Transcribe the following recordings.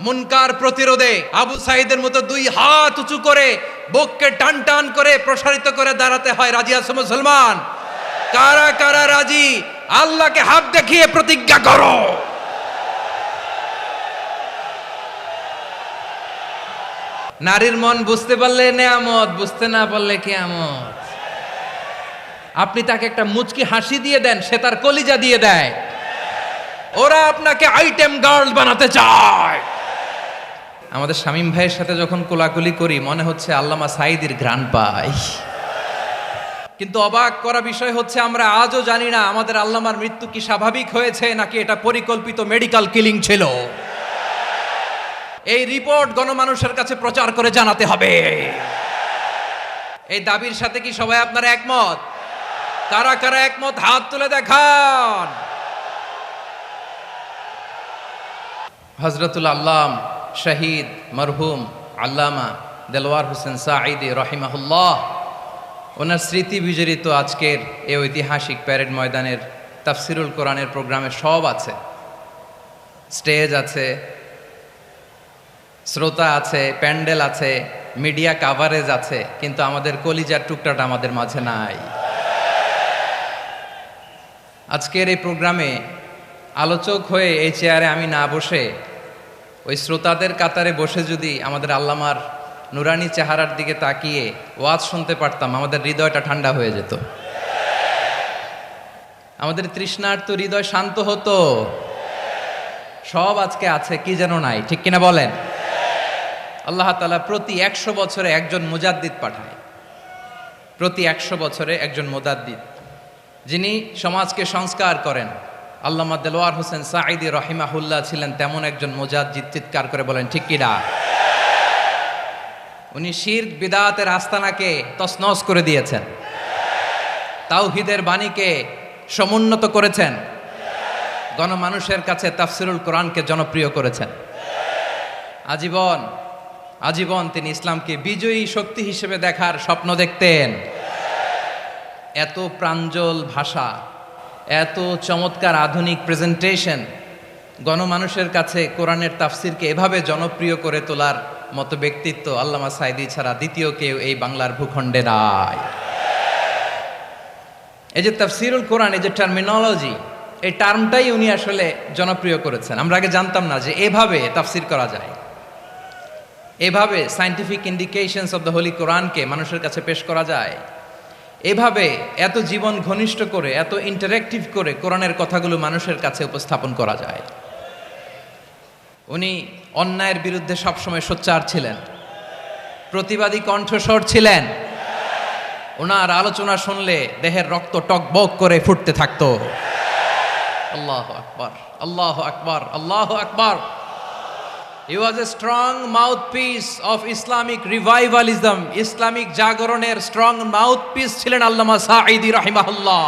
মুনকার প্রতিরোধে আবু সাঈদের মতো দুই হাত উঁচু করে বুককে টান টান করে প্রসারিত করে দাঁড়াতে হয়। রাজি আছো মুসলমান? কারা কারা রাজি? আল্লাহকে হাত দেখিয়ে প্রতিজ্ঞা করো। নারীর মন বুঝতে পারলে নেয়ামত, বুঝতে না পারলে কিয়ামত। আপনি তাকে একটা মুচকি হাসি দিয়ে দেন, সে তার কলিজা দিয়ে দেয়। ওরা আপনাকে আইটেম গার্ল বানাতে চায়। আমাদের শামীম ভাইয়ের সাথে যখন কোলাকুলি করি মনে হচ্ছে আল্লামা সাঈদীর ঘ্রাণ পাই। কিন্তু অবাক করা বিষয় হচ্ছে আমরা আজও জানি না আমাদের আল্লামার মৃত্যু কি স্বাভাবিক হয়েছে নাকি এটা পরিকল্পিত মেডিকেল কিলিং ছিল। এই রিপোর্ট গণমানুষের কাছে প্রচার করে জানাতে হবে। এই দাবির সাথে কি সবাই আপনারা একমত? কারা কারা একমত হাত তুলে দেখান। হযরতুল আল্লাম শহীদ মরহুম আল্লামা দেলওয়ার হোসেন সাঈদী রহিমাহুল্লাহ, ওনার স্মৃতি বিজড়িত আজকের এই ঐতিহাসিক প্যারেড ময়দানের তাফসিরুল কোরআনের প্রোগ্রামে সব আছে। স্টেজ আছে, শ্রোতা আছে, প্যান্ডেল আছে, মিডিয়া কাভারেজ আছে, কিন্তু আমাদের কলিজার টুকটাটা আমাদের মাঝে নাই। আজকের এই প্রোগ্রামে আলোচক হয়ে এই চেয়ারে আমি না বসে ওই শ্রোতাদের কাতারে বসে যদি আমাদের আল্লামার নুরানি চেহারার দিকে তাকিয়ে ওয়াজ শুনতে পারতাম, আমাদের হৃদয়টা ঠান্ডা হয়ে যেত, আমাদের তৃষ্ণার্ত হৃদয় শান্ত হতো। সব আজকে আছে, কি যেন নাই, ঠিক কিনা বলেন? আল্লাহ তাআলা প্রতি 100 বছরে একজন মুজাদ্দিদ পাঠায়, প্রতি 100 বছরে একজন মুজাদ্দিদ, যিনি সমাজকে সংস্কার করেন। আল্লামা দেলওয়ার হোসেন সাঈদী রহিমাহুল্লাহ ছিলেন তেমন একজন মুজাদ্দিদ। চিৎকার করে বলেন ঠিক কিনা? উনি শিরক বিদআতের আস্তানাকে তছনছ করে দিয়েছেন, তাওহীদের বাণীকে সমুন্নত করেছেন, গণমানুষের কাছে তাফসিরুল কোরআনকে জনপ্রিয় করেছেন। আজীবন তিনি ইসলামকে বিজয়ী শক্তি হিসেবে দেখার স্বপ্ন দেখতেন। এত প্রাঞ্জল ভাষা, এত চমৎকার আধুনিক প্রেজেন্টেশন, গণমানুষের কাছে কোরআনের তাফসিরকে এভাবে জনপ্রিয় করে তোলার মতো ব্যক্তিত্ব আল্লামা সাঈদী ছাড়া দ্বিতীয় কেউ এই বাংলার ভূখণ্ডে নাই। এই যে তাফসিরুল কোরআন, এই যে টার্মিনোলজি, এই টার্মটাই উনি আসলে জনপ্রিয় করেছেন। আমরা আগে জানতাম না যে এভাবে তাফসির করা যায়, এভাবে scientific indications of the Holi কোরআনকে মানুষের কাছে পেশ করা যায়, এভাবে এত জীবন ঘনিষ্ঠ করে, এত ইন্টারেক্টিভ করে কোরআনের কথাগুলো মানুষের কাছে উপস্থাপন করা যায়। উনি অন্যায়ের বিরুদ্ধে সবসময় সোচ্চার ছিলেন, প্রতিবাদী কণ্ঠস্বর ছিলেন। ওনার আলোচনা শুনলে দেহের রক্ত টকবক করে ফুটতে থাকতো। আল্লাহু আকবার, আল্লাহু আকবার, আল্লাহু আকবার। He was a strong mouthpiece of Islamic revivalism. Islamic জাগরণের স্ট্রং মাউথপিস ছিলেন আল্লামা সাঈদী রাহিমাহুল্লাহ।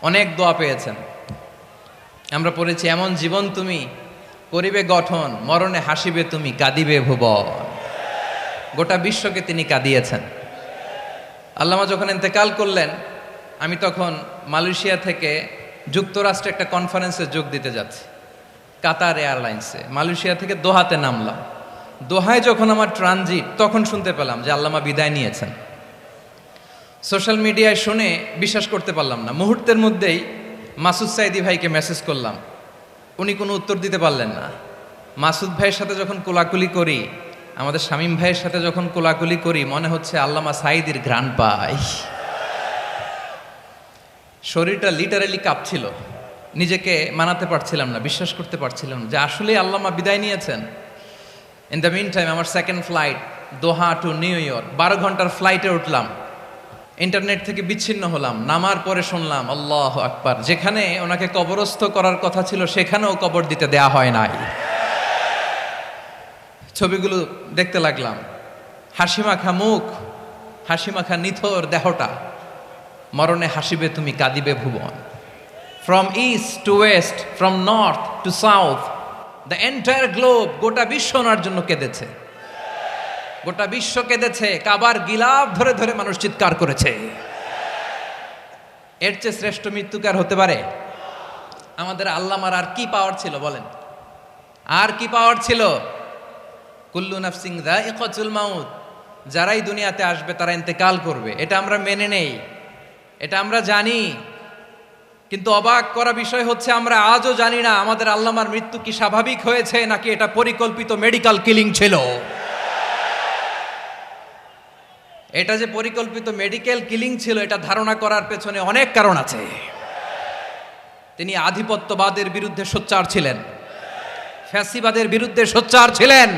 অনেক দোয়া পেয়েছেন, আমরা পড়েছি, এমন জীবন তুমি করিবে গঠন, মরণে হাসিবে তুমি, কাঁদিবে ভুবন। গোটা বিশ্বকে তিনি কাঁদিয়েছেন। আল্লামা যখন ইন্তেকাল করলেন, আমি তখন মালয়েশিয়া থেকে যুক্তরাষ্ট্রে একটা কনফারেন্সে যোগ দিতে যাচ্ছি, কাতার এয়ারলাইন্সে। মালয়েশিয়া থেকে দোহাতে নামলাম। দোহায় যখন আমার ট্রানজিট, তখন শুনতে পেলাম যে আল্লামা বিদায় নিয়েছেন। সোশ্যাল মিডিয়ায় শুনে বিশ্বাস করতে পারলাম না। মুহূর্তের মধ্যেই মাসুদ সাঈদী ভাইকে মেসেজ করলাম, উনি কোনো উত্তর দিতে পারলেন না। মাসুদ ভাইয়ের সাথে যখন কোলাকুলি করি, আমাদের শামীম ভাইয়ের সাথে যখন কোলাকুলি করি, মনে হচ্ছে আল্লামা সাঈদীর ঘ্রাণ পাই। শরীরটা লিটারালি কাঁপছিল, নিজেকে মানাতে পারছিলাম না, বিশ্বাস করতে পারছিলাম না যে আসলে আল্লামা বিদায় নিয়েছেন। ইন দ্য মিন টাইম আমার সেকেন্ড ফ্লাইট দোহা টু নিউ ইয়র্ক, 12 ঘন্টার ফ্লাইটে উঠলাম, ইন্টারনেট থেকে বিচ্ছিন্ন হলাম। নামার পরে শুনলাম আল্লাহু আকবার, যেখানে ওনাকে কবরস্থ করার কথা ছিল সেখানেও কবর দিতে দেয়া হয় নাই। ছবিগুলো দেখতে লাগলাম, হাসিমাখা মুখ, হাসিমাখা নিথর দেহটা, মরণে হাসিবে তুমি, কাঁদিবে ভুবন। From east to west, from north to south, the entire globe, গোটা বিশ্ব ওনার জন্য কেঁদেছে, গোটা বিশ্ব কেঁদেছে। কাবার গিলাফ ধরে ধরে মানুষ চিৎকার করেছে। এর চেয়ে শ্রেষ্ঠ মৃত্যু কার হতে পারে? আমাদের আল্লামার আর কি পাওয়ার ছিল বলেন, আর কি পাওয়ার ছিল? কুল্লু নাফসিন যায়িকাতুল মাউত, যারাই দুনিয়াতে আসবে তারা ইন্তেকাল করবে, এটা আমরা মেনে নেই, এটা আমরা জানি। কিন্তু অবাক করা বিষয় হচ্ছে আমরা আজও জানি না আমাদের আল্লামার মৃত্যু কি স্বাভাবিক হয়েছে নাকি এটা পরিকল্পিত মেডিকেল কিলিং ছিল। এটা যে পরিকল্পিত মেডিকেল কিলিং ছিল এটা ধারণা করার পেছনে অনেক কারণ আছে। তিনি আধিপত্যবাদের বিরুদ্ধে সোচ্চার ছিলেন, ফ্যাসিবাদের বিরুদ্ধে সোচ্চার ছিলেন,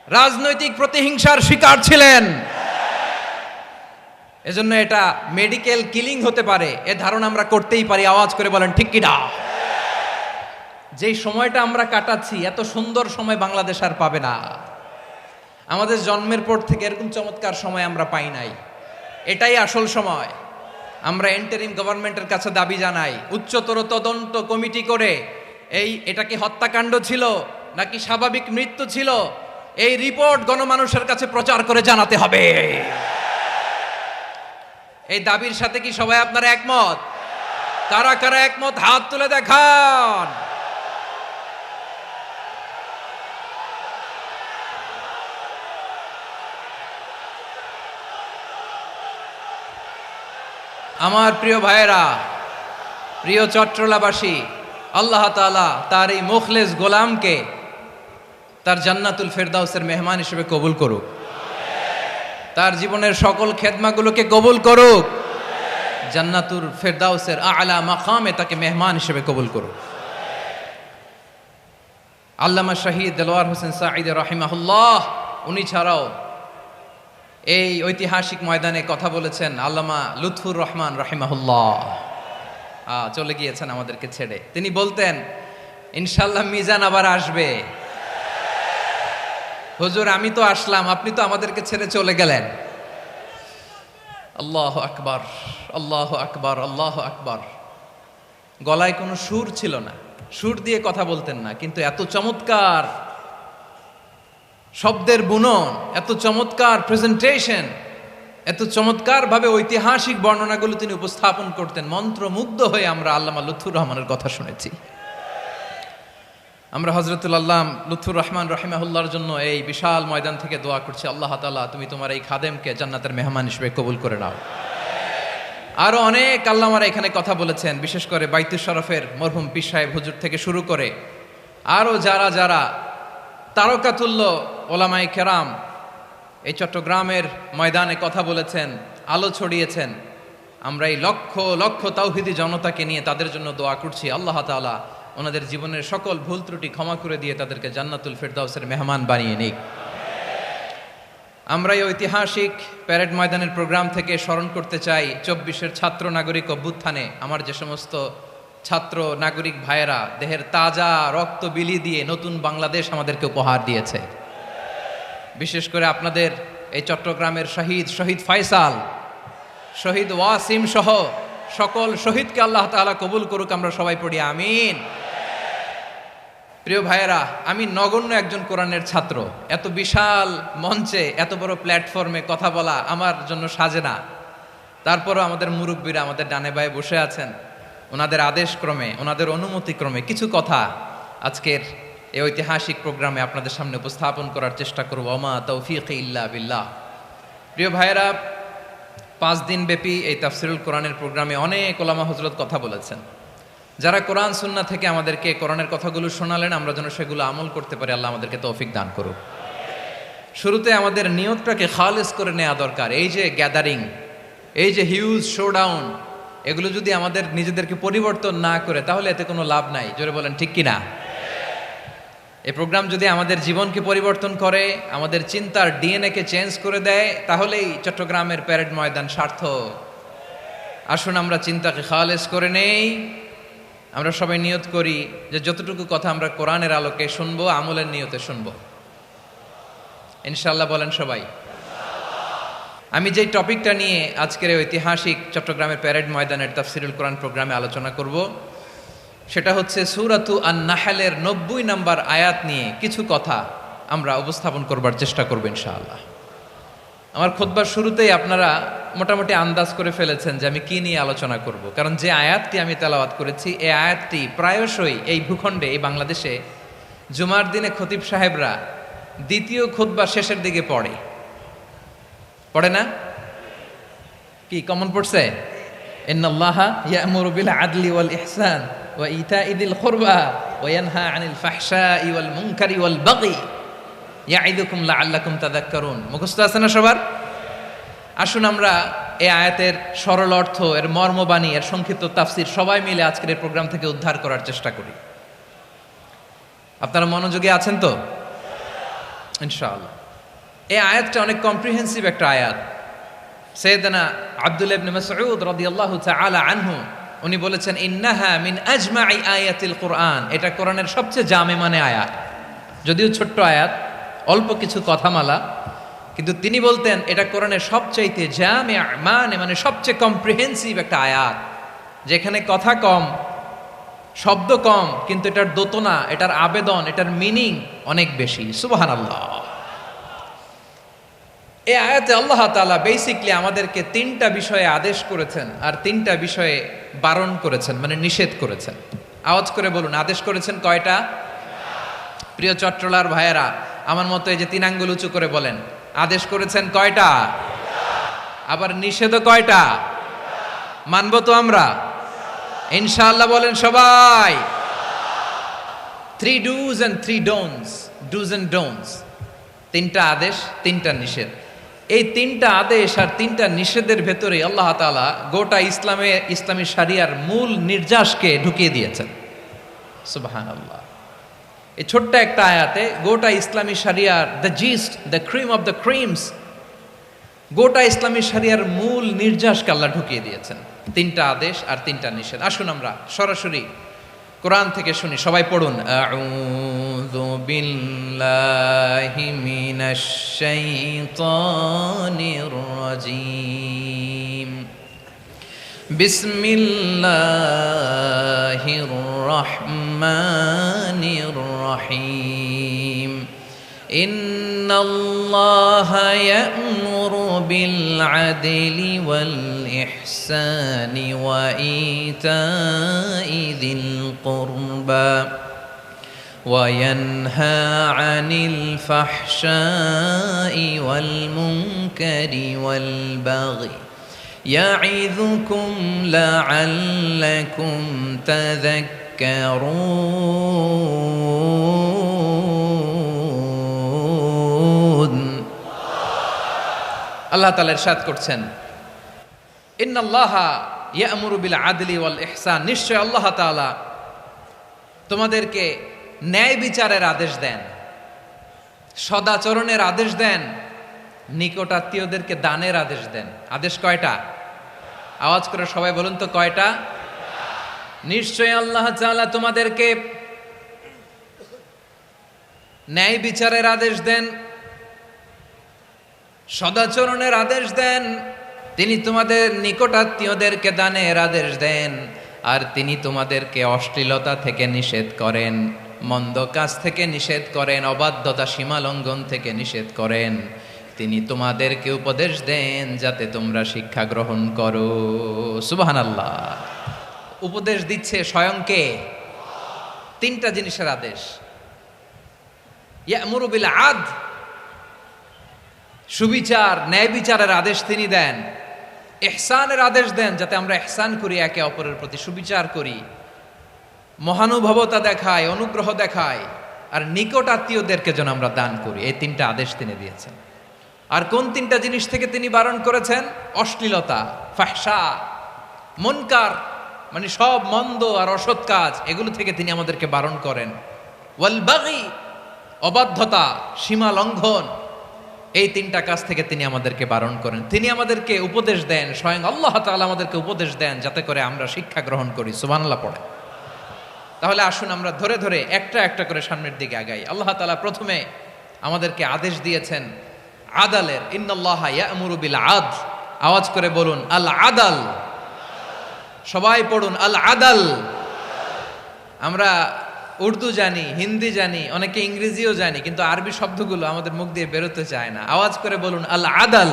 রাজনৈতিক প্রতিহিংসার শিকার ছিলেন। এজন্য এটা মেডিকেল কিলিং হতে পারে এ ধারণা আমরা করতেই পারি। আওয়াজ করে বলেন ঠিক কিনা? যেই সময়টা আমরা কাটাচ্ছি এত সুন্দর সময় বাংলাদেশ আর পাবে না। আমাদের জন্মের পর থেকে এরকম চমৎকার সময় আমরা পাই নাই, এটাই আসল সময়। আমরা ইন্টারিম গভর্নমেন্টের কাছে দাবি জানাই উচ্চতর তদন্ত কমিটি করে এটাকে হত্যাকাণ্ড ছিল নাকি স্বাভাবিক মৃত্যু ছিল এই রিপোর্ট গণমানুষের কাছে প্রচার করে জানাতে হবে। এই দাবির সাথে কি সবাই আপনারা একমত? কারা কারা একমত হাত তুলে দেখান। আমার প্রিয় ভাইয়েরা, প্রিয় চট্টলাবাসী, আল্লাহ তাআলা তার এই মুখলেস গোলামকে তার জান্নাতুল ফেরদাউসের মেহমান হিসেবে কবুল করুক, তার জীবনের সকল খেদমাগুলোকে কবুল করুক, জান্নাতুল ফেরদাউসের আলা মাকামে তাকে মেহমান হিসেবে কবুল করুক। আল্লামা শহীদ দেলোয়ার হোসেন সাঈদী রাহিমাহুল্লাহ, উনি ছাড়াও এই ঐতিহাসিক ময়দানে কথা বলেছেন আল্লামা লুৎফুর রহমান রাহিমাহুল্লাহ। চলে গিয়েছেন আমাদেরকে ছেড়ে। তিনি বলতেন ইনশাআল্লাহ মিজান আবার আসবে। হুজুর আমি তো আসলাম, আপনি তো আমাদেরকে ছেড়ে চলে গেলেন। আল্লাহু আকবার, আল্লাহু আকবার, আল্লাহু আকবার। গলায় কোনো সুর ছিল না, সুর দিয়ে কথা বলতেন না, কিন্তু এত চমৎকার শব্দের বুনন, এত চমৎকার প্রেজেন্টেশন, এত চমৎকার ভাবে ঐতিহাসিক বর্ণনাগুলো তিনি উপস্থাপন করতেন। মন্ত্রমুগ্ধ হয়ে আমরা আল্লামা লুৎফুর রহমানের কথা শুনেছি। আমরা হযরতুল আল্লাম লুৎফুর রহমান রাহিমাহুল্লাহর জন্য এই বিশাল ময়দান থেকে দোয়া করছি, আল্লাহ তাআলা তুমি তোমার এই খাদেমকে জান্নাতের মেহমান হিসেবে কবুল করে নাও। আরো অনেক আল্লামারা এখানে কথা বলেছেন, বিশেষ করে বাইতুল শরফের মরহুম পীর সাহেব হুজুর থেকে শুরু করে আরো যারা যারা তারকাতুল্য ওলামায়ে কেরাম এই চট্টগ্রামের ময়দানে কথা বলেছেন, আলো ছড়িয়েছেন। আমরা এই লক্ষ লক্ষ তাওহীদি জনতাকে নিয়ে তাদের জন্য দোয়া করছি, আল্লাহ তাআলা ওনাদের জীবনের সকল ভুল ত্রুটি ক্ষমা করে দিয়ে তাদেরকে জান্নাতুল ফেরদাউসের মেহমান বানিয়ে নিক। আমরা এই ঐতিহাসিক প্যারেড ময়দানের প্রোগ্রাম থেকে স্মরণ করতে চাই 24-এর ছাত্র নাগরিক অভ্যুত্থানে আমার যে সমস্ত ছাত্র নাগরিক ভাইয়েরা দেহের তাজা রক্ত বিলি দিয়ে নতুন বাংলাদেশ আমাদেরকে উপহার দিয়েছে। বিশেষ করে আপনাদের এই চট্টগ্রামের শহীদ ফয়সাল, শহীদ ওয়াসিম সহ সকল শহীদকে আল্লাহ তাআলা কবুল করুক। আমরা সবাই পড়ি আমিন। প্রিয় ভাইয়েরা, আমি নগণ্য একজন কোরআনের ছাত্র, এত বিশাল মঞ্চে এত বড় প্ল্যাটফর্মে কথা বলা আমার জন্য সাজে না। তারপরও আমাদের মুরব্বীরা আমাদের ডানে বায়ে বসে আছেন, ওনাদের আদেশক্রমে ওনাদের অনুমতিক্রমে কিছু কথা আজকের এই ঐতিহাসিক প্রোগ্রামে আপনাদের সামনে উপস্থাপন করার চেষ্টা করব। ওমা তৌফিক ইল্লা বিল্লাহ। প্রিয় ভাইয়েরা, 5 দিন ব্যাপী এই তাফসিরুল কোরআনের প্রোগ্রামে অনেক ওলামা হযরত কথা বলেছেন। যারা কোরআন সুন্নাহ থেকে আমাদেরকে কোরআনের কথাগুলো শোনালেন, আমরা যেন সেগুলো আমল করতে পারি, আল্লাহ আমাদেরকে তৌফিক দান করুক। শুরুতে আমাদের নিয়তটাকে খালেস করে নেওয়া দরকার। এই যে গ্যাদারিং, এই যে হিউজ শোডাউন, এগুলো যদি আমাদের নিজেদেরকে পরিবর্তন না করে তাহলে এতে কোনো লাভ নাই। জোরে বলেন ঠিক কিনা? এই প্রোগ্রাম যদি আমাদের জীবনকে পরিবর্তন করে, আমাদের চিন্তার ডিএনএ-কে চেঞ্জ করে দেয়, তাহলেই চট্টগ্রামের প্যারেড ময়দান সার্থক। আসুন আমরা চিন্তাকে খালেস করে নেই। আমরা সবাই নিয়ত করি যে যতটুকু কথা আমরা কোরআনের আলোকে শুনবো, আমলের নিয়তে শুনবো ইনশাআল্লাহ। বলেন সবাই। আমি যেই টপিকটা নিয়ে আজকের ঐতিহাসিক চট্টগ্রামের প্যারেড ময়দানের তাফসিরুল কোরআন প্রোগ্রামে আলোচনা করব, সেটা হচ্ছে সূরাতু আন-নাহলের 90 নম্বর আয়াত নিয়ে কিছু কথা আমরা উপস্থাপন করবার চেষ্টা করব ইনশাআল্লাহ। আমার খুতবার শুরুতেই আপনারা মোটামুটি আন্দাজ করে ফেলেছেন যে আমি কি নিয়ে আলোচনা করব, কারণ যে আয়াতটি আমি তেলাওয়াত করেছি এই আয়াতটি প্রায়শই এই ভূখণ্ডে, এই বাংলাদেশে জুমার দিনে খতিব সাহেবরা দ্বিতীয় খুতবা শেষের দিকে পড়ে না? কি কমন পড়ছে? ইন্নাল্লাহা ইয়া'মুরু বিল আদলি ওয়াল ইহসান ওয়া ইতা'i যিল কুরবা ওয়া ইয়ানহা আনিল ফাহশাই ওয়াল মুনকারি ওয়াল বাগি ইয়া'iদুকুম লাআল্লাকুম তাযাক্কারুন। মুখস্থ আছে না সবার? আসুন আমরা এই আয়াতের সরল অর্থ, এর মর্মবাণী, এর সংক্ষিপ্ত তাফসীর সবাই মিলে আজকের এই প্রোগ্রাম থেকে উদ্ধার করার চেষ্টা করি। আপনারা মনোযোগী আছেন তো? ইনশাআল্লাহ। এই আয়াতটা অনেক কম্প্রিহেন্সিভ একটা আয়াত। সাইয়েদনা আব্দুল্লাহ ইবনে মাসউদ রাদিয়াল্লাহু তাআলা আনহু উনি বলেছেন, ইন্নাহা মিন আজমাই আয়াতিল কুরআন, এটা কোরআনের সবচেয়ে জামে মানে আয়াত। যদিও ছোট্ট আয়াত, অল্প কিছু কথামালা, কিন্তু তিনি বলতেন এটা কোরআনের সবচাইতে জামে মানে সবচেয়ে কম্প্রিহেন্সিভ একটা আয়াত, যেখানে কথা কম, শব্দ কম, কিন্তু এটার দোতনা, এটার আবেদন, এটার মিনিং অনেক বেশি। সুবহানাল্লাহ। এই আয়াতে আল্লাহ তাআলা বেসিকলি আমাদেরকে তিনটা বিষয়ে আদেশ করেছেন আর তিনটা বিষয়ে বারণ করেছেন, মানে নিষেধ করেছেন। আওয়াজ করে বলুন, আদেশ করেছেন কয়টা? প্রিয় চট্টলার ভাইয়েরা, আমার মতো এই যে তিন আঙ্গুল উঁচু করে বলেন, আদেশ করেছেন কয়টা? আবার নিষেধও কয়টা? মানবো তো আমরা ইনশাআল্লাহ? বলেন সবাই। 3 do's and 3 don'ts, do's and don'ts, তিনটা আদেশ, তিনটা নিষেধ। এই তিনটা আদেশ আর তিনটা নিষেধের ভেতরে আল্লাহ তাআলা গোটা ইসলামী শরিয়ার মূল নির্যাসকে ঢুকিয়ে দিয়েছেন। সুবহানাল্লাহ। এই ছোট্ট একটা আয়াতে গোটা ইসলামী শরিয়ার, the gist, the cream of the creams, গোটা ইসলামী শরিয়ার মূল নির্যাসকে আল্লাহ ঢুকিয়ে দিয়েছেন। তিনটা আদেশ আর তিনটা নিষেধ। আসুন আমরা সরাসরি কোরআন থেকে শুনি, সবাই পড়ুন। আউযু বিল্লাহি মিনাশ শাইতানির রাজীম। বিসমিল্লাহির রহমানির রহিম। ইন্নাল্লাহা ইয়া'মুরু বিল আদলি ওয়াল ইহসানি ওয়া ইতা'i যিল কুরবা ওয়া ইয়ানহা আনিল ফাহশাই ওয়াল মুনকারি ওয়াল বাগি ইয়া'ইযুকুম লা'আল্লাকুম তাযাক্কারুন। আল্লাহ তাআলা ইরশাদ করছেন, ইন্নাল্লাহা ইয়া'মুরু বিল আদলি ওয়াল ইহসান, নিশ্চয় আল্লাহ তাআলা তোমাদেরকে ন্যায় বিচারের আদেশ দেন, সদাচরণের আদেশ দেন, নিকটাত্মীয়দেরকে দানের আদেশ দেন। আদেশ কয়টা? আওয়াজ করে সবাই বলুন তো কয়টা? নিশ্চয় আল্লাহ তাআলা তোমাদেরকে ন্যায় বিচারের আদেশ দেন, সদাচরণের আদেশ দেন, তিনি তোমাদের নিকটাত্মীয়দেরকে দানের আদেশ দেন, আর তিনি তোমাদেরকে অশ্লীলতা থেকে নিষেধ করেন, মন্দ কাজ থেকে নিষেধ করেন, অবাধ্যতা সীমা লঙ্ঘন থেকে নিষেধ করেন। তিনি তোমাদেরকে উপদেশ দেন যাতে তোমরা শিক্ষা গ্রহণ করো। সুবহানাল্লাহ। উপদেশ দিচ্ছে স্বয়ং কে? তিনটা জিনিসের আদেশ। ইয়া'মুরু বিল আদল, সুবিচার, ন্যায় বিচারের আদেশ তিনি দেন। ইহসানের আদেশ দেন, যাতে আমরা ইহসান করি, একে অপরের প্রতি সুবিচার করি, মহানুভবতা দেখায়, অনুগ্রহ দেখায়, আর নিকট আত্মীয়দেরকে যেন আমরা দান করি। এই তিনটা আদেশ তিনি দিয়েছেন। আর কোন তিনটা জিনিস থেকে তিনি বারণ করেছেন? অশ্লীলতা, ফাহশা, মুনকার, মানে সব মন্দ আর অসৎ কাজ, এগুলো থেকে তিনি আমাদেরকে বারণ করেন। ওয়াল বাগি, অবাধ্যতা, সীমা লঙ্ঘন, এই তিনটা কাজ থেকে তিনি আমাদেরকে বারণ করেন। তিনি আমাদেরকে উপদেশ দেন, স্বয়ং আল্লাহ তাআলা আমাদেরকে উপদেশ দেন যাতে করে আমরা শিক্ষা গ্রহণ করি। সুবহানাল্লাহ পড়ে। তাহলে আসুন আমরা ধরে ধরে একটা একটা করে সামনের দিকে আগাই। আল্লাহ তাআলা প্রথমে আমাদেরকে আদেশ দিয়েছেন আদালের। ইন্নাল্লাহা ইয়া'মুরু বিল আদল। আওয়াজ করে বলুন আল আদাল। সবাই পড়ুন আল আদাল। আমরা উর্দু জানি, হিন্দি জানি, অনেকে ইংরেজিও জানি, কিন্তু আরবি শব্দগুলো আমাদের মুখ দিয়ে বেরোতে চায় না। আওয়াজ করে বলুন আল আদাল।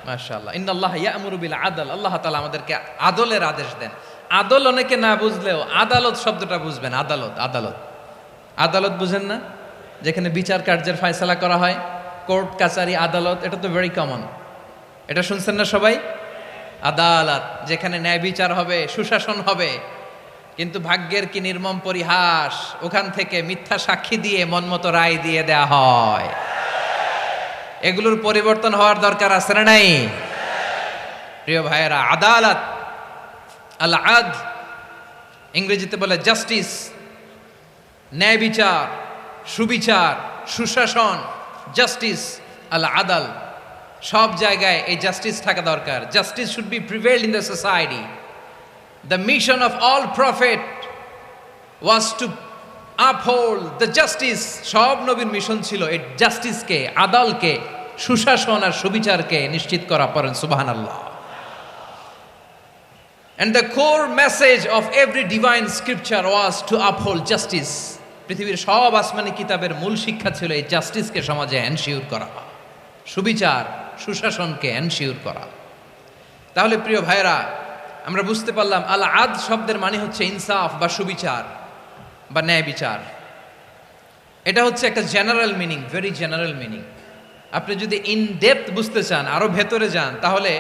মাশাআল্লাহ, ইন্নাল্লাহা ইয়া'মুরু বিল আদল, আল্লাহ তাআলা আমাদেরকে আদলের আদেশ দেন। আদল অনেকে না বুঝলেও আদালত শব্দটা বুঝবেন। আদালত, আদালত, আদালত বুঝেন না? যেখানে বিচার কার্যের ফয়সালা করা হয়, কোর্ট কাচারি আদালত, এটা তো ভেরি কমন। এটা শুনছেন না সবাই? আদালত, যেখানে ন্যায় বিচার হবে, সুশাসন হবে। কিন্তু ভাগ্যের কি নির্মম পরিহাস, ওখান থেকে মিথ্যা সাক্ষী দিয়ে মনমতো রায় দিয়ে দেয়া হয়। এগুলোর পরিবর্তন হওয়ার দরকার আছে না নাই? প্রিয় ভাইয়েরা, আদালত, আল আদল, ইংরেজিতে বলে জাস্টিস, ন্যায় বিচার, সুবিচার, সুশাসন, জাস্টিস, আল আদল, সব জায়গায় এই জাস্টিস থাকা দরকার। Justice should be prevailed in the society. The mission of all prophet was to uphold the justice. সব নবীর মিশন ছিল এই জাস্টিসকে, আদালকে, সুশাসন আর সুবিচারকে নিশ্চিত করা। পড়েন সুবহানাল্লাহ। And the core message of every divine scripture was to uphold justice. পৃথিবীর সব আসমানি কিতাবের মূল শিক্ষা ছিল এই জাস্টিসকে সমাজে এনশিওর করা, সুবিচার, সুশাসনকে এনশিওর করা। তাহলে প্রিয় ভাইরা, আমরা বুঝতে পারলাম আল আদ শব্দের মানে হচ্ছে ইনসাফ বা সুবিচার বা ন্যায় বিচার। এটা হচ্ছে একটা general meaning, very general meaning. আপনি যদি ইন ডেপথ বুঝতে চান, আরো ভেতরে যান, তাহলে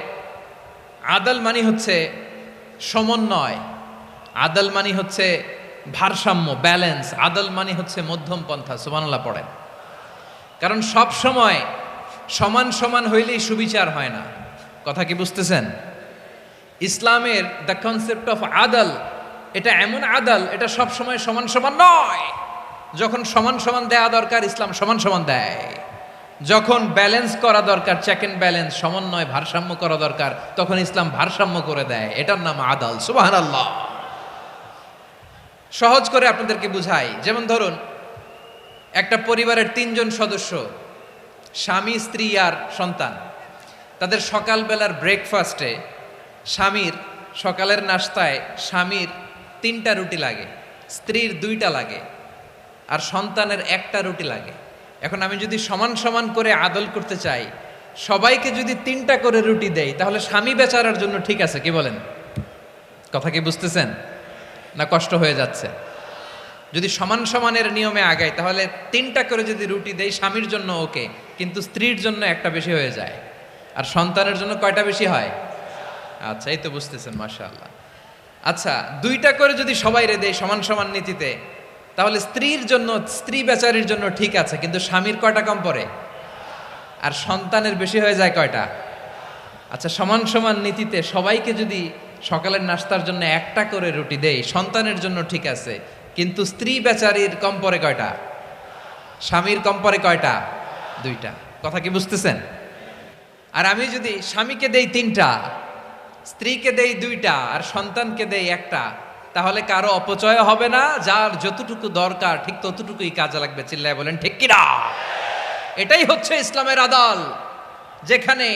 আদল মানে হচ্ছে সমন্বয়, আদল মানে হচ্ছে ভারসাম্য, ব্যালেন্স। আদল মানে হচ্ছে মধ্যম পন্থা। সুবহানাল্লাহ পড়েন। কারণ সব সময় সমান সমান হইলেই সুবিচার হয় না। কথা কি বুঝতেছেন? ইসলামের দ্য কনসেপ্ট অফ আদল, এটা এমন আদল, এটা সব সময় সমান সমান নয়। যখন সমান সমান দেয়া দরকার, ইসলাম সমান সমান দেয়। যখন ব্যালেন্স করা দরকার, চেক এন্ড ব্যালেন্স, সমন্বয়, ভারসাম্য করা দরকার, তখন ইসলাম ভারসাম্য করে দেয়। এটার নাম আদল। সুবহানাল্লাহ। সহজ করে আপনাদেরকে বুঝাই। যেমন ধরুন, একটা পরিবারের 3 জন সদস্য, স্বামী, স্ত্রী আর সন্তান। তাদের সকালবেলার ব্রেকফাস্টে স্বামীর, সকালের নাস্তায় স্বামীর 3টা রুটি লাগে, স্ত্রীর 2টা লাগে, আর সন্তানের 1টা রুটি লাগে। এখন আমি যদি সমান সমান করে আদল করতে চাই, সবাইকে যদি 3টা করে রুটি দেই, তাহলে স্বামী বেচারার জন্য ঠিক আছে? কি বলেন? কথা কি বুঝতেছেন না কষ্ট হয়ে যাচ্ছে? যদি সমান সমানের নিয়মে আগাই, তাহলে 3টা করে যদি রুটি দেই, স্বামীর জন্য ওকে, কিন্তু স্ত্রীর জন্য 1টা বেশি হয়ে যায়। আর সন্তানের জন্য কয়টা বেশি হয়? আচ্ছা, এই তো বুঝতেছেন, মাশাআল্লাহ। আচ্ছা, 2টা করে যদি সবাই রে দেয় সমান সমান নীতিতে, তাহলে স্ত্রীর জন্য, স্ত্রী বেচারির জন্য ঠিক আছে, কিন্তু স্বামীর কয়টা কম পড়ে? আর সন্তানের বেশি হয়ে যায় কয়টা? আচ্ছা, সমান সমান নীতিতে সবাইকে যদি সকালের নাস্তার জন্য 1টা করে রুটি দেই, সন্তানের জন্য ঠিক আছে, কিন্তু স্ত্রী বেচারির কম পড়ে কয়টা? স্বামীর কম পড়ে কয়টা? 2টা। কথা কি বুঝতেছেন? আর আমি যদি স্বামীকে দেই 3টা, স্ত্রীকে দেই 2টা, আর সন্তানকে দেই 1টা, তাহলে কারো অপচয় হবে না। যার যতটুকু দরকার ঠিক ততটুকুই কাজে লাগবে। চিল্লায় বলেন ঠিক কিনা? এটাই হচ্ছে ইসলামের আদল, যেখানে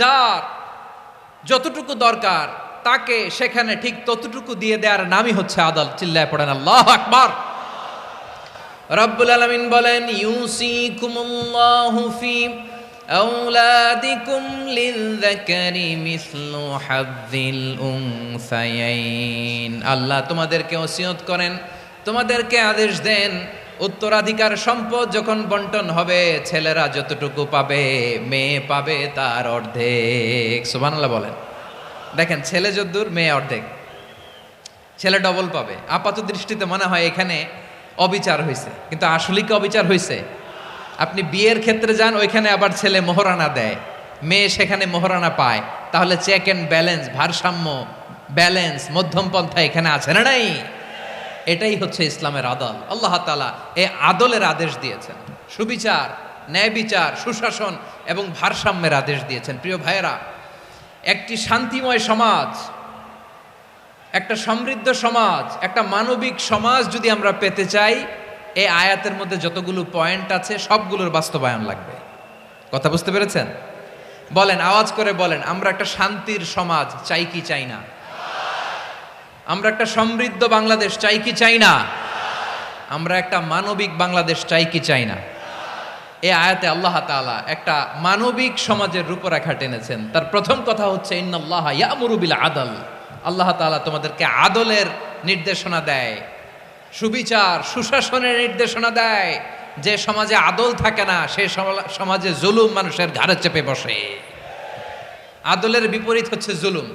যার যতটুকু দরকার তাকে সেখানে ঠিক ততটুকু দিয়ে দেওয়ার নামই হচ্ছে আদল। চিল্লায় পড়েন আল্লাহু আকবার। রব্বুল আলামিন বলেন, ইউসিকুমুল্লাহু ফি আওলাদিকুম লিযযাকারি মিসলু হাযযিল উনসায়াইন। আল্লাহ তোমাদেরকে ওসিয়ত করেন, তোমাদেরকে আদেশ দেন, উত্তরাধিকার সম্পদ যখন বন্টন হবে, ছেলেরা যতটুকু পাবে, মেয়ে পাবে তার অর্ধেক। সুবহানাল্লাহ বলেন। দেখেন, ছেলে যদ্দূর, মেয়ে অর্ধেক, ছেলে ডবল পাবে। আপাত দৃষ্টিতে মনে হয় এখানে অবিচার হয়েছে, কিন্তু আসলে কি অবিচার হয়েছে? আপনি বিয়ের ক্ষেত্রে যান, ওইখানে আবার ছেলে মোহরানা দেয়, মেয়ে সেখানে মোহরানা পায়। তাহলে চেক এন্ড ব্যালেন্স, ভারসাম্য, ব্যালেন্স, মধ্যম পন্থা এখানে আছে না নাই? এটাই হচ্ছে ইসলামের আদল। আল্লাহ তাআলা এই আদলের আদেশ দিয়েছেন, সুবিচার, ন্যায় বিচার, সুশাসন এবং ভারসাম্যের আদেশ দিয়েছেন। প্রিয় ভাইয়েরা, একটি শান্তিময় সমাজ, একটা সমৃদ্ধ সমাজ, একটা মানবিক সমাজ যদি আমরা পেতে চাই, এই আয়াতের মধ্যে যতগুলো পয়েন্ট আছে সবগুলোর বাস্তবায়ন লাগবে। কথা বুঝতে পেরেছেন? বলেন, আওয়াজ করে বলেন, আমরা একটা শান্তির সমাজ চাই কি চাই না? আমরা একটা সমৃদ্ধ বাংলাদেশ চাই কি চাই না? আমরা একটা মানবিক বাংলাদেশ চাই কি চাই না? এই আয়াতে আল্লাহ তাআলা একটা মানবিক সমাজের রূপরেখা টেনেছেন। তার প্রথম কথা হচ্ছে ইন্নাল্লাহ ইয়ামুরু বিল আদল। আল্লাহ তাআলা তোমাদেরকে আদলের নির্দেশনা দেয়, সুবিচার সুশাসনের নির্দেশনা দেয়। যে সমাজে আদল থাকে না সেই সমাজে জুলুম মানুষের ঘাড়ে চেপে বসে। আদলের বিপরীত হচ্ছে জুলুম।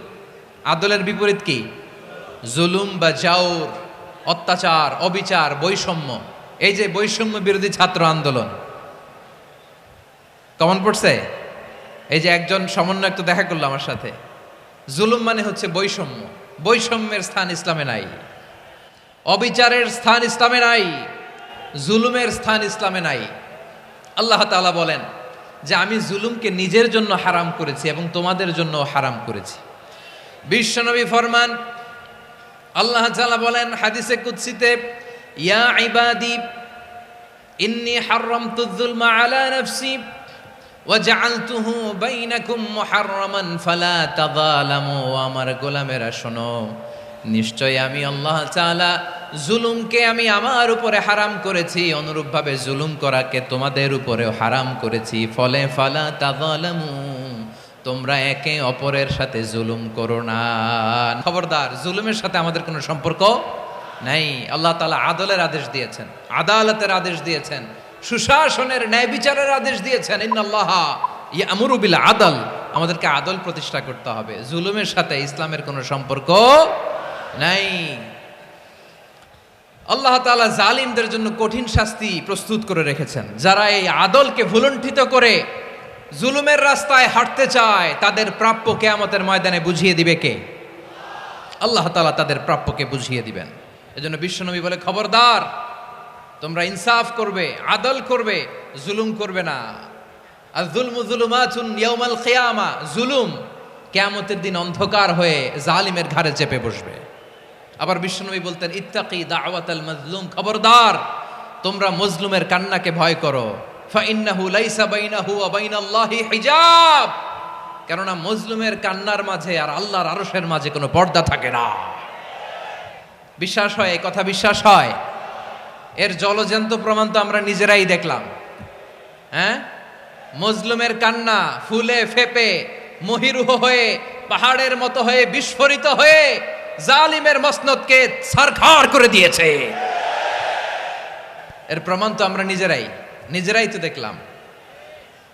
আদলের বিপরীত কি? জুলুম বা জাওর, অত্যাচার, অবিচার, বৈষম্য। এই যে বৈষম্য বিরোধী ছাত্র আন্দোলন কমন পড়ছে? এই যে একজন সমন্বয়ক তো দেখা করলো আমার সাথে। জুলুম মানে হচ্ছে বৈষম্য। বৈষম্যের স্থান ইসলামে নাই, অবিচারের স্থান ইসলামে নাই, জুলুমের স্থান ইসলামে নাই। আল্লাহ তাআলা বলেন যে আমি জুলুমকে নিজের জন্য হারাম করেছি এবং তোমাদের জন্য হারাম করেছি। বিশ্বনবী ফরমান, আল্লাহ তাআলা বলেন হাদিসে কুদসিতে, ইয়া ইবাদি ইন্নী হারামতুয যুলমা আলা নাফসি ওয়া জাআলতুহু বাইনাকুম মুহাররামান ফালা তাযালামু। আমার গোলামেরা শোনো, নিশ্চয় আমি আল্লাহ তাআলা জুলুমকে আমি আমার উপরে হারাম করেছি, অনুরূপভাবে জুলুম করাকে তোমাদের উপরেও হারাম করেছি। ফলে ফালা তাযালামু, তোমরা একে অপরের সাথে জুলুম করো না। খবরদার, জুলুমের সাথে আমাদের কোনো সম্পর্ক নাই। আল্লাহ তাআলা আদলের আদেশ দিয়েছেন, আদালতের আদেশ দিয়েছেন, সুশাসনের ন্যায় বিচারের আদেশ দিয়েছেন। ইন্নাল্লাহা ইয়ামুরু বিল আদল, আমাদেরকে আদল প্রতিষ্ঠা করতে হবে। জুলুমের সাথে ইসলামের কোনো সম্পর্ক নাই। আল্লাহ তাআলা জালিমদের জন্য কঠিন শাস্তি প্রস্তুত করে রেখেছেন। যারা এই আদলকে ভুলুণ্ঠিত করে জুলুমের রাস্তায় হাঁটতে চায় তাদের প্রাপ্য কিয়ামতের ময়দানে বুঝিয়ে দিবে কে? আল্লাহ তাআলা তাদের প্রাপ্যকে বুঝিয়ে দিবেন। এজন্য বিশ্বনবী বলে, খবরদার, তোমরা ইনসাফ করবে, আদল করবে, জুলুম করবে না। আয-যুলমু যুলুমাতুন ইয়াউমাল কিয়ামা, জুলুম কিয়ামতের দিন অন্ধকার হয়ে জালিমের ঘাড়ে চেপে বসবে। আবার বিশ্বনবী বলতেন, ইত্তাকি দাওয়াতাল মাজলুম, খবরদার, তোমরা মজলুমের কান্নাকে ভয় করো। ফাইন্নাহু লাইসা বাইনাহু ওয়া বাইনাল্লাহি হিজাব, কেননা মজলুমের কান্নার মাঝে আর আল্লাহর আরশের মাঝে কোনো পর্দা থাকে না। বিশ্বাস হয়? এই কথা বিশ্বাস হয়? এর জলজ্যান্ত প্রমাণ তো আমরা নিজেরাই দেখলাম। হ্যাঁ, মজলুমের কান্না ফুলে ফেপে মহিরুহ হয়ে পাহাড়ের মতো হয়ে বিস্ফোরিত হয়ে জালিমের মসনদকে ছারখার করে দিয়েছে। এর প্রমাণ তো আমরা নিজেরাই তো দেখলাম।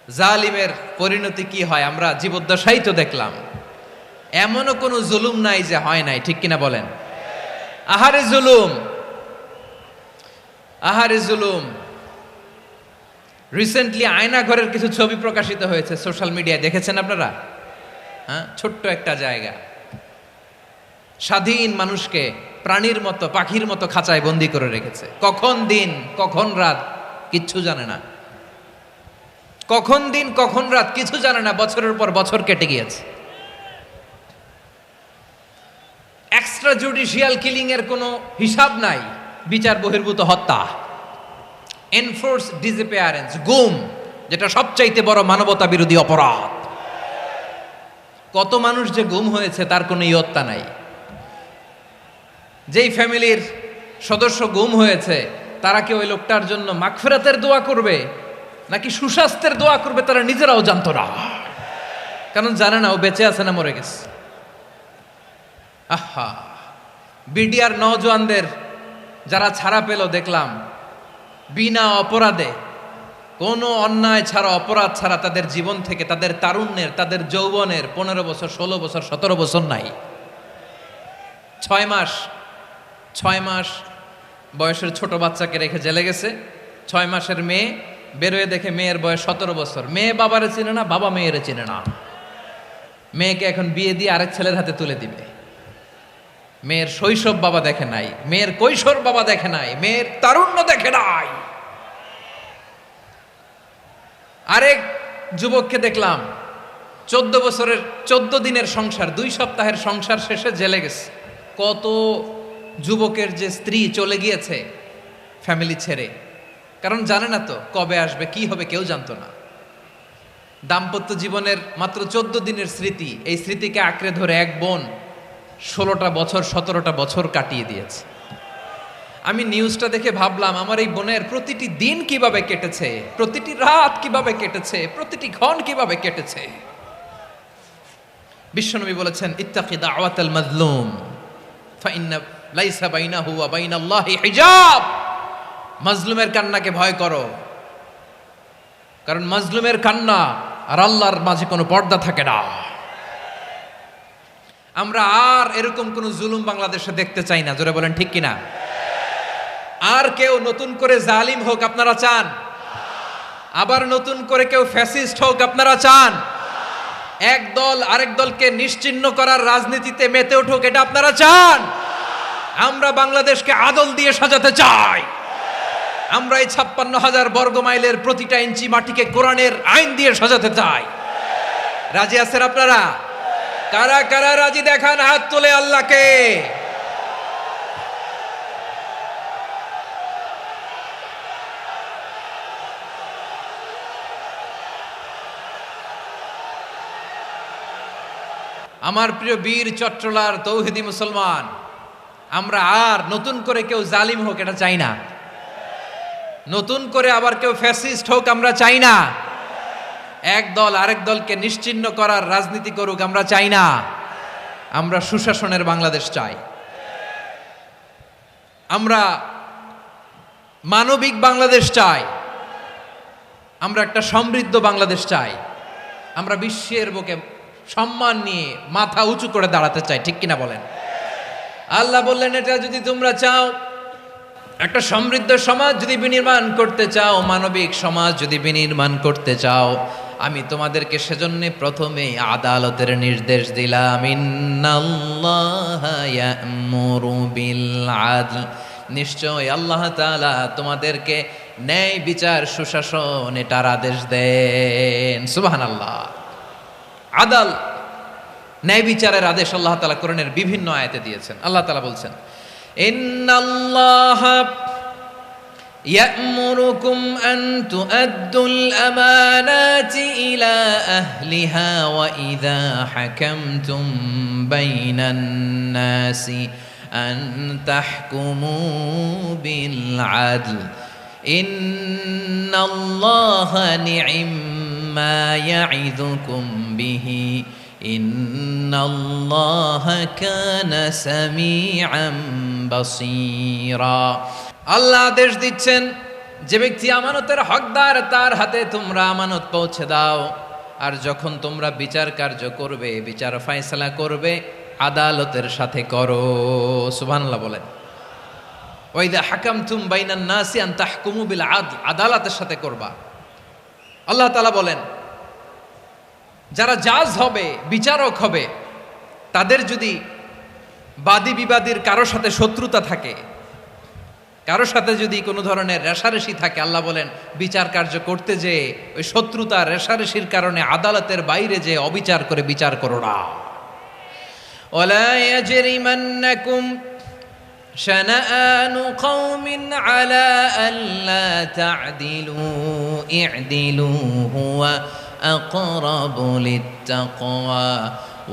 জালিমের পরিণতি কি হয় আমরা জীবদ্দশাই তো দেখলাম। এমনও কোনো জুলুম নাই যে হয় নাই, ঠিক কিনা বলেন? আহারে জুলুম, আহারে জুলুম। রিসেন্টলি আয়নাঘরের কিছু ছবি প্রকাশিত হয়েছে সোশ্যাল মিডিয়ায়, দেখেছেন আপনারা? হ্যাঁ, ছোট্ট একটা জায়গা, স্বাধীন মানুষকে প্রাণীর মতো, পাখির মতো খাঁচায় বন্দি করে রেখেছে। কখন দিন কখন রাত কিচ্ছু জানে না, কখন দিন কখন রাত কিছু জানে না। বছরের পর বছর কেটে গিয়েছে। এক্সট্রা জুডিশিয়াল কিলিং এর কোনো হিসাব নাই, বিচার বহির্ভূত হত্যা, এনফোর্স ডিসঅ্যাপিয়ারেন্স, গুম, যেটা সবচাইতে বড় মানবতা বিরোধী অপরাধ। কত মানুষ যে গুম হয়েছে তার কোনো ইয়ত্তা নাই। যেই ফ্যামিলির সদস্য গুম হয়েছে তারা কি ওই লোকটার জন্য মাগফিরাতের দোয়া করবে নাকি সুস্বাস্থ্যের দোয়া করবে তারা নিজেরাও জানতো না, কারণ জানে না ও বেঁচে আছে না মরে গেছে। আহা, বিডিআর নওজোয়ানদের যারা ছাড়া পেল দেখলাম, বিনা অপরাধে, কোনো অন্যায় ছাড়া, অপরাধ ছাড়া তাদের জীবন থেকে, তাদের তারুণ্যের, তাদের যৌবনের 15 বছর 16 বছর 17 বছর নাই, 6 মাস বয়সের ছোট বাচ্চাকে রেখে জেলে গেছে। 6 মাসের মেয়ে বেরোয় দেখে মেয়ের বয়স 17 বছর। মেয়ে বাবারে চিনে না, বাবা মেয়েরে চিনে না। মেয়েকে এখন বিয়ে দিয়ে আরেক ছেলের হাতে তুলে দিবে। মেয়ের শৈশব বাবা দেখে নাই, মেয়ের কৈশোর বাবা দেখে নাই, মেয়ের তারুণ্য দেখে নাই। আরেক যুবককে দেখলাম 14 বছরের 14 দিনের সংসার, 2 সপ্তাহের সংসার শেষে জেলে গেছে। কত যুবকের যে স্ত্রী চলে গিয়েছে ফ্যামিলি ছেড়ে, কারণ জানে না তো কবে আসবে, কি হবে, কেউ জানতো না। দাম্পত্য জীবনের মাত্র 14 দিনের স্মৃতি, এই স্মৃতিকে আঁকড়ে ধরে এক বোন 16টা বছর 17টা বছর কাটিয়ে দিয়েছে। আমি নিউজটা দেখে ভাবলাম আমার এই বোনের প্রতিটি দিন কিভাবে কেটেছে, প্রতিটি রাত কিভাবে কেটেছে, প্রতিটি ক্ষণ কিভাবে কেটেছে। বিশ্বনবী বলেছেন, ইত্তাকি দাওয়াতাল মাজলুম ফাইন্না লাইসা বাইনাহু ওয়া বাইনাল্লাহি হিজাব। মাজলুমের কান্নাকে ভয় করো, কারণ মাজলুমের কান্না আর আল্লাহর মাঝে কোনো পর্দা থাকে না। আমরা আর এরকম কোন জুলুম বাংলাদেশে দেখতে চাই না, জোরে বলেন ঠিক কিনা? আর কেউ নতুন করে জালিম হোক আপনারা চান? আবার নতুন করে কেউ ফ্যাসিস্ট হোক আপনারা চান? এক দল আরেক দলকে নিশ্চিহ্ন করার রাজনীতিতে মেতে উঠুক এটা আপনারা চান? আমরা বাংলাদেশকে আদল দিয়ে সাজাতে চাই। আমরা এই 56,000 বর্গ মাইলের প্রতিটা ইঞ্চি মাটিকে কোরআনের আইন দিয়ে সাজাতে চাই। রাজি আছেন আপনারা? কারা কারা রাজি দেখান হাত তুলে আল্লাহকে। আমার প্রিয় বীর চট্টলার তৌহিদি মুসলমান, আমরা আর নতুন করে কেউ জালিম হোক এটা চাই না, নতুন করে আবার কেউ ফ্যাসিস্ট হোক আমরা চাই না, এক দল আরেক দলকে নিশ্চিহ্ন করার রাজনীতি করুক আমরা চাই না। আমরা সুশাসনের বাংলাদেশ চাই, আমরা মানবিক বাংলাদেশ চাই, আমরা একটা সমৃদ্ধ বাংলাদেশ চাই, আমরা বিশ্বের বুকে সম্মান নিয়ে মাথা উঁচু করে দাঁড়াতে চাই, ঠিক কিনা বলেন? আল্লাহ বললেন, এটা যদি তোমরা চাও, একটা সমৃদ্ধ সমাজ যদি বিনির্মাণ করতে চাও, মানবিক সমাজ যদি বিনির্মাণ করতে চাও, আমি তোমাদেরকে সেজন্য প্রথমে আদালতের নির্দেশ দিলাম। ইন্নাল্লাহা ইয়া'মুরু বিল আদল, নিশ্চয় আল্লাহ তাআলা তোমাদেরকে ন্যায় বিচার সুশাসন এটার আদেশ দেন। সুবহানাল্লাহ। আদাল, ন্যায় বিচারের আদেশ আল্লাহ তাআলা কোরআনের বিভিন্ন আয়াতে দিয়েছেন। আল্লাহ তাআলা বলছেন, ইন্নাল্লাহা ইয়া'মুরুকুম আন তুআদ্দুল আমানাতি ইলা আহলিহা ওয়া ইযা হাকামতুম বাইনান নাসি আন তাহকুমু বিল আদল ইন্নাল্লাহা নি'ম্মা ইয়া'iযুকুম বিহি ইন্নাল্লাহা কানা সামিআন বাসীরা। আল্লাহ আদেশ দিচ্ছেন, যে ব্যক্তি আমানতের হকদার তার হাতে তোমরা আমানত পৌঁছে দাও, আর যখন তোমরা বিচার কার্য করবে, বিচার ফয়সালা করবে, আদালতের সাথে করো। সুবহানাল্লাহ বলেন। ওয়া ইযা হাকামতুম বাইনান নাসি আন তাহকুমু বিল আদল, আদালতের সাথে করবা। আল্লাহ তাআলা বলেন, যারা জাজ হবে, বিচারক হবে, তাদের যদি বাদী বিবাদীর কারোর সাথে শত্রুতা থাকে, কারোর সাথে যদি কোনো ধরনের রেষারেষি থাকে, আল্লাহ বলেন বিচার কার্য করতে যে ওই শত্রুতা রেষারেষির কারণে আদালতের বাইরে যে অবিচার করে বিচার করো না। ওয়ালা ইয়াজরিমান্নাকুম শানাআনু কওমিন আলা আল্লা তা'দিলু ই'দিলু হুয়া আকরাবু লিত্তাকওয়া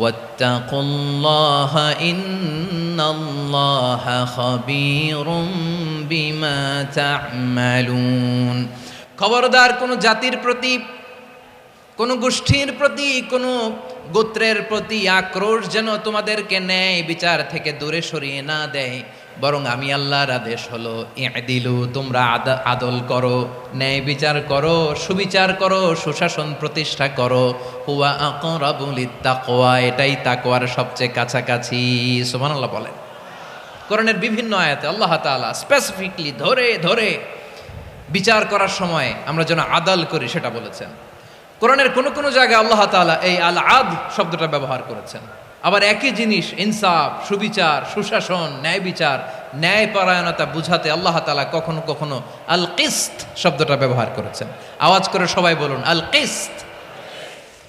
ওয়াত্তাকুল্লাহা ইন্নাল্লাহা খাবীরুম বিমা তা'মালুন। খবরদার কোন জাতির প্রতি, কোন গোষ্ঠীর প্রতি, কোন গোত্রের প্রতি আক্রোশ যেন তোমাদেরকে ন্যায় বিচার থেকে দূরে সরিয়ে না দেয়, বরং আমি আল্লাহর আদেশ হলো ই'দিলু, তোমরা আদল করো, ন্যায় বিচার করো, সুবিচার করো, সুশাসন প্রতিষ্ঠা করো। হুয়া আকরাবু লিত্তাকওয়া, এটাই তাকওয়ার সবচেয়ে কাছাকাছি। সুবহানাল্লাহ বলেন। কোরআনের বিভিন্ন আয়াতে আল্লাহ তাআলা স্পেসিফিকলি ধরে ধরে বিচার করার সময় আমরা যেন আদাল করি সেটা বলেছেন। কোরআনের কোন কোন জায়গায় আল্লাহ তাআলা এই আল আদ শব্দটা ব্যবহার করেছেন। আবার একই জিনিস ইনসাফ, সুবিচার, সুশাসন, ন্যায় বিচার, ন্যায়পরায়ণতা বুঝাতে আল্লাহ তাআলা কখনো কখনো আল কিসত শব্দটা ব্যবহার করেছেন। আওয়াজ করে সবাই বলুন আল কিসত।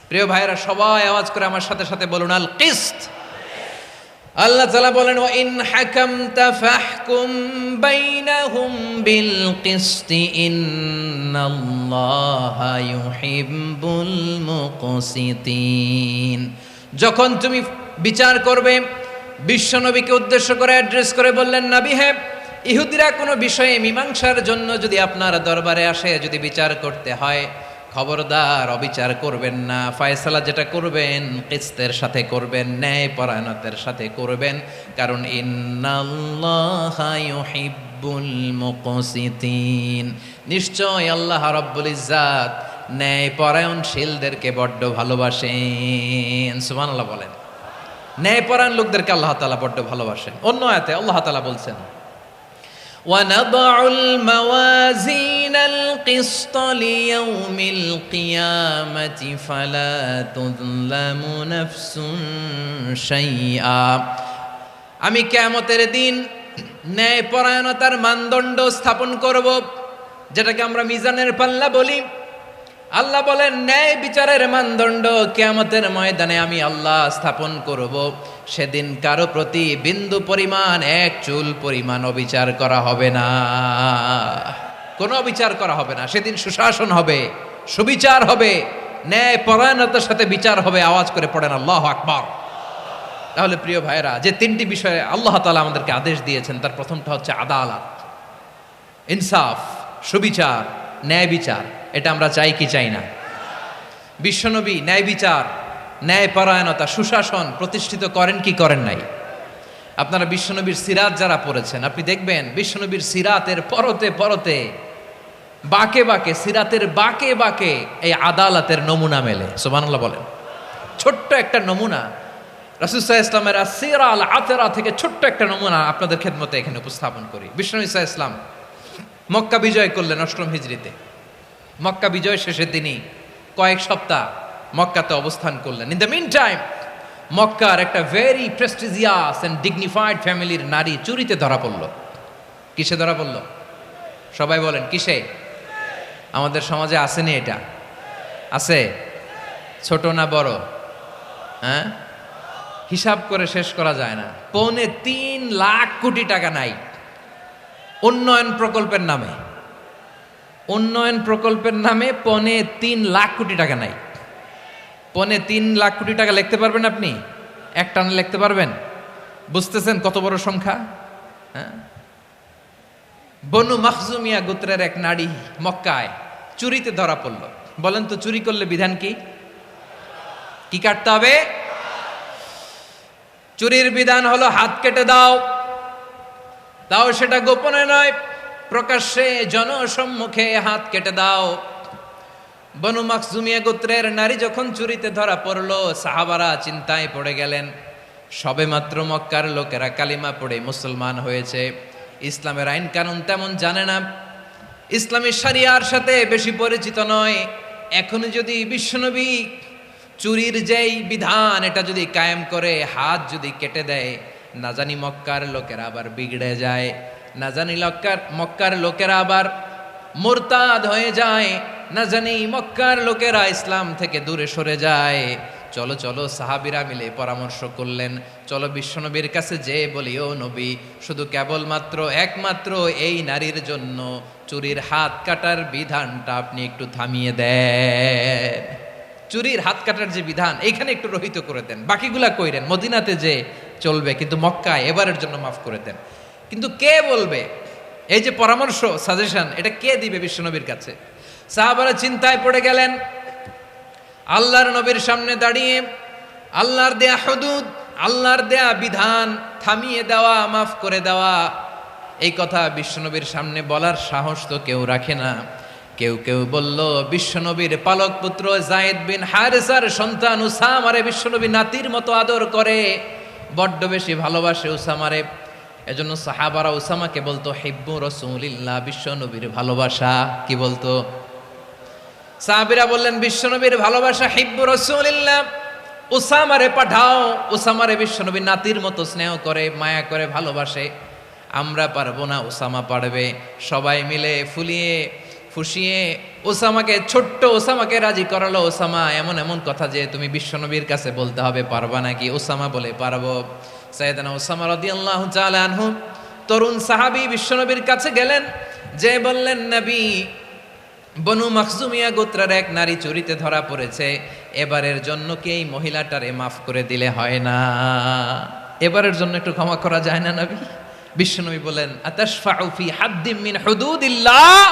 প্রিয় ভাইরা, সবাই আওয়াজ করে আমার সাথে সাথে বলুন আল কিসত। আল্লাহ তাআলা বলেন, ওয়া ইন হাকামতা ফাহকুম বাইনাহুম বিল কিসতি ইন্নাল্লাহা ইউহিব্বুল মুকসিতিন। যখন তুমি বিচার করবে, বিশ্বনবীকে উদ্দেশ্য করে অ্যাড্রেস করে বললেন, নবী হে, ইহুদিরা কোনো বিষয়ে মীমাংসার জন্য যদি আপনার দরবারে আসে, যদি বিচার করতে হয়, খবরদার অবিচার করবেন না। ফয়সালা যেটা করবেন কিসতের সাথে করবেন, ন্যায় পরায়ণতার সাথে করবেন, কারণ ইন্নাল্লাহা ইউহিব্বুল মুকসিতিন, নিশ্চয় আল্লাহ রাব্বুল ইজ্জাত ন্যায় পরায়ণশীলদেরকে বড্ড ভালোবাসেন। সুবহানাল্লাহ বলেন। ন্যায় পরায়ণ লোকদেরকে আল্লাহ তাআলা বড্ড ভালোবাসেন। অন্য আয়াতে আল্লাহ তাআলা বলছেন, وَنَضَعُ الْمَوَازِينَ الْقِسْطَ لِيَوْمِ الْقِيَامَةِ فَلَا تُظْلَمُ نَفْسٌ شَيْئًا। আমি কিয়ামতের দিন ন্যায়পরায়ণতার মানদণ্ড স্থাপন করব, যেটাকে আমরা মিজানের পাল্লা বলি। আল্লাহ বলেন ন্যায় বিচারের মানদণ্ড কিয়ামতের ময়দানে আমি আল্লাহ স্থাপন করব। সেদিন কারো প্রতি বিন্দু পরিমাণ, এক চুল পরিমাণ অবিচার করা হবে না, কোনো অবিচার করা হবে না। সেদিন সুশাসন হবে, সুবিচার হবে, ন্যায় পরায়ণতার সাথে বিচার হবে। আওয়াজ করে পড়েন আল্লাহু আকবার। তাহলে প্রিয় ভাইরা, যে তিনটি বিষয়ে আল্লাহ তাআলা আমাদেরকে আদেশ দিয়েছেন, তার প্রথমটা হচ্ছে আদালত, ইনসাফ, সুবিচার, ন্যায় বিচার। এটা আমরা চাই কি চাই না? বিশ্বনবী ন্যায় বিচার, ন্যায় পরায়ণতা, সুশাসন প্রতিষ্ঠিত করেন কি করেন নাই? আপনারা বিশ্বনবীর সিরাত যারা পড়েছেন, আপনি দেখবেন বিশ্বনবীর সিরাতের পরতে পরতে, বাঁকে বাঁকে, সিরাতের বাঁকে বাঁকে এই আদালতের নমুনা মেলে। সুবহানাল্লাহ বলেন। ছোট্ট একটা নমুনা রাসূল সাল্লাল্লাহু আলাইহি ওয়াসাল্লামের আসিরা আল আতরা থেকে ছোট্ট একটা নমুনা আপনাদের খেদমতে এখানে উপস্থাপন করি। বিশ্বনবী সাল্লাল্লাহু আলাইহি ওয়াসাল্লাম মক্কা বিজয় করলেন ৮ম হিজরিতে। মক্কা বিজয় শেষে তিনি কয়েক সপ্তাহ মক্কাতে অবস্থান করলেন। ইন দ্য মিন টাইম মক্কার একটা ভেরি প্রেস্টিজিয়াস অ্যান্ড ডিগনিফাইড ফ্যামিলির নারী চুরিতে ধরা পড়ল। কিসে ধরা পড়ল? সবাই বলেন কিসে? আমাদের সমাজে আসেনি এটা? আছে? ছোট না বড়? হ্যাঁ, হিসাব করে শেষ করা যায় না। ৩.৫ লাখ কোটি টাকা নাই উন্নয়ন প্রকল্পের নামে। উন্নয়ন প্রকল্পের নামে ৩.৫ লাখ কোটি টাকা নাই। ৩.৫ লাখ কোটি টাকা লিখতে পারবেন আপনি? এক টানে লিখতে পারবেন? বুঝতেছেন কত বড় সংখ্যা? হ্যাঁ, বনু মাখজুমিয়া গোত্রের এক নারী মক্কায় চুরিতে ধরা পড়ল। বলেন তো চুরি করলে বিধান কি? কি কাটতে হবে? চুরির বিধান হলো হাত কেটে দাও। তাও সেটা গোপনে নয়, প্রকাশ্যে জনসম্মুখে হাত কেটে দাও। বনু মাখজুমিয়া গোত্রের নারী যখন চুরিতে ধরা পড়ল, সাহাবারা চিন্তায় পড়ে গেলেন। সবেমাত্র মক্কার লোকেরা কালিমা পড়ে মুসলমান হয়েছে, ইসলামের আইন কানুন তেমন জানে না, ইসলামী শরিয়ার সাথে বেশি পরিচিত নয়। এখন যদি বিশ্বনবী চুরির যেই বিধান এটা যদি কায়েম করে হাত যদি কেটে দেয়, না জানি মক্কার লোকেরা আবার বিগড়ে যায়, না জানি মক্কার লোকেরা আবার মুরতাদ হয়ে যায়, না জানি মক্কার লোকেরা ইসলাম থেকে দূরে সরে যায়। চলো চলো, সাহাবীরা মিলে পরামর্শ করলেন, চলো বিশ্বনবীর কাছে যে বলি, ও নবী, শুধু কেবলমাত্র একমাত্র এই নারীর জন্য চুরির হাত কাটার বিধানটা আপনি একটু থামিয়ে দেন। চুরির হাত কাটার যে বিধান এইখানে একটু রহিত করে দেন, বাকিগুলা কইরেন মদিনাতে যে চলবে, কিন্তু মক্কায় এবারের জন্য মাফ করে দেন। কিন্তু কে বলবে? এই যে পরামর্শ, সাজেশন, এটা কে দিবে বিশ্বনবীর কাছে? সাহাবারা চিন্তায় পড়ে গেলেন। আল্লাহর নবীর সামনে দাঁড়িয়ে আল্লাহর দেয়া হুদুদ, আল্লাহর দেয়া বিধান থামিয়ে দেওয়া, মাফ করে দেওয়া, এই কথা বিশ্বনবীর সামনে বলার সাহস তো কেউ রাখে না। কেউ কেউ বলল, বিশ্বনবীর পালক পুত্র যায়েদ বিন হারেসার সন্তান উসামারে বিশ্বনবী নাতির মতো আদর করে, বড্ড বেশি ভালোবাসে উসামারে। এজন্য সাহাবারা উসামাকে বলতো হিব্বু রাসূলিল্লাহ, বিশ্বনবীর ভালোবাসা। কি বলতো? সাহাবীরা বললেন বিশ্বনবীর ভালোবাসা হিব্বু রাসূলিল্লাহ, উসামারে পাঠাও। উসামারে বিশ্বনবী নাতির মতো স্নেহ করে, মায়া করে, ভালোবাসে। আমরা পারবো না, উসামা পারবে। সবাই মিলে ফুলিয়ে ফুসিয়ে ওসামাকে, ছোট্ট ওসামাকে রাজি করালো। ওসামা এমন এমন কথা যে তুমি বিশ্বনবীর কাছে বলতে হবে, পারবা নাকি? ওসামা বলে পারবো। সাইয়েদনা ওসামা রাদিয়াল্লাহু তাআলা আনহু তরুণ সাহাবী বিশ্বনবীর কাছে গেলেন, যে বললেন, নবী, বনু মাখজুমিয়া গোত্রের এক নারী চুরিতে ধরা পড়েছে, এবারের জন্য কি এই মহিলাটারে মাফ করে দিলে হয় না? এবারের জন্য একটু ক্ষমা করা যায় না নবী? বিশ্বনবী বলেন, আতাশফাউ ফি হাদ্দিম মিন হুদুদিল্লাহ,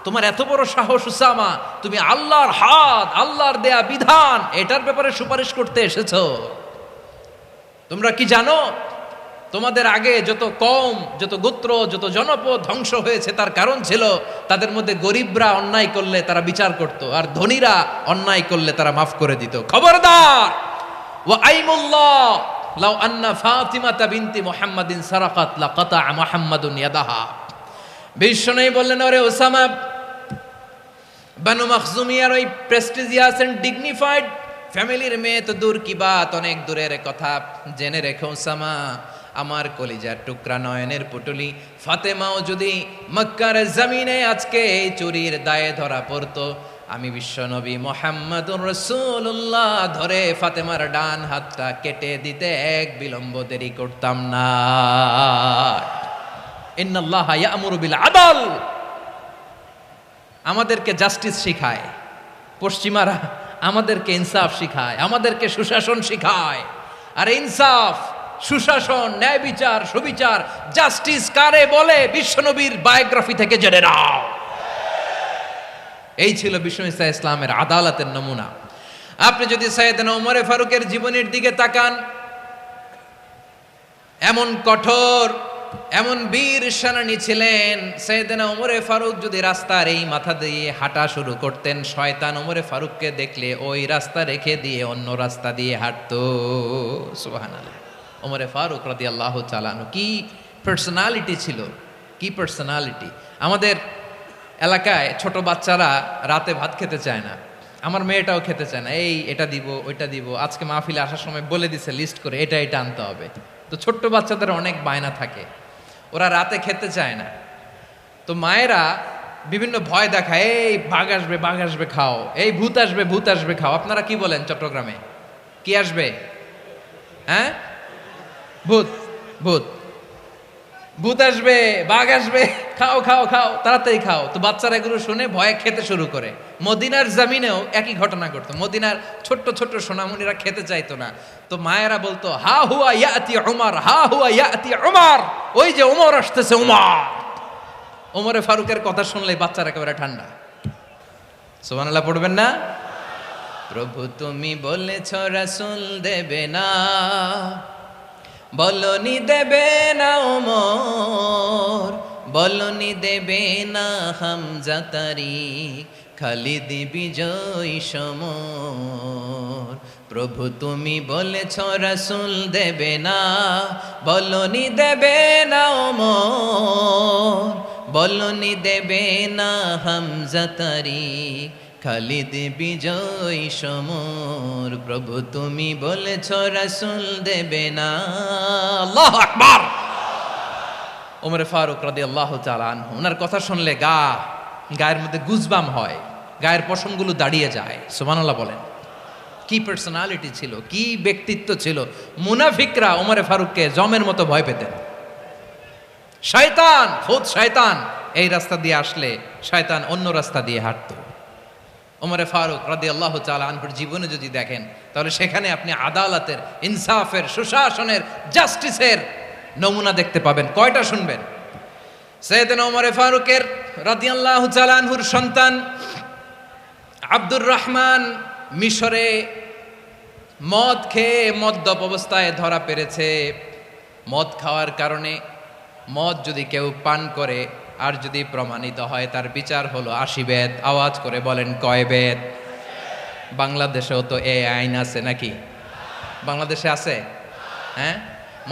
তোমার এত বড় সাহস উসামা, তুমি আল্লাহর হাদ, আল্লাহর দেয়া বিধান, এটার ব্যাপারে সুপারিশ করতে এসেছো? তোমরা কি জানো তোমাদের আগে যত কওম, যত গোত্র, যত জনপদ ধ্বংস হয়েছে তার কারণ ছিল তাদের মধ্যে গরিবরা অন্যায় করলে তারা বিচার করত, আর ধনীরা অন্যায় করলে তারা মাফ করে দিত। খবরদার, ওয়া আইমুল্লাহ লাউ আন্না ফাতিমাতা বিনতি মুহাম্মাদিন সারাকাত লাকাতা মুহাম্মাদুন ইয়াদাহা। বিশ্বনবী বললেন, ওরে ওসামা, বানু মাখজুমিয়ার ওই প্রেস্টিজিয়াস এন্ড ডিগনিফাইড ফ্যামিলির মেয়ে তো দূর কি বাত, অনেক দূরের কথা। জেনে রেখো ওসামা, আমার কলিজার টুকরা নয়নের পুটুলি ফাতেমাও যদি মক্কার জমিনে আজকে এই চুরির দায়ে ধরা পড়তো, আমি বিশ্বনবী মুহাম্মাদুর রাসূলুল্লাহ ধরে ফাতেমার ডান হাতটা কেটে দিতে এক বিলম্ব দেরি করতাম না। ইন্নাল্লাহা ইয়া'মুরু বিল আদল, আমাদেরকে জাস্টিস শিখায় পশ্চিমারা, আমাদেরকে ইনসাফ শিখায়, আমাদেরকে সুশাসন শিখায়। আর ইনসাফ, সুশাসন, ন্যায় বিচার, সুবিচার, জাস্টিস কারে বলে বিশ্বনবীর বায়োগ্রাফি থেকে জেনে নাও। এই ছিল বিশ্বনবী ইসলামের আদালতের নমুনা। আপনি যদি সাইয়েদনা ওমর ফারুকের জীবনের দিকে তাকান, এমন কঠোর, এমন বীর সেনানী ছিলেন। সাইয়েদনা ওমর ফারুক যদি রাস্তার এই মাথা দিয়ে হাঁটা শুরু করতেন, শয়তান ওমর ফারুককে দেখলে ওই রাস্তা রেখে দিয়ে অন্য রাস্তা দিয়ে হাঁটতো। সুবহানাল্লাহ। ওমর ফারুক রাদিয়াল্লাহু তাআলা আনহু কি পার্সোনালিটি ছিল, কি পার্সোনালিটি। আমাদের এলাকায় ছোট বাচ্চারা রাতে ভাত খেতে চায় না, আমার মেয়েটাও খেতে চায় না। এই এটা দিব, ওইটা দিব, আজকে মাহফিলে আসার সময় বলে দিছে লিস্ট করে এটা এটা আনতে হবে। তো ছোট্ট বাচ্চাদের অনেক বায়না থাকে, ওরা রাতে খেতে চায় না। তো মায়েরা বিভিন্ন ভয় দেখায়, এই বাঘ আসবে, বাঘ আসবে খাও, এই ভূত আসবে, ভূত আসবে খাও। আপনারা কি বলেন চট্টগ্রামে? কি আসবে? হ্যাঁ, ভূত, ভূত, ভূত আসবে, বাঘ আসবে, খাও খাও খাও, তাড়াতাড়ি খাও। তো বাচ্চারা এগুলো শুনে ভয়ে খেতে শুরু করে। মদিনার জামিনেও একই ঘটনা ঘটতো। মদিনার ছোট্ট ছোট্ট সোনামণিরা খেতে চাইতো না, তো মায়েরা বলতো, হা হুয়া ইয়াতি উমর, হা হুয়া ইয়াতি উমর, ওই যে উমর আসতেছে, উমর। ওমরে ফারুকের কথা শুনলে বাচ্চারা একেবারে ঠান্ডা। সুবহানাল্লাহ পড়বেন না? প্রভু তুমি বলেছ রাসূল দেবে না, বলনি দেবে না ওমর, বলনি দেবে না হামজা তারিক, খালিদ বিজয় সমর। প্রভু তুমি বলেছ রাসূল দেবে না, বলনি দেবে না ওমর, বলনি দেবে না হামজা তারিক, খালিদ বিজয় সমর। প্রভু তুমি বলেছ রাসূল দেবে না। আল্লাহু আকবার। ওমর ফারুক রাদিয়াল্লাহু তাআলা আনহু, ওনার কথা শুনলে গায়ের মধ্যে গুজবাম হয়, গায়ের পশমগুলো দাঁড়িয়ে যায়। সুবহানাল্লাহ বলেন। কি পার্সোনালিটি ছিল, কি ব্যক্তিত্ব ছিল। মুনাফিকরা ওমর ফারুককে জমের মতো ভয় পেতেন। শয়তান, খুদ শয়তান এই রাস্তা দিয়ে আসলে শয়তান অন্য রাস্তা দিয়ে হাঁটতো। ওমর ফারুক রাদিয়াল্লাহু তাআলা আনহুর জীবনে যদি দেখেন, তাহলে সেখানে আপনি আদালতের, ইনসাফের, সুশাসনের, জাস্টিসের নমুনা দেখতে পাবেন। কয়টা শুনবেন? সাইয়েদনা ওমর ফারুকের রাদিয়াল্লাহু তাআলা আনহুর সন্তান আব্দুর রহমান মিশরে মদ খেয়ে মদ্যপ অবস্থায় ধরা পড়েছে। মদ খাওয়ার কারণে, মদ যদি কেউ পান করে আর যদি প্রমাণিত হয়, তার বিচার হলো 80 বেত। আওয়াজ করে বলেন কয় বেত? বাংলাদেশেও তো এই আইন আছে নাকি? বাংলাদেশে আছে? হ্যাঁ,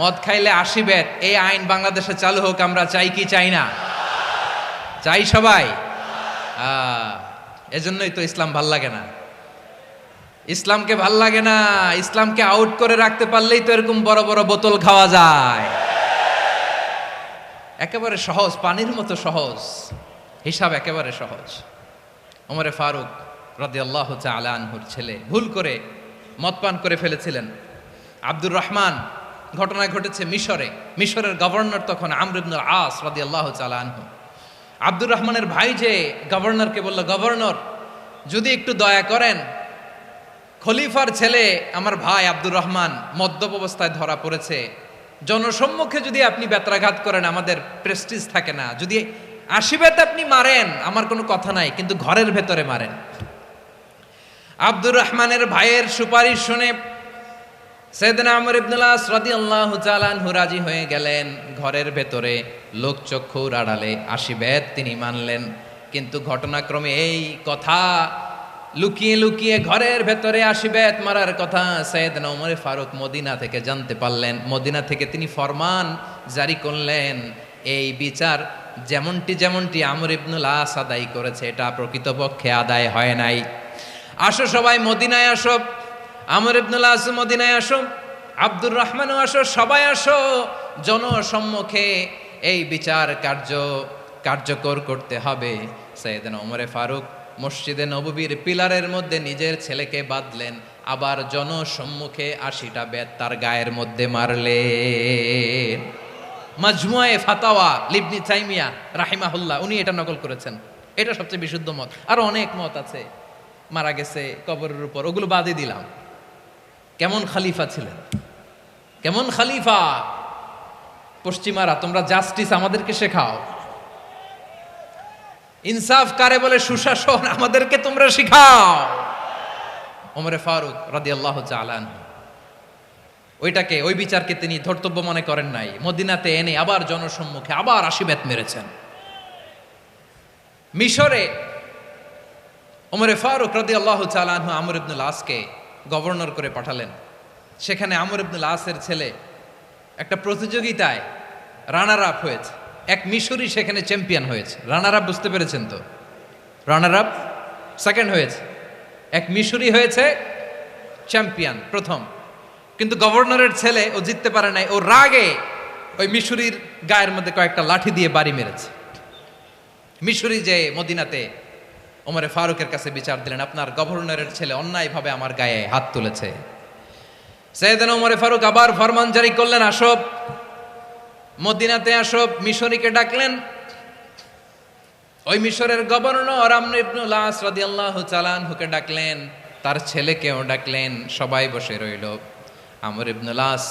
মদ খাইলে 80 বেত, এই আইন বাংলাদেশে চালু হোক। আমরা চাই কি চাই না? চাই সবাই। এজন্যই তো ইসলাম ভাল লাগে না। ইসলামকে ভাল লাগে না, ইসলামকে আউট করে রাখতে পারলেই তো এরকম বড় বড় বোতল খাওয়া যায়। একেবারে সহজ, পানির মতো সহজ, হিসাব একেবারে সহজ। ওমর ফারুক রাদিয়াল্লাহু তাআলা আনহুর ছেলে ভুল করে মদ পান করে ফেলেছিলেন। আব্দুর রহমান, ঘটনা ঘটেছে মিশরে। মিশরের গভর্নর তখন আমর ইবনুল আস রাদিয়াল্লাহু তাআলা আনহু। আব্দুর রহমানের ভাই যে গভর্নরকে বলল, গভর্নর যদি একটু দয়া করেন, খলিফার ছেলে আমার ভাই আব্দুর রহমান মদ্যপ অবস্থায় ধরা পড়েছে, জনসম্মুখে যদি আপনি বেত্রাঘাত করেন আমাদের প্রেস্টিজ থাকে না। যদি 80 বেত আপনি মারেন আমার কোনো কথা নাই, কিন্তু ঘরের ভেতরে মারেন। আব্দুর রহমানের ভাইয়ের সুপারিশ শুনে সাইয়েদনা আমর ইবনুল আস রাদিয়াল্লাহু তাআলা আনহু রাজি হয়ে গেলেন। ঘরের ভেতরে লোকচক্ষুর আড়ালে 80 বেত তিনি মানলেন। কিন্তু ঘটনাক্রমে এই কথা লুকিয়ে লুকিয়ে ঘরের ভেতরে 80 বেত মারার কথা সাইয়েদনা ওমর ফারুক মদিনা থেকে জানতে পারলেন। মদিনা থেকে তিনি ফরমান জারি করলেন, এই বিচার যেমনটি আমর ইবনুল আস আদায় করেছে এটা প্রকৃতপক্ষে আদায় হয় নাই। আসো সবাই মদিনায় আসো, আমর ইবনুল আস মদিনায় আসো, আব্দুর রহমানও আসো, সবাই আসো, জনসম্মুখে এই বিচার কার্যকর করতে হবে। সাইয়েদনা ওমর ফারুক মসজিদে নববীর পিলারের মধ্যে নিজের ছেলেকে বাঁধলেন, আবার জনসম্মুখে 80টা বেত তার গায়ের মধ্যে মারলেন। মাজমুয়ে ফাতাওয়া ইবনে তাইমিয়া রাহিমাহুল্লাহ উনি এটা নকল করেছেন। এটা সবচেয়ে বিশুদ্ধ মত। আরো অনেক মত আছে, মারা গেছে কবরের উপর, ওগুলো বাদই দিলাম। কেমন খলিফা ছিলেন, কেমন খলিফা! পশ্চিমারা তোমরা জাস্টিস আমাদেরকে শেখাও, ইনসাফ কারে বলে সুশাসন আমাদেরকে তোমরা শিখাও। ওমরে ফারুক রাদিয়াল্লাহু তাআলা আনহু ওই বিচারকে তিনি ধর্তব্য মনে করেন নাই। মদিনাতে এনে আবার জনসম্মুখে আবার 80 বেত মেরেছেন। মিশরে ওমরে ফারুক রাদিয়াল্লাহু তাআলা আনহু আমর ইবনুল আসকে গভর্নর করে পাঠালেন। সেখানে আমর ইবনুল আসের ছেলে একটা প্রতিযোগিতায় রানার আপ হয়েছে। এক মিশরি সেখানে চ্যাম্পিয়ন হয়েছে। রানার আপ বুঝতে পেরেছেন তো? রানার আপ সেকেন্ড হয়েছে, এক মিশরি হয়েছে চ্যাম্পিয়ন প্রথম। কিন্তু গভর্নরের ছেলে ও জিততে পারে নাই। ও রাগে ওই মিশরির গায়ের মধ্যে কয়েকটা লাঠি দিয়ে বাড়ি মেরেছে। মিশরি যে মদিনাতে ওমরে ফারুকের কাছে বিচার দিলেন, আপনার গভর্নরের ছেলে অন্যায়ভাবে আমার গায়ে হাত তুলেছে। সাইয়েদনা ওমরে ফারুক আবার ফরমান জারি করলেন, আসো মদিনাতে আসো। মিশরীকে ডাকলেন। ওই মিশরের গভর্নর আমর ইবনুল আস রাদিয়াল্লাহু তাআলা আনহুকে ডাকলেন, তার ছেলেকেও ডাকলেন। সবাই বসে রইল। আমর ইবনুল আস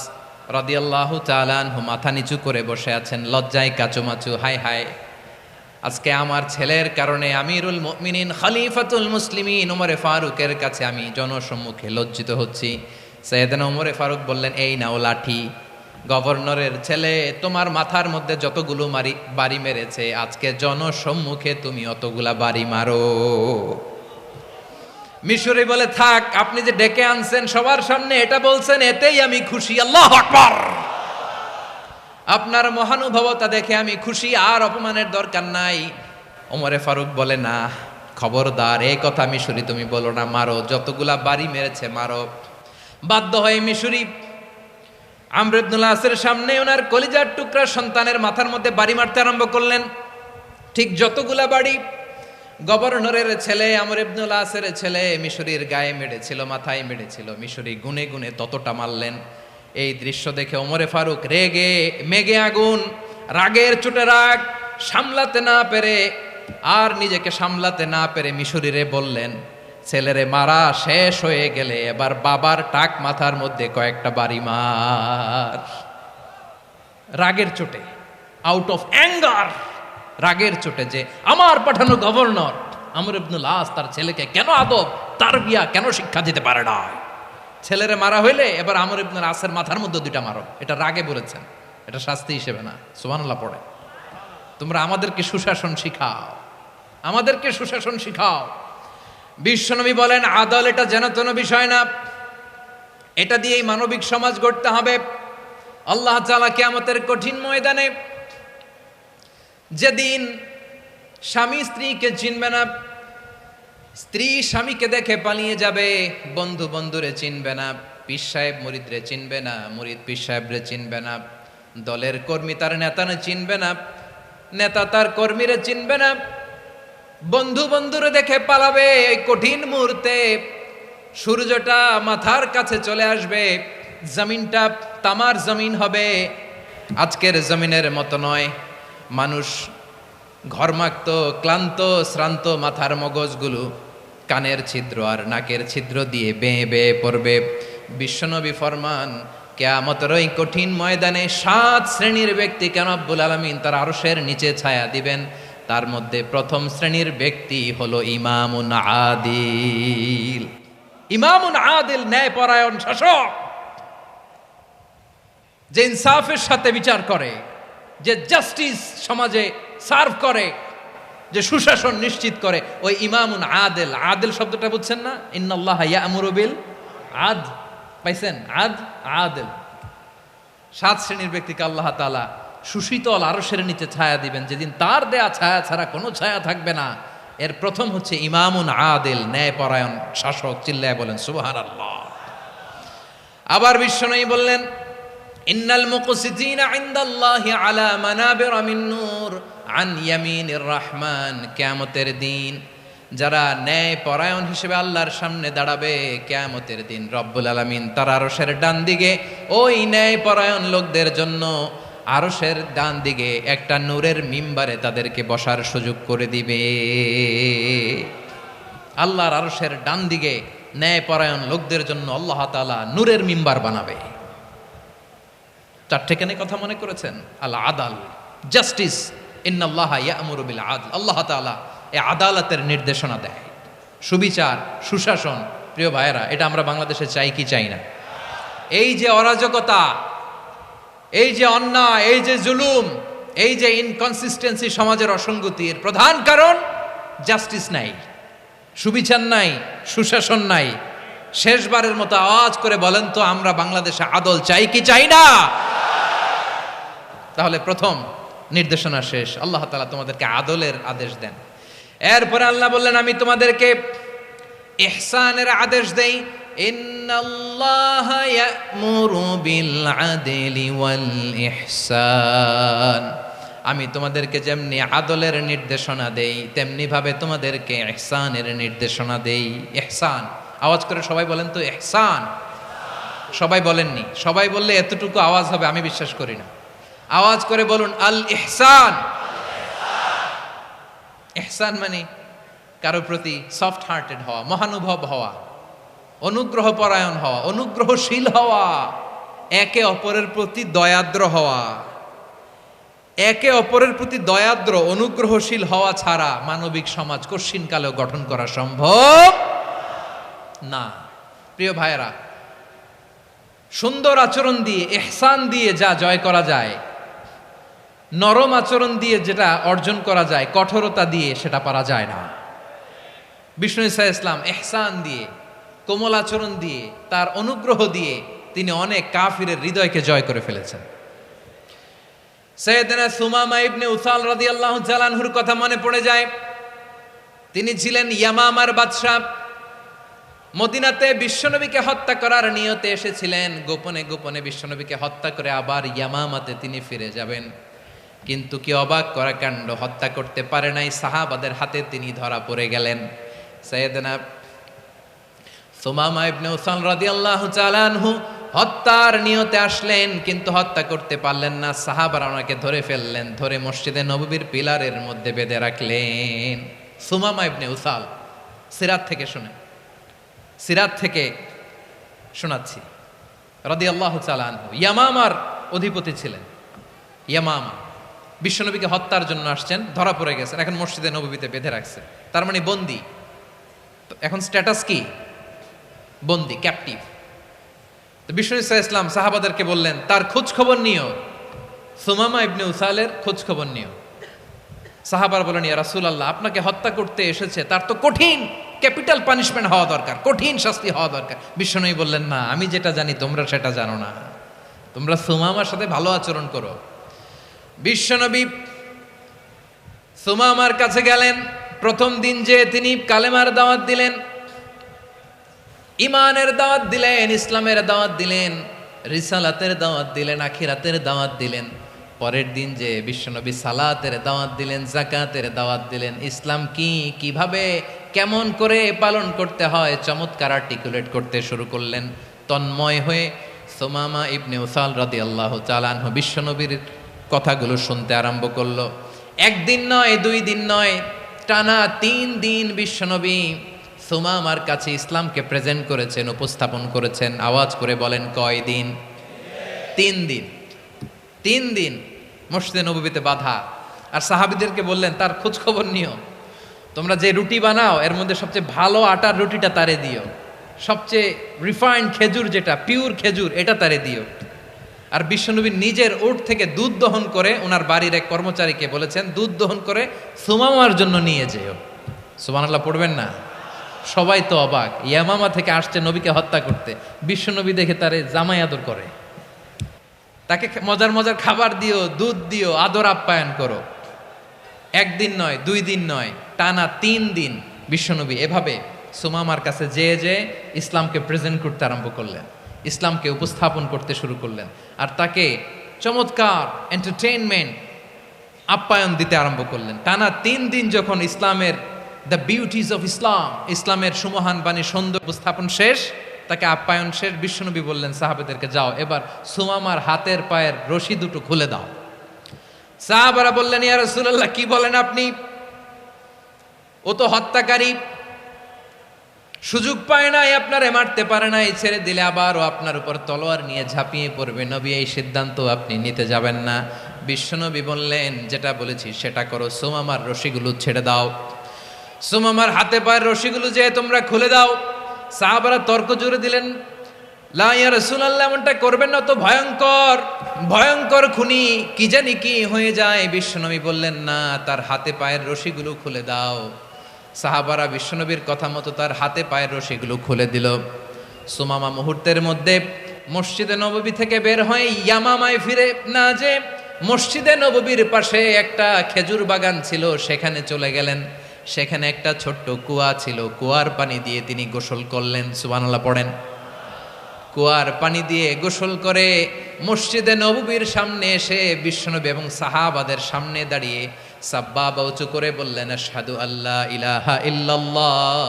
রাদিয়াল্লাহু তাআলা আনহু মাথা নিচু করে বসে আছেন, লজ্জায় কাচুমাচু। হায় হায়, আজকে আমার ছেলের কারণে আমিরুল মুমিনিন খলিফাতুল মুসলিমিন ওমরে ফারুকের কাছে আমি জনসম্মুখে লজ্জিত হচ্ছি। সাইয়েদনা ওমরে ফারুক বললেন, এই নাও লাঠি। গভর্নরের ছেলে তোমার মাথার মধ্যে যতগুলো বাড়ি মেরেছে, আজকে জনসম্মুখে তুমি অতগুলা বাড়ি মারো। মিশরি বলে, থাক, আপনি যে ডেকে আনছেন সবার সামনে এটা বলছেন, এতেই আমি খুশি। আল্লাহু আকবার! আপনার মহানুভবতা দেখে আমি খুশি, আর অপমানের দরকার নাই। ওমরে ফারুক বলে, না, খবরদার, এই কথা মিশরি তুমি বলো না, মারো, যতগুলা বাড়ি মেরেছে মারো। বাধ্য হয়ে মিশরি আমর ইবনুল আসের সামনে ওনার কলিজার টুকরা সন্তানের মাথার মধ্যে বাড়ি মারতে আরম্ভ করলেন। ঠিক যতগুলা বাড়ি গভর্নরের ছেলে আমর ইবনুল আসের ছেলে মিশরির গায়ে মেরেছিল, মাথায় মেরেছিল, মিশরি গুনে গুনে ততটা মারলেন। এই দৃশ্য দেখে ওমরে ফারুক রেগে মেগে আগুন, রাগের চোটে রাগ সামলাতে না পেরে আর নিজেকে সামলাতে না পেরে মিশরিরে বললেন, ছেলেরে মারা শেষ হয়ে গেলে এবার বাবার টাক মাথার মধ্যে কয়েকটা বাড়ি মার। রাগের চোটে, আউট অফ অ্যাঙ্গার, রাগের চোটে যে আমার পাঠানো গভর্নর আমর ইবনুল আস তার ছেলেকে কেন আদব তারবিয়া কেন শিক্ষা দিতে পারে না। ছেলেরে মারা হইলে এবার আমর ইবনুল আসের মাথার মধ্যে দুইটা মারো। এটা রাগে বলেছেন, এটা শাস্তি হিসেবে না। সুবহানাল্লাহ পড়ে। তোমরা আমাদেরকে সুশাসন শিখাও, আমাদেরকে সুশাসন শিখাও। বিশ্বনবী বলেন, আদল এটা যেন তেন বিষয় না, এটা দিয়েই মানবিক সমাজ গড়তে হবে। আল্লাহ তাআলা কিয়ামতের কঠিন ময়দানে যেদিন স্বামী স্ত্রীকে চিনবে না, স্ত্রী স্বামীকে দেখে পালিয়ে যাবে, বন্ধু বন্ধুরে চিনবে না, পীর সাহেব মুরিদরে চিনবে না, মুরিদ পীর সাহেবরে চিনবে না, দলের কর্মী তার নেতারে চিনবে না, নেতা তার কর্মীরে চিনবে না, বন্ধু বন্ধুরে দেখে পালাবে। এই কঠিন মুহূর্তে সূর্যটা মাথার কাছে চলে আসবে, জমিনটা তামার জমিন হবে, আজকের জমিনের মতো নয়। মানুষ ঘর্মাক্ত, ক্লান্ত, শ্রান্ত মাথার মগজগুলো কানের ছিদ্র আর নাকের ছিদ্র দিয়ে বেয়ে বেয়ে পড়বে। বিশ্বনবী ফরমান, কিয়ামতের ওই কঠিন ময়দানে 7 শ্রেণীর ব্যক্তিকে রব্বুল আলামিন তার আরশের নিচে ছায়া দিবেন। তার মধ্যে প্রথম শ্রেণীর ব্যক্তি হলো ইমামুন আদিল। ইমামুন আদিল, ন্যায়পরায়ণ শাসক, যে ইনসাফের সাথে বিচার করে, যে জাস্টিস সমাজে সার্ভ করে, যে সুশাসন নিশ্চিত করে, ওই ইমামুন আদিল। আদিল শব্দটা বুঝছেন না? ইন্নাল্লাহা ইয়া'মুরু বিল আদল, পাইছেন? আদিল। 7 শ্রেণীর ব্যক্তিকে আল্লাহ তাআলা সুশীতল আরশের নিচে ছায়া দিবেন, যেদিন তার দেয়া ছায়া ছাড়া কোনো ছায়া থাকবে না। এর প্রথম হচ্ছে ইমামুন আদিল, ন্যায়পরায়ণ শাসক। চিল্লায় বলেন সুবহানাল্লাহ। আবার বিশ্বনবী বললেন, ইন্নাল মুকসিতিনা ইনদাল্লাহি আলা মানাবিরা মিন নূর আন ইয়ামিনির রহমান। কিয়ামতের দিন যারা ন্যায়পরায়ণ হিসেবে আল্লাহর সামনে দাঁড়াবে, কিয়ামতের দিন রব্বুল আলামিন তার আরশের ডান দিকে ওই ন্যায়পরায়ণ লোকদের জন্য আরশের ডান দিকে একটা নূরের মিম্বারে তাদেরকে বসার সুযোগ করে দিবে। আল্লাহর আরশের ডান দিকে ন্যায়পরায়ণ লোকদের জন্য আল্লাহ তাআলা নূরের মিম্বার বানাবে। 4টে কেন কথা মনে করেছেন? আল আদাল, জাস্টিস। ইন্নাল্লাহা ইয়া'মুরু বিল আদল। আল্লাহ তাআলা এই আদালতের নির্দেশনা দেয়, সুবিচার, সুশাসন। প্রিয় ভাইয়েরা, এটা আমরা বাংলাদেশে চাই কি চাই না? এই যে অরাজকতা, এই যে অন্যায়, এই যে জুলুম, এই যে ইনকনসিস্টেন্সি সমাজের অসঙ্গতির প্রধান কারণ জাস্টিস নাই, সুবিচার নাই, সুশাসন নাই। শেষবারের মতো আওয়াজ করে বলেন তো, আমরা বাংলাদেশে আদল চাই কি চাই না? তাহলে প্রথম নির্দেশনা শেষ। আল্লাহ তাআলা তোমাদেরকে আদলের আদেশ দেন। এরপরে আল্লাহ বললেন, আমি তোমাদেরকে ইহসানের আদেশ দেই। ইন্নাল্লাহা ইয়া'মুরু বিল আদলি ওয়াল ইহসান। আমি তোমাদেরকে যেমনি আদলের নির্দেশনা দেই, তেমনি ভাবে তোমাদেরকে ইহসানের নির্দেশনা দেই। ইহসান, আওয়াজ করে সবাই বলেন তো ইহসান। সবাই বলেননি? সবাই বললে এতটুকু আওয়াজ হবে আমি বিশ্বাস করি না। আওয়াজ করে বলুন আল ইহসান। ইহসান মানে কারো প্রতি সফট হার্টেড হওয়া, মহানুভব হওয়া, অনুগ্রহ পরায়ণ হওয়া, অনুগ্রহশীল হওয়া, একে অপরের প্রতি দয়াদ্র হওয়া। একে অপরের প্রতি দয়াদ্র, অনুগ্রহশীল হওয়া ছাড়া মানবিক সমাজ কশিনকালেও গঠন করা সম্ভব না। প্রিয় ভাইয়েরা, সুন্দর আচরণ দিয়ে, ইহসান দিয়ে যা জয় করা যায়, নরম আচরণ দিয়ে যেটা অর্জন করা যায়, কঠোরতা দিয়ে সেটা পারা যায় না। বিষ্ণু ঈসা ইসলাম ইহসান দিয়ে, কোমল আচরণ দিয়ে, তার অনুগ্রহ দিয়ে তিনি অনেক কাফিরের হৃদয়কে জয় করে ফেলেছেন। সাইয়েদনা সুমামা ইবনে উসাল রাদিয়াল্লাহু তাআলা আনহুর কথা মনে পড়ে যায়। তিনি ছিলেন ইয়ামামার বাদশা। মদিনাতে বিশ্বনবীকে হত্যা করার নিয়তে এসেছিলেন। গোপনে গোপনে বিশ্বনবীকে হত্যা করে আবার ইয়ামামাতে তিনি ফিরে যাবেন। কিন্তু কি অবাক করা কাণ্ড, হত্যা করতে পারে নাই, সাহাবাদের হাতে তিনি ধরা পড়ে গেলেন। সাইয়েদনা সুমামা ইবনে উসাল রাদিয়াল্লাহু তাআলা আনহু হত্যার নিয়তে আসলেন, কিন্তু হত্যা করতে পারলেন না। সাহাবারা ওনাকে ধরে ফেললেন, ধরে মসজিদে নববীর পিলারের মধ্যে বেঁধে রাখলেন। সুমামা ইবনে উসাল, সিরাত থেকে শুনেন, সিরাত থেকে শোনাচ্ছি। রাদিয়াল্লাহু তাআলা আনহু ইয়ামামার অধিপতি ছিলেন। ইয়ামামা বিশ্বনবীকে হত্যার জন্য আসছেন, ধরা পড়ে গেছেন, এখন মসজিদে নববীতে বেঁধে রাখছে। তার মানে বন্দী। এখন স্ট্যাটাস কি? বন্দী, ক্যাপটিভ। তো বিষ্ণু ঈসা ইসলাম সাহাবাদেরকে বললেন, তার খোঁজ খবর নিও, সুমামা ইবনে উসালের খোঁজ খবর নিও। সাহাবার বলেন, ইয়া রাসূলুল্লাহ, আপনাকে হত্যা করতে এসেছে, তার তো কঠিন ক্যাপিটাল পানিশমেন্ট হওয়া দরকার, কঠিন শাস্তি হওয়া দরকার। বিশ্বনবী বললেন, না, আমি যেটা জানি তোমরা সেটা জানো না, তোমরা সুমামার সাথে ভালো আচরণ করো। বিশ্বনবী সুমামার কাছে গেলেন। প্রথম দিন যে তিনি কালেমার দাওয়াত দিলেন, ইমানের দাওয়াত দিলেন, ইসলামের দাওয়াত দিলেন, রিসালাতের দাওয়াত দিলেন, আখিরাতের দাওয়াত দিলেন। পরের দিন যে বিশ্বনবী সালাতের দাওয়াত দিলেন, যাকাতের দাওয়াত দিলেন, ইসলাম কি, কিভাবে, কেমন করে পালন করতে হয় চমৎকার আর্টিকুলেট করতে শুরু করলেন। তন্ময় হয়ে সুমামা ইবনে উসাল রাদিয়াল্লাহু তাআলা আনহু বিশ্বনবীর কথাগুলো শুনতে আরম্ভ করলো। একদিন নয়, 2 দিন নয়, টানা 3 দিন বিশ্বনবী সুমামার কাছে ইসলামকে প্রেজেন্ট করেছেন, উপস্থাপন করেছেন। আওয়াজ করে বলেন, কয় দিন? 3 দিন 3 দিন মসজিদে নববীতে বাধা। আর সাহাবীদেরকে বললেন তার খোঁজ খবর নিও, তোমরা যে রুটি বানাও এর মধ্যে সবচেয়ে ভালো আটার রুটিটা তারে দিও, সবচেয়ে রিফাইন্ড খেজুর যেটা পিওর খেজুর এটা তারে দিও। আর বিশ্বনবী নিজের উট থেকে দুধ দহন করে ওনার বাড়ির এক কর্মচারীকে বলেছেন দুধ দহন করে সুমামার জন্য নিয়ে যেও। সুবহানাল্লাহ পড়বেন না? সবাই তো অবাক, ইয়ামামা থেকে আসছে নবীকে হত্যা করতে, বিশ্বনবী দেখে তারে জামাই আদর করে, তাকে মজার মজার খাবার দিও, দুধ দিও, আদর আপ্যায়ন করো। 1 দিন নয় 2 দিন নয়, টানা 3 দিন বিশ্বনবী এভাবে সুমামার কাছে যেয়ে ইসলামকে প্রেজেন্ট করতে আরম্ভ করলেন, ইসলামকে উপস্থাপন করতে শুরু করলেন। আর তাকে চমৎকার এন্টারটেইনমেন্ট আপ্যায়ন দিতে আরম্ভ করলেন। টানা 3 দিন যখন ইসলামের দ্য বিউটিজ অফ ইসলাম, ইসলামের সুমহান বাণী সৌন্দর্য উপস্থাপন শেষ, তাকে আপ্যায়ন শেষ, বিশ্বনবী বললেন সাহাবাদেরকে যাও এবার সুমামার হাতের পায়ের রশি দুটো খুলে দাও। সাহাবারা বললেন ইয়া রাসূলুল্লাহ কি বলেন আপনি, ও তো হত্যাকারী, সুযোগ পায় নাই, আপনারে মারতে পারে নাই, ছেড়ে দিলে আবার ও আপনার উপর তলোয়ার নিয়ে ঝাঁপিয়ে পড়বে, নবী এই সিদ্ধান্ত আপনি নিতে যাবেন না। বিশ্বনবী বললেন যেটা বলেছি সেটা করো, সুমামার রশিগুলো ছেড়ে দাও, সুমামার হাতে পায়ের রশিগুলো যে তোমরা খুলে দাও। সাহাবারা তর্ক জুড়ে দিলেন লা ইয়া রাসূলুল্লাহ এমনটা করবেন না, তো ভয়ঙ্কর ভয়ঙ্কর খুনি, কি জানি কি হয়ে যায়। বিশ্বনবী বললেন না, তার হাতে পায়ের রশিগুলো খুলে দাও। সাহাবারা বিশ্বনবীর কথা মতো তার হাতে পায়ের রশিগুলো খুলে দিল। সুমামা মুহূর্তের মধ্যে মসজিদে নববী থেকে বের হয়ে ইয়ামামায় ফিরে না যে মসজিদে নববীর পাশে একটা খেজুর বাগান ছিল সেখানে চলে গেলেন। সেখানে একটা ছোট্ট কুয়া ছিল, কুয়ার পানি দিয়ে তিনি গোসল করলেন। সুবহানাল্লাহ পড়েন। কুয়ার পানি দিয়ে গোসল করে মসজিদে নববীর সামনে এসে বিশ্বনবী এবং সাহাবাদের সামনে দাঁড়িয়ে সাব্বাবা উঁচু করে বললেন আশহাদু আল্লা ইলাহা ইল্লাল্লাহ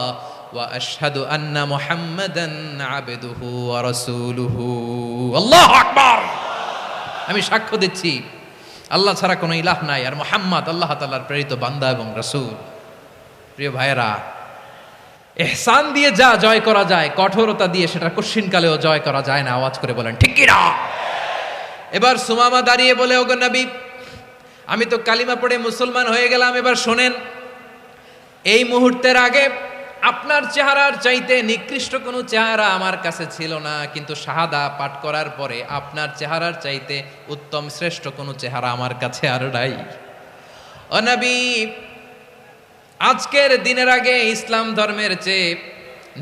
ওয়া আশহাদু আন্না মুহাম্মাদান আবদুহু ওয়া রাসূলুহু। আল্লাহু আকবার। আমি সাক্ষ্য দিচ্ছি আল্লাহ ছাড়া কোনো ইলাহ নাই, আর মুহাম্মদ আল্লাহ তাআলার প্রেরিত বান্দা এবং রাসূল। প্রিয় ভাইয়েরা, ইহসান দিয়ে যা জয় করা যায়, কঠোরতা দিয়ে সেটা কঠিনকালেও জয় করা যায় না। আওয়াজ করে বলেন ঠিক কি না? এবার সুমামা দাঁড়িয়ে বলে ওগো নবী, আমি তো কালিমা পড়ে মুসলমান হয়ে গেলাম, এবার শোনেন, এই মুহূর্তের আগে আপনার চেহারার চাইতে নিকৃষ্ট কোনো চেহারা আমার কাছে ছিল না, কিন্তু শাহাদা পাঠ করার পরে আপনার চেহারার চাইতে উত্তম শ্রেষ্ঠ কোনো চেহারা আমার কাছে আর নাই। ও নবী, আজকের দিনের আগে ইসলাম ধর্মের চেয়ে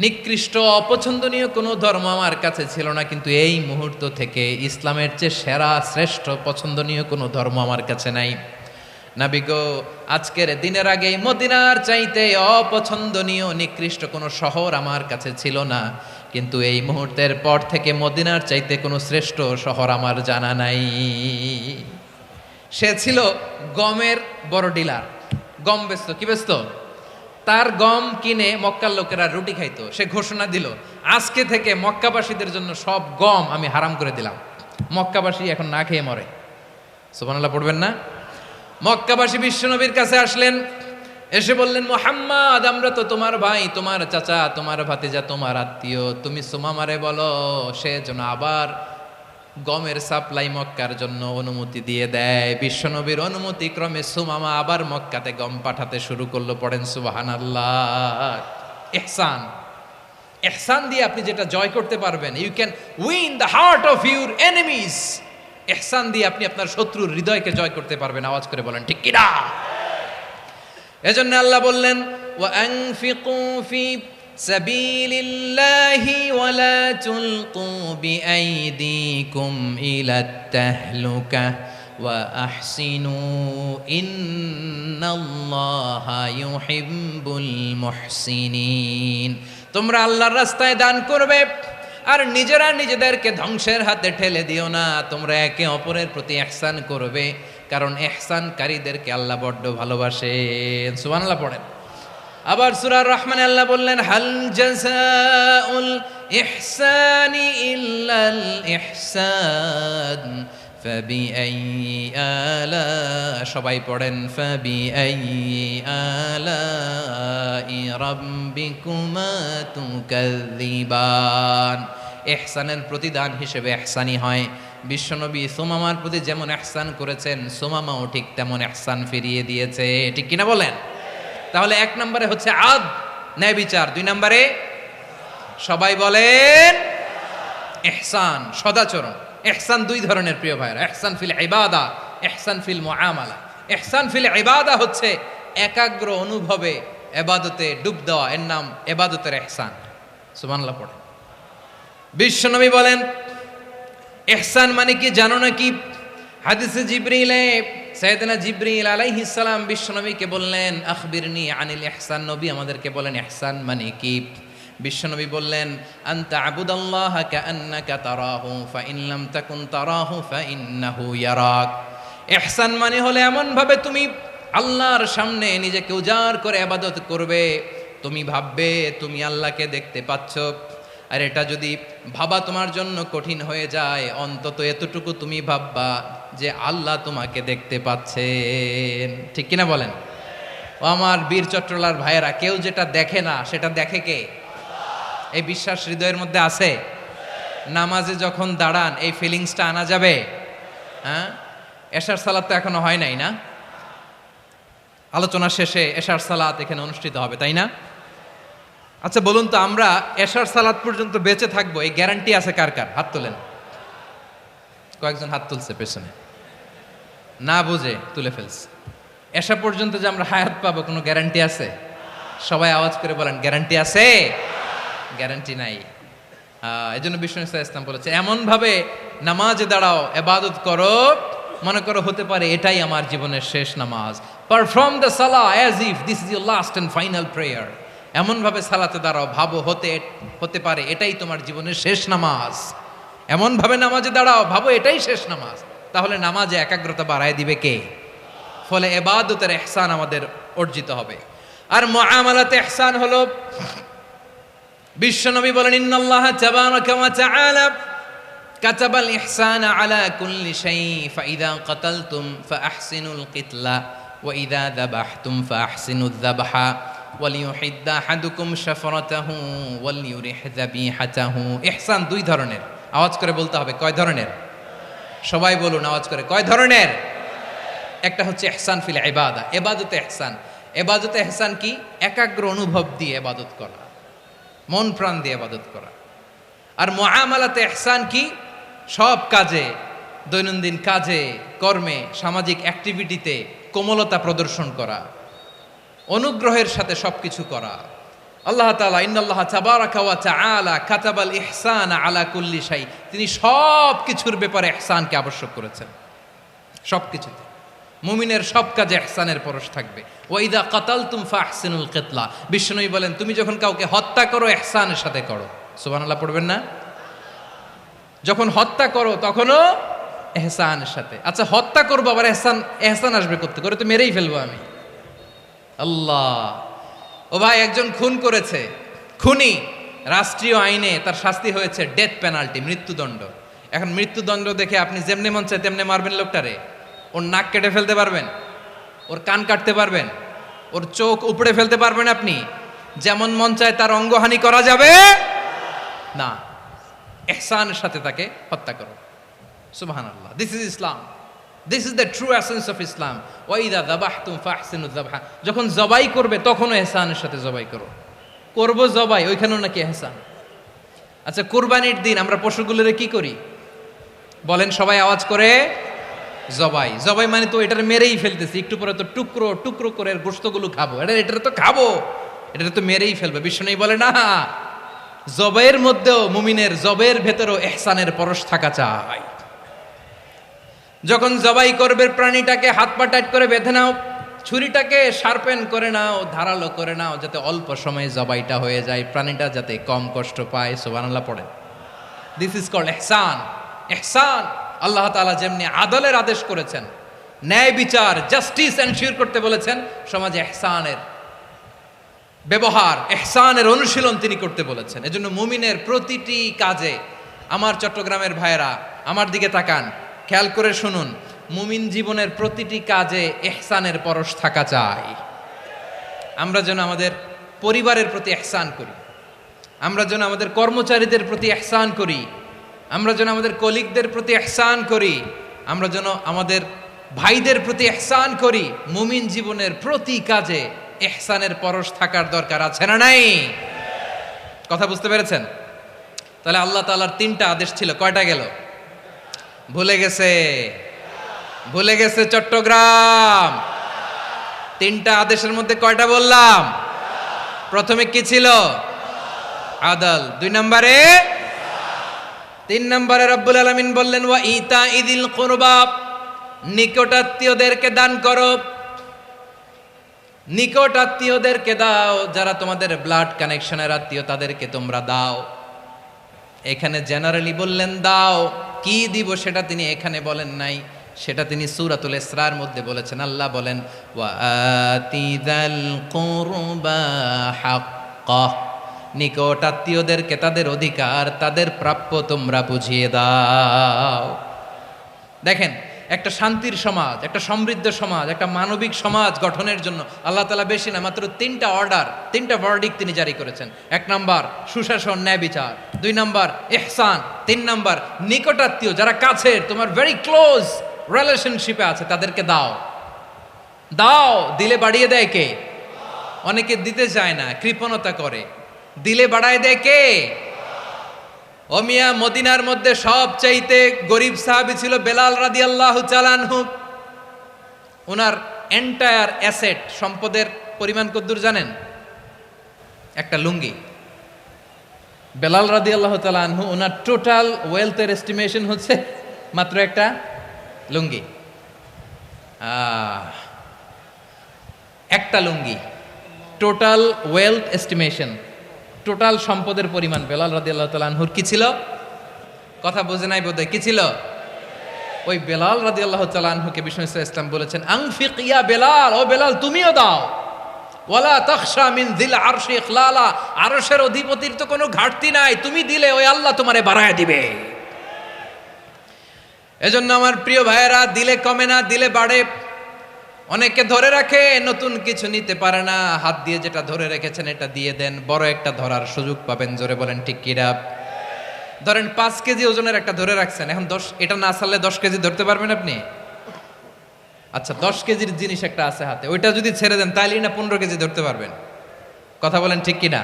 নিকৃষ্ট অপছন্দনীয় কোনো ধর্ম আমার কাছে ছিল না, কিন্তু এই মুহূর্ত থেকে ইসলামের চেয়ে সেরা শ্রেষ্ঠ পছন্দনীয় কোনো ধর্ম আমার কাছে নাই। নবী গো, আজকের দিনের আগে মদিনার চাইতে অপছন্দনীয় নিকৃষ্ট কোনো শহর আমার কাছে ছিল না, কিন্তু এই মুহূর্তের পর থেকে মদিনার চাইতে কোনো শ্রেষ্ঠ শহর আমার জানা নাই। সে ছিল গমের বড় ডিলার, গম বেচতো। কি বেচতো? তার গম কিনে মক্কার লোকেরা রুটি খাইতো। সে ঘোষণা দিল আজকে থেকে মক্কাবাসীদের জন্য সব গম আমি হারাম করে দিলাম, মক্কাবাসী এখন না খেয়ে মরে। সুবহানাল্লাহ পড়বেন না? মক্কাবাসী বিশ্বনবীর কাছে আসলেন, এসে বললেন মুহাম্মদ, আমরা তো তোমার ভাই, তোমার চাচা, তোমার ভাতিজা, তোমার আত্মীয়, তুমি সুমামারে বলো সে যেন আবার গমের সাপ্লাই মক্কার জন্য অনুমতি দিয়ে দেয়। বিশ্বনবীর অনুমতি ক্রমে সুমামা আবার মক্কাতে গম পাঠাতে শুরু করলো। পড়েন সুবহানাল্লাহ। ইহসান, ইহসান দিয়ে আপনি যেটা জয় করতে পারবেন, you can win the heart of your enemies. ইহসান দিয়ে আপনি আপনার শত্রুর হৃদয়কে জয় করতে পারবেন। আওয়াজ করে বলেন ঠিক কি না? এজন্য আল্লাহ বললেন ওয়া আনফিকু ফি সাবিলিল্লাহি ওয়া লা তুলকু বিআইদিকুম ইলাত তাহলুকা ওয়া আহসিনু ইন্নাল্লাহা ইউহিব্বুল মুহসিনিন। তোমরা আল্লাহর রাস্তায় দান করবে আর নিজেরা নিজেদেরকে ধ্বংসের হাতে ঠেলে দিও না। তোমরা একে অপরের প্রতি ইহসান করবে, কারণ ইহসানকারীদেরকে আল্লাহ বড্ড ভালোবাসেন। সুবহানাল্লাহ পড়েন। আবার সূরা রহমানে আল্লাহ বললেন হাল জাযাউল ইহসানি ইল্লাল ইহসান ফাবিআইয়ি আলা, সবাই পড়েন ফাবিআইয়ি আলাই রাব্বিকুমা তুকাযযিবান। ইহসানের প্রতিদান হিসেবে ইহসানই হয় বিশ্বনবী সুমামার প্রতি যেমন ইহসান করেছেন, সুমামাও ঠিক তেমন ইহসান ফিরিয়ে দিয়েছে। ঠিক কিনা বলেন? তাহলে 1 নম্বরে হচ্ছে আদ, ন্যায় বিচার। 2 নম্বরে সবাই বলেন ইহসান, সদাচরণ। ইহসান 2 ধরনের প্রিয় ভাইরা, ইহসান ফিল ইবাদা, ইহসান ফিল মুআমালা। ইহসান ফিল ইবাদা হচ্ছে একাগ্র অনুভবে ইবাদতে ডুব দেওয়া, এর নাম ইবাদতের ইহসান। সুবহানাল্লাহ পড়ে। বিশ্বনবী বলেন ইহসান মানে কি জানো নাকি? হাদিসে জিবরিলে সাইয়েদনা জিবরিল আলাইহিস সালাম বিশ্বনবীকে বললেন আখবিরনি আনিল ইহসান। নবী আমাদেরকে বলেন ইহসান মানে কি? বিশ্বনবী বললেন আনতা আবুদাল্লাহা কাআন্নাকা তারাহু ফাইন লাম তাকুন তারাহু ফাইন্নাহু ইয়ারাক। ইহসান মানে হলো এমন ভাবে তুমি আল্লাহর সামনে নিজেকে উজাড় করে ইবাদত করবে, তুমি ভাববে তুমি আল্লাহকে দেখতে পাচ্ছ। আর এটা যদি ভাবা তোমার জন্য কঠিন হয়ে যায়, অন্তত এতটুকু তুমি ভাববা যে আল্লাহ তোমাকে দেখতে পাচ্ছেন। ঠিক কিনা বলেন? ও আমার বীর চট্টলার ভাইয়েরা, কেউ যেটা দেখে না সেটা দেখে কে? এই বিশ্বাস হৃদয়ের মধ্যে আছে? নামাজে যখন দাঁড়ান এই ফিলিংসটা আনা যাবে? হ্যাঁ, এশার সালাত তো এখনো হয় নাই না? আলোচনা শেষে এশার সালাত এখানে অনুষ্ঠিত হবে, তাই না? আচ্ছা বলুন তো, আমরা এশার সালাত পর্যন্ত বেঁচে থাকবো এই গ্যারান্টি আছে কার কার? হাত তোলেন। কয়েকজন হাত তুলছে পেছনে, না বুঝে তুলে ফেলছে। এশা পর্যন্ত যে আমরা হায়াত পাবো কোনো গ্যারান্টি আছে? সবাই আওয়াজ করে বলেন গ্যারান্টি আছে? গ্যারান্টি নাই। এই জন্য বিষ্ণু ইসলাম বলেছে এমন ভাবে নামাজে দাঁড়াও, ইবাদত করো, মনে করো হতে পারে এটাই আমার জীবনের শেষ নামাজ। পারফর্ম দ্য সালাহ as if this is your last and final prayer. এমন ভাবে সালাতে দাঁড়াও, ভাবো হতে পারে এটাই তোমার জীবনের শেষ নামাজ। এমন ভাবে নামাজে দাঁড়াও, ভাবো এটাই শেষ নামাজ। তাহলে নামাজে একাগ্রতা বাড়ায় দিবে কে? ফলে ইবাদতের ইহসান আমাদের অর্জিত হবে। আর মুআমালাতে ইহসান হলো, বিশ্বনবী বলেন ইন্নাল্লাহা তাবারাকা ওয়া তাআলা কাতাবাল ইহসানা আলা কুল্লি শাই ফাইদা কাতালতুম ফাআহসিনুল কিতলা ওয়া ইযা যাবাহতুম ফাআহসিনুয যাবহা ওয়ালিউহিদ্দা আহাদুকুম শাফরাতাহু ওয়ালিউরিহ যাবিহাতাহু। ইহসান 2 ধরনের। আওয়াজ করে বলতে হবে কয় ধরনের? সবাই বলুন আওয়াজ করে, কয় ধরনের? একটা হচ্ছে ইহসান ফিল ইবাদা, ইবাদতে ইহসান। ইবাদতে ইহসান কি? একাগ্র অনুভব দিয়ে ইবাদত করা, মন প্রাণ দিয়ে ইবাদত করা। আর মুআমালাতে ইহসান কি? সব কাজে, দৈনন্দিন কাজে, কর্মে, সামাজিক অ্যাক্টিভিটিতে কোমলতা প্রদর্শন করা, অনুগ্রহের সাথে সবকিছু করা। আল্লাহ তাআলা ইন্নাল্লাহা তাবারাকা ওয়া তাআলা কাতাবাল ইহসানা আলা কুল্লি শাই, তিনি সব কিছুর ব্যাপারে ইহসানকে আবশ্যক করেছেন। সবকিছুতে মুমিনের সব কাজে ইহসানের পরশ থাকবে। ওয়া ইযা কাতালতুম ফাহসিনুল কিতলা, বিশ্বনবী বলেন তুমি যখন কাউকে হত্যা করো ইহসানের সাথে করো। সুবহানাল্লাহ পড়বেন না? যখন হত্যা করো তখনও ইহসানের সাথে। আচ্ছা হত্যা করবো আবার ইহসান আসবে করতে করে, তো মেরেই ফেলবো আমি। আল্লাহ, ও ভাই একজন খুন করেছে, খুনি, রাষ্ট্রীয় আইনে তার শাস্তি হয়েছে ডেথ পেনাল্টি, মৃত্যুদণ্ড। এখন মৃত্যুদণ্ড দেখে আপনি যেমনি মন চায় তেমনি মারবেন লোকটারে? ওর নাক কেটে ফেলতে পারবেন? ওর কান কাটতে পারবেন? ওর চোখ উপড়ে ফেলতে পারবেন আপনি? যেমন মন চায় তার অঙ্গহানি করা যাবে না। ইহসানের সাথে তাকে হত্যা করো। সুবহানাল্লাহ, this is Islam, this is the true essence of Islam. ওয়া ইযা যাবাহতুম ফাহসিনুয যাবহা, যখন জবাই করবে তখনও ইহসানের সাথে জবাই করো। করব জবাই, ওইখানেও নাকি ইহসান। আচ্ছা কুরবানির দিন আমরা পশুগুলোরে কি করি বলেন সবাই আওয়াজ করে? জবাই। জবাই মানে তো এটার মেরেই ফেলতেছি, একটু পরে তো টুকরো টুকরো করে গোশতগুলো খাবো, এটা তো খাবো, এটা তো মেরেই ফেলবে। বিষ্ণু বলে না, জবাইয়ের মধ্যেও মুমিনের জবের ভেতরেও ইহসানের পরশ থাকা চাই। যখন জবাই করবে প্রাণীটাকে হাত পা টাইট করে বেঁধে নাও, ছুরিটাকে শার্পেন করে নাও, ধারালো করে নাও, যাতে অল্প সময়ে জবাইটা হয়ে যায়, প্রাণীটা যাতে কম কষ্ট পায়। সুবহানাল্লাহ পড়েন। দিস ইজ কল্ড ইহসান। ইহসান আল্লাহ তাআলা যেমনি আদলের আদেশ করেছেন, ন্যায় বিচার, জাস্টিস এনশিওর করতে বলেছেন, সমাজে ইহসানের ব্যবহার, ইহসানের অনুশীলন তিনি করতে বলেছেন। এজন্য মুমিনের প্রতিটি কাজে, আমার চট্টগ্রামের ভাইয়েরা আমার দিকে তাকান, খেয়াল করে শুনুন, মুমিন জীবনের প্রতিটি কাজে ইহসানের পরশ থাকা চাই। আমরা যেন আমাদের পরিবারের প্রতি ইহসান করি, আমরা যেন আমাদের কর্মচারীদের প্রতি ইহসান করি, আমরা যেন আমাদের কলিগদের প্রতি ইহসান করি, আমরা যেন আমাদের ভাইদের প্রতি ইহসান করি। মুমিন জীবনের প্রতি কাজে ইহসানের পরশ থাকার দরকার আছে না নাই? কথা বুঝতে পেরেছেন? তাহলে আল্লাহ তাআলার 3টা আদেশ ছিল, কয়টা গেল? ভুলে গেছে চট্টগ্রাম। 3টা আদেশের মধ্যে কয়টা বললাম? প্রথমে কি ছিল? আদল। 2 নম্বরে 3 নম্বরে রব্বুল আলামিন বললেন ওয়া ইতা ইদিল কুরবা, নিকটাত্মীয়দেরকে দান করো। নিকটাত্মীয়দেরকে দাও, যারা তোমাদের ব্লাড কানেকশনের আত্মীয় তাদেরকে তোমরা দাও। এখানে জেনারেলি বললেন দাও, কি দিব সেটা তিনি এখানে বলেন নাই, সেটা তিনি সূরাতুল ইসরার মধ্যে বলেছেন। আল্লাহ বলেন ওয়া আতিযাল কুরবা হাক্কাহ, নিকটাত্মীয়দেরকে তাদের অধিকার, তাদের প্রাপ্য তোমরা বুঝিয়ে দাও। দেখেন, একটা শান্তির সমাজ, একটা সমৃদ্ধ সমাজ, একটা মানবিক সমাজ গঠনের জন্য আল্লাহ তাআলা বেশি না, মাত্র 3টা অর্ডার, 3টা ভার্ডিক্ট তিনি জারি করেছেন। 1 নাম্বার সুশাসন, ন্যায় বিচার। 2 নাম্বার ইহসান। 3 নাম্বার নিকটাত্মীয়, যারা কাছের, তোমার ভেরি ক্লোজ রিলেশনশিপে আছে, তাদেরকে দাও। দাও, দিলে বাড়িয়ে দেয় কে? অনেকে দিতে চায় না, কৃপণতা করে। দিলে বাড়ায় দেয় কে? ও মিয়া, মদিনার মধ্যে সবচাইতে গরিব সাহাবী ছিল বেলাল রাদিয়াল্লাহু তাআলা আনহু। ওনার এন্টায়ার অ্যাসেট, সম্পদের পরিমাণ কতদূর জানেন? একটা লুঙ্গি। বেলাল রাদিয়াল্লাহু তাআলা আনহু, ওনার টোটাল ওয়েলথের এস্টিমেশন হচ্ছে মাত্র একটা লুঙ্গি। একটা লুঙ্গি, টোটাল ওয়েলথ এস্টিমেশন, টোটাল সম্পদের পরিমাণ বেলাল রাদিয়াল্লাহু তাআলা আনহুর কি ছিল? কথা বুঝে নাই বোধহয়। কি ছিল? ওই বেলাল রাদিয়াল্লাহু তাআলা আনহুকে বিষ্ণু ইসলাম বলেছেন আনফিক ইয়া বেলাল, ও বেলাল তুমিও দাও। ওয়ালা তাখশা মিন যিল আরশি ইখলালা, আরশের অধিপতির তো কোনো ঘাটতি নাই, তুমি দিলে ওই আল্লাহ তোমারে বাড়ায় দিবে। এজন্য আমার প্রিয় ভাইয়েরা, দিলে কমে না, দিলে বাড়ে। অনেকে ধরে রাখে, নতুন কিছু নিতে পারে না, হাত দিয়ে যেটা ধরে রেখেছেন এটা দিয়ে দেন, বড় একটা ধরার সুযোগ পাবেন। জোরে বলেন ঠিক কিনা? ধরেন 5 কেজি ওজনের একটা ধরে রাখছেন, এখন 10, এটা না ছাড়লে 10 কেজি ধরতে পারবেন আপনি? আচ্ছা, 10 কেজির জিনিস একটা আছে হাতে, ওইটা যদি ছেড়ে দেন তাইলেই না 15 কেজি ধরতে পারবেন। কথা বলেন ঠিক কিনা?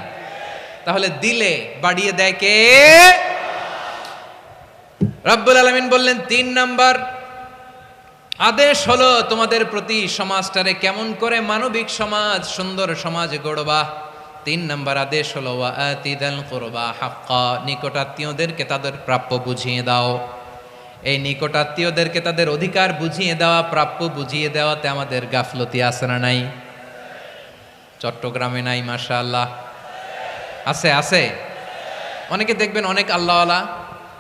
তাহলে দিলে বাড়িয়ে দেয় কে? রব্বুল আলামিন বললেন 3 নাম্বার আদেশ হলো তোমাদের প্রতি সমাজটারে কেমন করে মানবিক সমাজ, সুন্দর সমাজ গড়বা। 3 নাম্বার আদেশ হলো ওয়া আতিদাল কুরবা হাক্কা, নিকটাত্মীয়দেরকে তাদের প্রাপ্য বুঝিয়ে দাও। এই নিকটাত্মীয়দেরকে তাদের অধিকার বুঝিয়ে দেওয়া, প্রাপ্য বুঝিয়ে দেওয়াতে আমাদের গাফলতি আছে না নাই? চট্টগ্রামে নাই? মাশাআল্লাহ আছে। অনেকে দেখবেন অনেক আল্লাহওয়ালা,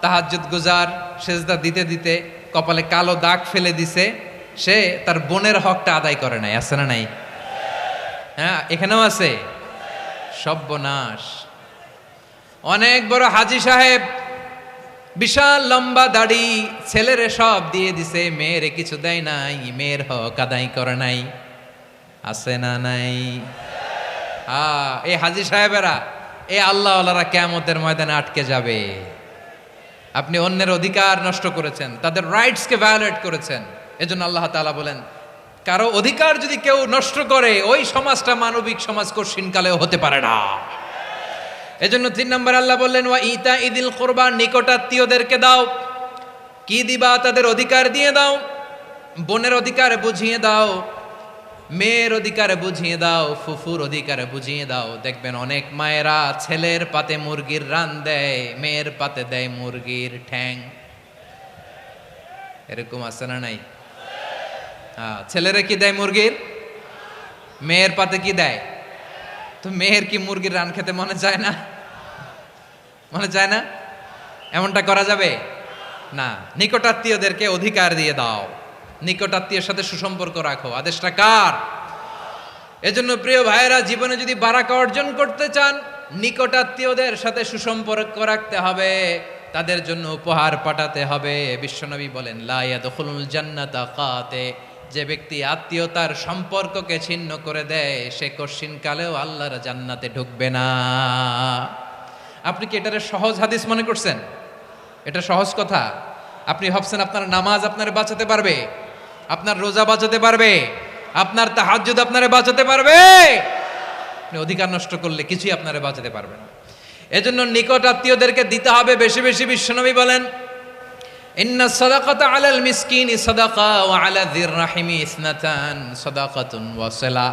তাহাজ্জুদ গুজার, সেজদা দিতে দিতে কপালে কালো দাগ ফেলে দিছে, সে তার বোনের হকটা আদায় করে নাই। আছে না নাই? হ্যাঁ, এখানেও আছে। সর্বনাশ। অনেক বড় হাজী সাহেব, বিশাল লম্বা দাড়ি, ছেলেরে সব দিয়ে দিছে, মেয়েরে কিছু দেয় নাই, মেয়ের হক আদায় করে নাই। আছে না নাই? এই হাজী সাহেবেরা, এই আল্লাহওয়ালারা কিয়ামতের ময়দানে আটকে যাবে। আপনি অন্যের অধিকার নষ্ট করেছেন, তাদের রাইটসকে ভায়োলেট করেছেন। এজন্য আল্লাহ তাআলা বলেন, কারো অধিকার যদি কেউ নষ্ট করে, ওই সমাজটা মানবিক সমাজ কঠিনকালেও হতে পারে না। এজন্য 3 নম্বর আল্লাহ বললেন ওয়া ইতা ইদিল কুরবা, নিকটাত্মীয়দেরকে দাও। কি দিবা? তাদের অধিকার দিয়ে দাও। বোনের অধিকার বুঝিয়ে দাও, মেয়ের অধিকার বুঝিয়ে দাও, ফুফুর অধিকার বুঝিয়ে দাও। দেখবেন অনেক মায়েরা ছেলের পাতে মুরগির রান দেয়, মেয়ের পাতে দেয় মুরগির ঠ্যাং। এরকম আছে না নাই? ছেলেরা কি দেয়? মুরগির। মেয়ের পাতে কি দেয়? তো মেয়ের কি মুরগির রান খেতে মনে চায় না? মনে চায় না? এমনটা করা যাবে না। নিকটাত্মীয়দেরকে অধিকার দিয়ে দাও, নিকটাত্মীয়ের সাথে সুসম্পর্ক রাখো। আদেশটা কার? এজন্য প্রিয় ভাইয়েরা, জীবনে যদি বারাকা অর্জন করতে চান, নিকটাত্মীয়দের সাথে সুসম্পর্ক রাখতে হবে, তাদের জন্য উপহার পাঠাতে হবে। বিশ্বনবী বলেন লা ইয়াদখুলুল জান্নাতা কাতে, যে ব্যক্তি আত্মীয়তার সম্পর্ককে ছিন্ন করে দেয়, সে কঠিনকালেও আল্লাহর জান্নাতে ঢুকবে না। আপনি কি এটারে সহজ হাদিস মনে করছেন? এটা সহজ কথা? আপনি ভাবছেন আপনার নামাজ আপনারে বাঁচাতে পারবে, আপনার রোজা বাঁচাতে পারবে, আপনার তাহাজ্জুদ আপনারে বাঁচাতে পারবে? আপনি অধিকার নষ্ট করলে কিছুই আপনারে বাঁচাতে পারবে না। এজন্য নিকট আত্মীয়দেরকে দিতে হবে বেশি বেশি। বিশ্বনবী বলেন, ইন্না সাদাকাতা আলাল মিসকিনি সাদাকা ওয়া আলা যির রাহিমি ইসনাতান সাদাকাতুন ওয়া সিলা।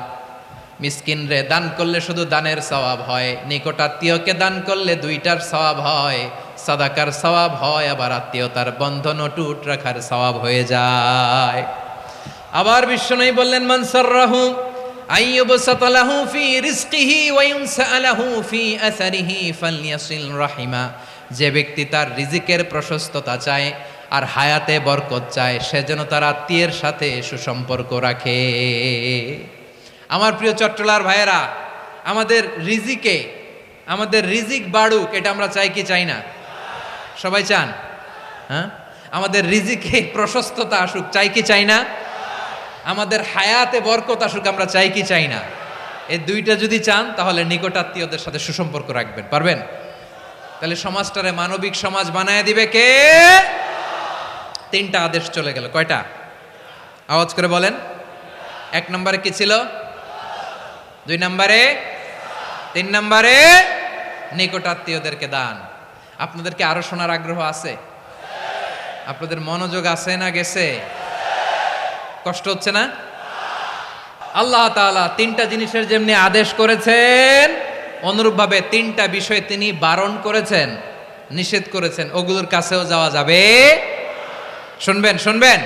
মিসকিন রে দান করলে শুধু দানের সওয়াব হয়, নিকট আত্মীয়কে দান করলে দুইটার সওয়াব হয়, সাদাকার সওয়াব হয়, আবার আত্মীয়তার বন্ধন অটুট রাখার সওয়াব হয়ে যায়। আবার বিশ্বনবী বললেন, মান সাররাহু আইয়ুবসাতা লাহু ফি রিজকিহি ওয়া ইউনসা লাহু ফি আসারিহি ফালইয়াসিল রাহিমা। যে ব্যক্তি তার রিজিকের প্রশস্ততা চায় আর হায়াতে বরকত চায়, সে যেন তার আত্মীয়ের সাথে সুসম্পর্ক রাখে। আমার প্রিয় চট্টলার ভাইয়েরা, আমাদের রিজিক বাড়ুক, এটা আমরা চাই কি চাই না? সবাই চান? হ্যাঁ, আমাদের রিজিকে প্রশস্ততা আসুক, চাই কি চাই না? আমাদের হায়াতে বরকত আসুক, আমরা চাই কি চাই না? এই দুইটা যদি চান তাহলে নিকট আত্মীয়দের সাথে সুসম্পর্ক রাখবেন, পারবেন? তাহলে সমাজটারে মানবিক সমাজ বানায় দিবে কে? তিনটা আদেশ চলে গেল। কয়টা? আওয়াজ করে বলেন। 1 নম্বরে কি ছিল? 2 নম্বরে, 3 নম্বরে নিকট আত্মীয়দেরকে দান। আপনাদেরকে আরো শোনার আগ্রহ আছে? আপনাদের মনোযোগ আছে না গেছে? কষ্ট হচ্ছে না? আল্লাহ তাআলা 3টা জিনিসের যেমনি আদেশ করেছেন, অনুরূপভাবে 3টা বিষয় তিনি বারণ করেছেন, নিষেধ করেছেন। ওগুলোর কাছেও যাওয়া যাবে। শুনবেন।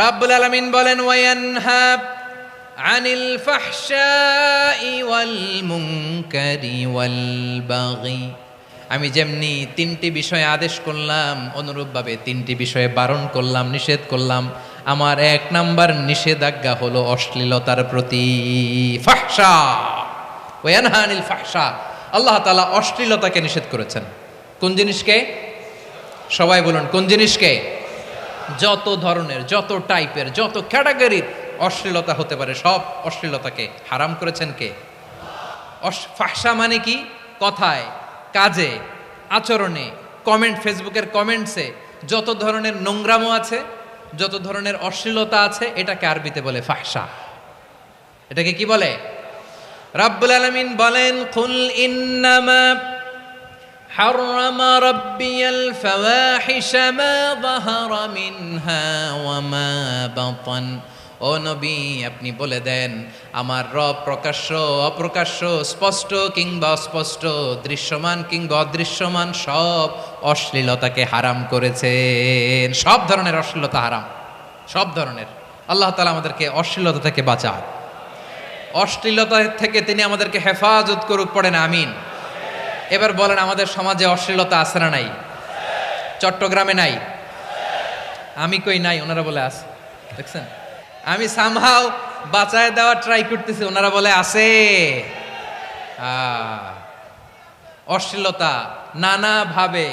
রাব্বুল আলামিন বলেন, ওয়ায়ানহা আনিল ফাহশাই ওয়াল মুনকারি ওয়াল বাগি। আমি যেমনি 3টি বিষয়ে আদেশ করলাম, অনুরূপভাবে 3টি বিষয়ে বারণ করলাম, নিষেধ করলাম। আমার 1 নাম্বার নিষেধাজ্ঞা হলো অশ্লীলতার প্রতি। ফাহশা, ওয়ায়ানহা আনিল ফাহশা। আল্লাহ তাআলা অশ্লীলতাকে নিষেধ করেছেন। কোন জিনিসকে? সবাই বলুন, কোন জিনিসকে? যত ধরনের, যত টাইপের, যত ক্যাটাগরির অশ্লীলতা হতে পারে, সব অশ্লীলতাকে হারাম করেছেন কে? ফাহশা মানে কি? কথায়, কাজে, আচরণে, কমেন্ট, ফেসবুকের কমেন্টসে যত ধরনের নোংরামো আছে, যত ধরনের অশ্লীলতা আছে, এটাকে আরবিতে বলে ফাহশা। এটাকে কি বলে? রাব্বুল আলামিন বলেন, কুল ইন্নামা হাররামা রাব্বিয়াল ফাওয়াহিশা মা যাহারা মিনহা ওয়া মা বাতান। ও নবী, আপনি বলে দেন, আমার রব প্রকাশ্য, অপ্রকাশ্য, স্পষ্ট কিংবা অস্পষ্ট, দৃশ্যমান কিংবা অদৃশ্যমান সব অশ্লীলতাকে হারাম করেছেন। সব ধরনের অশ্লীলতা হারাম, সব ধরনের। আল্লাহ তাআলা আমাদেরকে অশ্লীলতা থেকে বাঁচান, অশ্লীলতা থেকে তিনি আমাদেরকে হেফাজত করুক। পড়েন আমিন। এবার বলেন, আমাদের সমাজে অশ্লীলতা আছে না নাই? চট্টগ্রামে নাই? আমি কই নাই, ওনারা বলে আছে। দেখছেন, আমি সামহাও বাঁচায় দেওয়ার ট্রাই করতেছি, ওনারা বলে আছে। অশ্লীলতা নানা ভাবে,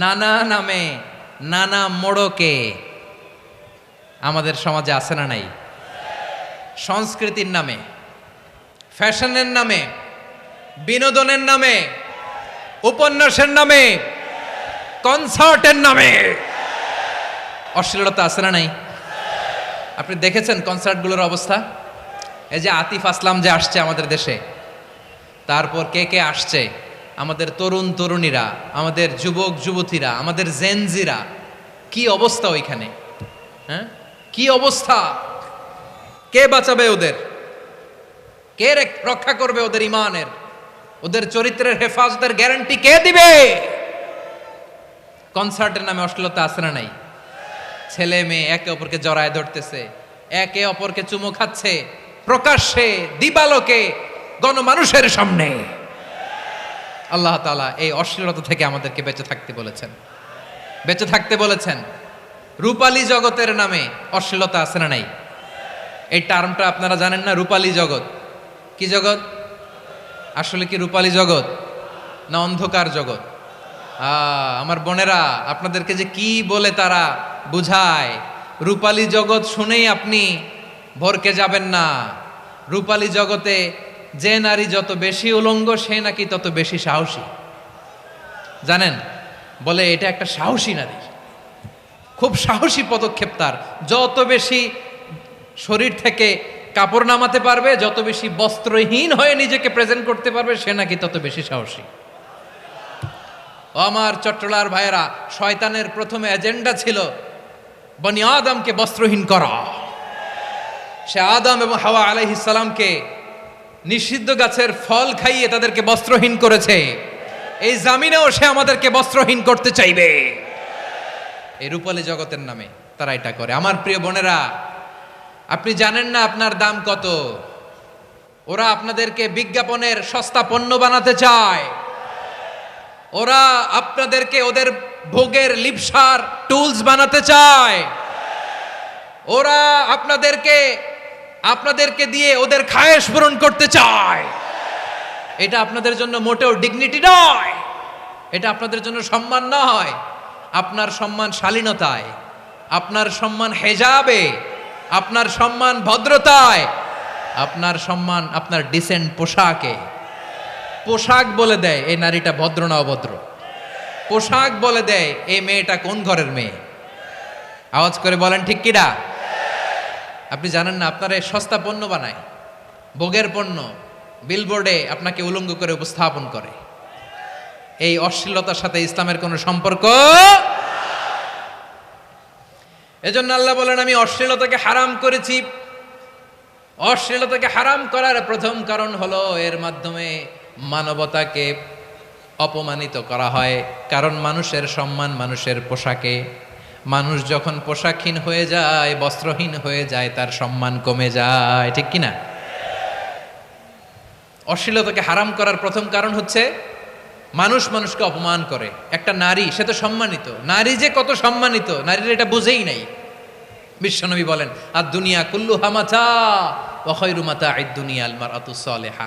নানা নামে, নানা মোড়কে আমাদের সমাজে আছে না নাই? সংস্কৃতির নামে, ফ্যাশনের নামে, বিনোদনের নামে, উপন্যাসের নামে, কনসার্টের নামে অশ্লীলতা আছে না নাই? আপনি দেখেছেন কনসার্টগুলোর অবস্থা? এই যে আতিফ আসলাম যে আসছে আমাদের দেশে, তারপর কে কে আসছে, আমাদের তরুণ তরুণীরা, আমাদের যুবক যুবতীরা, আমাদের জেনজিরা, কি অবস্থা ওইখানে? হ্যাঁ, কি অবস্থা? কে বাঁচাবে ওদের? কে রক্ষা করবে ওদের ইমানের, ওদের চরিত্রের হেফাজতের গ্যারান্টি কে দিবে? কনসার্টের নামে অশ্লীলতা আছে না নাই? ছেলে মেয়ে একে অপরকে জড়ায় ধরতেছে, একে অপরকে চুমু খাচ্ছে, প্রকাশ্যে, দিবালোকে, গণমানুষের সামনে। আল্লাহ তাআলা এই অশ্লীলতা থেকে আমাদেরকে বেঁচে থাকতে বলেছেন, বেঁচে থাকতে বলেছেন। রূপালী জগতের নামে অশ্লীলতা আছে না নাই? এই টার্মটা আপনারা জানেন না? রূপালী জগৎ কি জগৎ? আসলে কি রূপালী জগৎ না অন্ধকার জগৎ? আমার বোনেরা, আপনাদেরকে যে কি বলে তারা বুঝায়, রূপালী জগৎ শুনেই আপনি ভরকে যাবেন না। রূপালী জগতে যে নারী যত বেশি উলঙ্গ, সে নাকি তত বেশি সাহসী। জানেন? বলে এটা একটা সাহসী নারী, খুব সাহসী পদক্ষেপ তার। যত বেশি শরীর থেকে কাপড় নামাতে পারবে, যত বেশি বস্ত্রহীন হয়ে নিজেকে প্রেজেন্ট করতে পারবে, সে নাকি তত বেশি সাহসী। ও আমার চট্টলার ভাইয়েরা, শয়তানের প্রথম এজেন্ডা ছিল বনি আদমকে বস্ত্রহীন করা। সে আদম এবং হাওয়া আলাইহিস সালামকে নিষিদ্ধ গাছের ফল খাইয়ে তাদেরকে বস্ত্রহীন করেছে। এই জামিনেও সে আমাদেরকে বস্ত্রহীন করতে চাইবে। এই রূপালী জগতের নামে তারা এটা করে। আমার প্রিয় বোনেরা, আপনি জানেন না আপনার দাম কত। ওরা আপনাদেরকে বিজ্ঞাপনের সস্তা পণ্য বানাতে চায়। ওরা আপনাদেরকে ওদের ভোগের লিপসার টুলস বানাতে চায়। ওরা আপনাদেরকে দিয়ে ওদের খায়েশ পূরণ করতে চায়। এটা আপনাদের জন্য মোটেও ডিগনিটি নয়, এটা আপনাদের জন্য সম্মান নয়। আপনার সম্মান শালীনতায়, আপনার সম্মান হেজাবে, আপনার সম্মান ভদ্রতায়, আপনার সম্মান আপনার ডিসেন্ট পোশাকে। পোশাক বলে দেয় এই নারীটা ভদ্র না অভদ্র। পোশাক বলে দেয় এই মেয়েটা কোন ঘরের মেয়ে। আওয়াজ করে বলেন ঠিক কিনা? আপনি জানেন না আপনারা সস্তা পণ্য বানায়, ভোগের পণ্য, বিলবোর্ডে আপনাকে উলঙ্গ করে উপস্থাপন করে। এই অশ্লীলতার সাথে ইসলামের কোনো সম্পর্ক। এজন্য আল্লাহ বলেন, আমি অশ্লীলতাকে হারাম করেছি। অশ্লীলতাকে হারাম করার প্রথম কারণ হলো এর মাধ্যমে মানবতাকে অপমানিত করা হয়। কারণ মানুষের সম্মান মানুষের পোশাকে। মানুষ যখন পোশাকহীন হয়ে যায়, বস্ত্রহীন হয়ে যায়, তার সম্মান কমে যায়। ঠিক কিনা? অশ্লীলতাকে হারাম করার প্রথম কারণ হচ্ছে মানুষ মানুষকে অপমান করে। একটা নারী, সে তো সম্মানিত। নারী যে কত সম্মানিত, নারীর এটা বুঝেই নাই। বিশ্বনবী বলেন, আর দুনিয়া কুল্লুহা মাতা ওয়া খায়রু মাতা'আদ দুনিয়া আল মারআতুস সালিহা।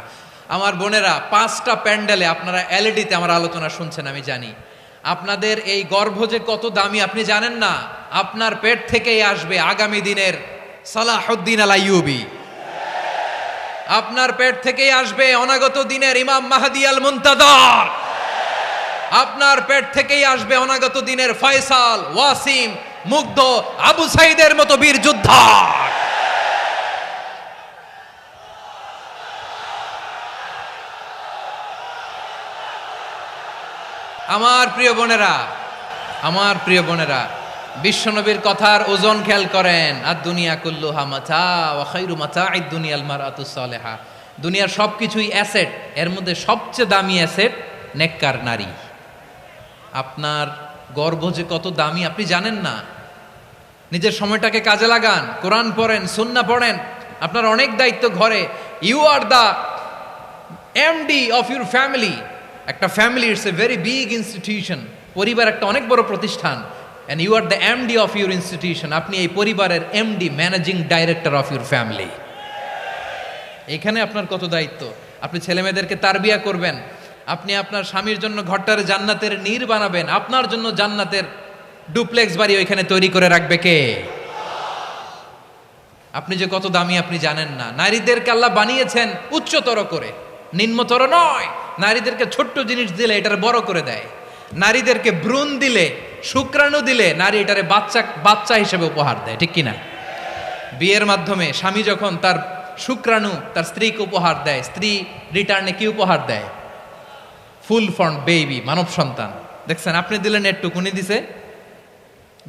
আমার বোনেরা, 5টা প্যান্ডেলে আপনারা এলইডিতে আমার আলোচনা শুনছেন, আমি জানি। আপনাদের এই গর্ভ যে কত দামি আপনি জানেন না। আপনার পেট থেকেই আসবে আগামী দিনের সালাহুদ্দিন আল আইয়ুবী। আপনার পেট থেকেই আসবে অনাগত দিনের ইমাম মাহদী আল মুনতাজার। আপনার পেট থেকেই আসবে অনাগত দিনের ফয়সাল, ওয়াসিম, মুগ্ধ, আবু সাইদের মতো বীর যোদ্ধা। আমার প্রিয় বোনেরা, আমার প্রিয় বোনেরা, বিশ্বনবীর কথার ওজন খেয়াল করেন। আর দুনিয়া কুল্লুহা মাতা ওয়া খায়রু মাতা'আদ দুনিয়া আল মারআতুস সালিহা। দুনিয়ার সবকিছুই অ্যাসেট, এর মধ্যে সবচেয়ে দামি অ্যাসেট নেককার নারী। আপনার গর্ভ যে কত দামি আপনি জানেন না। নিজের সময়টাকে কাজে লাগান, কোরআন পড়েন, সুন্নাহ পড়েন। আপনার অনেক দায়িত্ব ঘরে। You are the MD of your family. একটা family it's a very big institution. পরিবার একটা অনেক বড় প্রতিষ্ঠান। And you are the MD of your institution. আপনি এই পরিবারের MD, managing director of your family. এখানে আপনার কত দায়িত্ব। আপনি ছেলেমেয়েদেরকে তারবিয়া করবেন। আপনি আপনার স্বামীর জন্য ঘরটার জান্নাতের নীর বানাবেন। আপনার জন্য জান্নাতের ডুপ্লেক্স বাড়ি ওইখানে তৈরি করে রাখবে কে? আপনি যে কত দামি আপনি জানেন না। নারীদেরকে আল্লাহ বানিয়েছেন উচ্চতর করে, নিম্নতর নয়। নারীদেরকে ছোট্ট জিনিস দিলে এটার বড় করে দেয়। নারীদেরকে ভ্রূণ দিলে, শুক্রাণু দিলে নারী এটারে বাচ্চা হিসেবে উপহার দেয়। ঠিক কিনা? বিয়ের মাধ্যমে স্বামী যখন তার শুক্রাণু তার স্ত্রীকে উপহার দেয়, স্ত্রী রিটার্নে কি উপহার দেয়? ফুল ফর্ম বেবি, মানব সন্তান। দেখছেন, আপনি দিলেন একটুকুনি, দিছে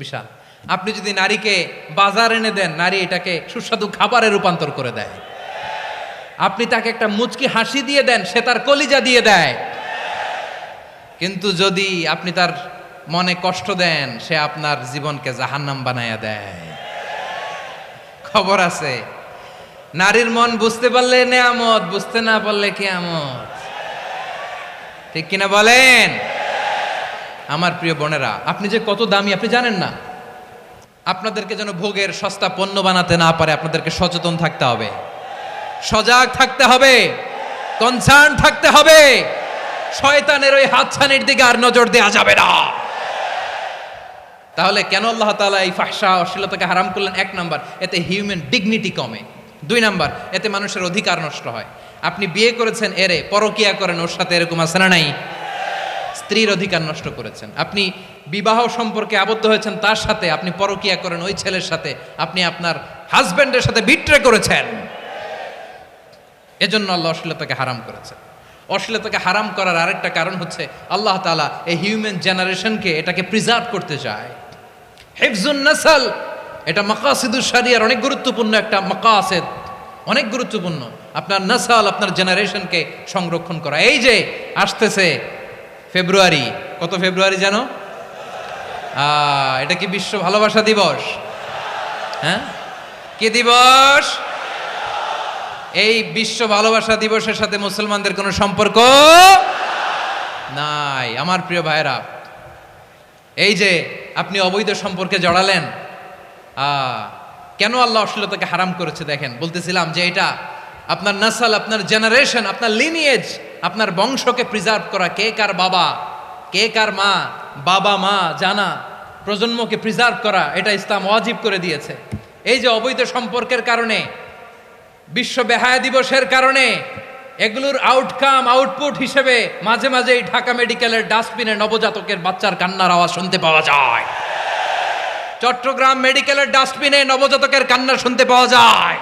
বিশাল। আপনি যদি নারীকে বাজার এনে দেন, নারী এটাকে সুস্বাদু খাবারে রূপান্তর করে দেয়। আপনি তাকে একটা মুচকি হাসি দিয়ে দেন, সে তার কলিজা দিয়ে দেয়। কিন্তু যদি আপনি তার মনে কষ্ট দেন, সে আপনার জীবনকে জাহান্নাম বানায়া দেয়। খবর আছে, নারীর মন বুঝতে পারলে নেয়ামত, বুঝতে না পারলে কিয়ামত। ঠিক কিনা বলেন? আমার প্রিয় বোনেরা, আপনি যে কত দামি আপনি জানেন না। আপনাদেরকে যেন ভোগের সস্তা পণ্য বানাতে না পারে, আপনাদেরকে সচেতন থাকতে হবে, সজাগ থাকতে হবে, কনসার্ন থাকতে হবে। শয়তানের ওই হাতছানির দিকে আর নজর দেওয়া যাবে না। তাহলে কেন আল্লাহ তাআলা এই ফাহশা, অশ্লীলতাকে হারাম করলেন? 1 নাম্বার, এতে হিউম্যান ডিগনিটি কমে। 2 নাম্বার, এতে মানুষের অধিকার নষ্ট হয়। আপনি বিয়ে করেছেন, এরে পরকিয়া করেন, ওর সাথে এরকম আছে না নাই? স্ত্রীর অধিকার নষ্ট করেছেন। আপনি বিবাহ সম্পর্কে আবদ্ধ হয়েছেন তার সাথে, আপনি পরকিয়া করেন ওই ছেলের সাথে, আপনি আপনার হাজবেন্ডের সাথে বিট্রে করেছেন। এজন্য আল্লাহ অশ্লীলতাকে হারাম করেছেন। অশ্লীলতাকে হারাম করার আরেকটা কারণ হচ্ছে আল্লাহ তাআলা এই হিউম্যান জেনারেশনকে এটাকে প্রিজার্ভ করতে চায়। হিফজুন নাসল, এটা মাকাসিদুশ শরিয়ার অনেক গুরুত্বপূর্ণ একটা মাকাসিদ, অনেক গুরুত্বপূর্ণ। আপনার নাসাল, আপনার জেনারেশনকে সংরক্ষণ করা। এই যে আসতেছে ফেব্রুয়ারি, কত ফেব্রুয়ারি জানো? এটা কি বিশ্ব ভালোবাসা দিবস? হ্যাঁ, কি দিবস? এই বিশ্ব ভালোবাসা দিবসের সাথে মুসলমানদের কোনো সম্পর্ক নাই। আমার প্রিয় ভাইরা, এই যে আপনি অবৈধ সম্পর্কে জড়ালেন, কেন আল্লাহ অশ্লীলতাকে হারাম করেছে দেখেন। বলতেছিলাম যে এটা আপনার নাসাল, আপনার জেনারেশন, আপনার লিনিয়েজ, আপনার বংশকে প্রিজার্ভ করা। কে কার বাবা, কে কার মা, বাবা মা জানা, প্রজন্মকে প্রিজার্ভ করা, এটা ইসলাম ওয়াজিব করে দিয়েছে। এই যে অবৈধ সম্পর্কের কারণে, বিশ্ব বেহায়া দিবসের কারণে, এগুলোর আউটকাম আউটপুট হিসেবে মাঝে মাঝে এই ঢাকা মেডিকেলের ডাস্টবিনে নবজাতকের বাচ্চার কান্নার আওয়াজ শুনতে পাওয়া যায়। চট্টগ্রাম মেডিকেলের ডাস্টবিনে নবজাতকের কান্না শুনতে পাওয়া যায়।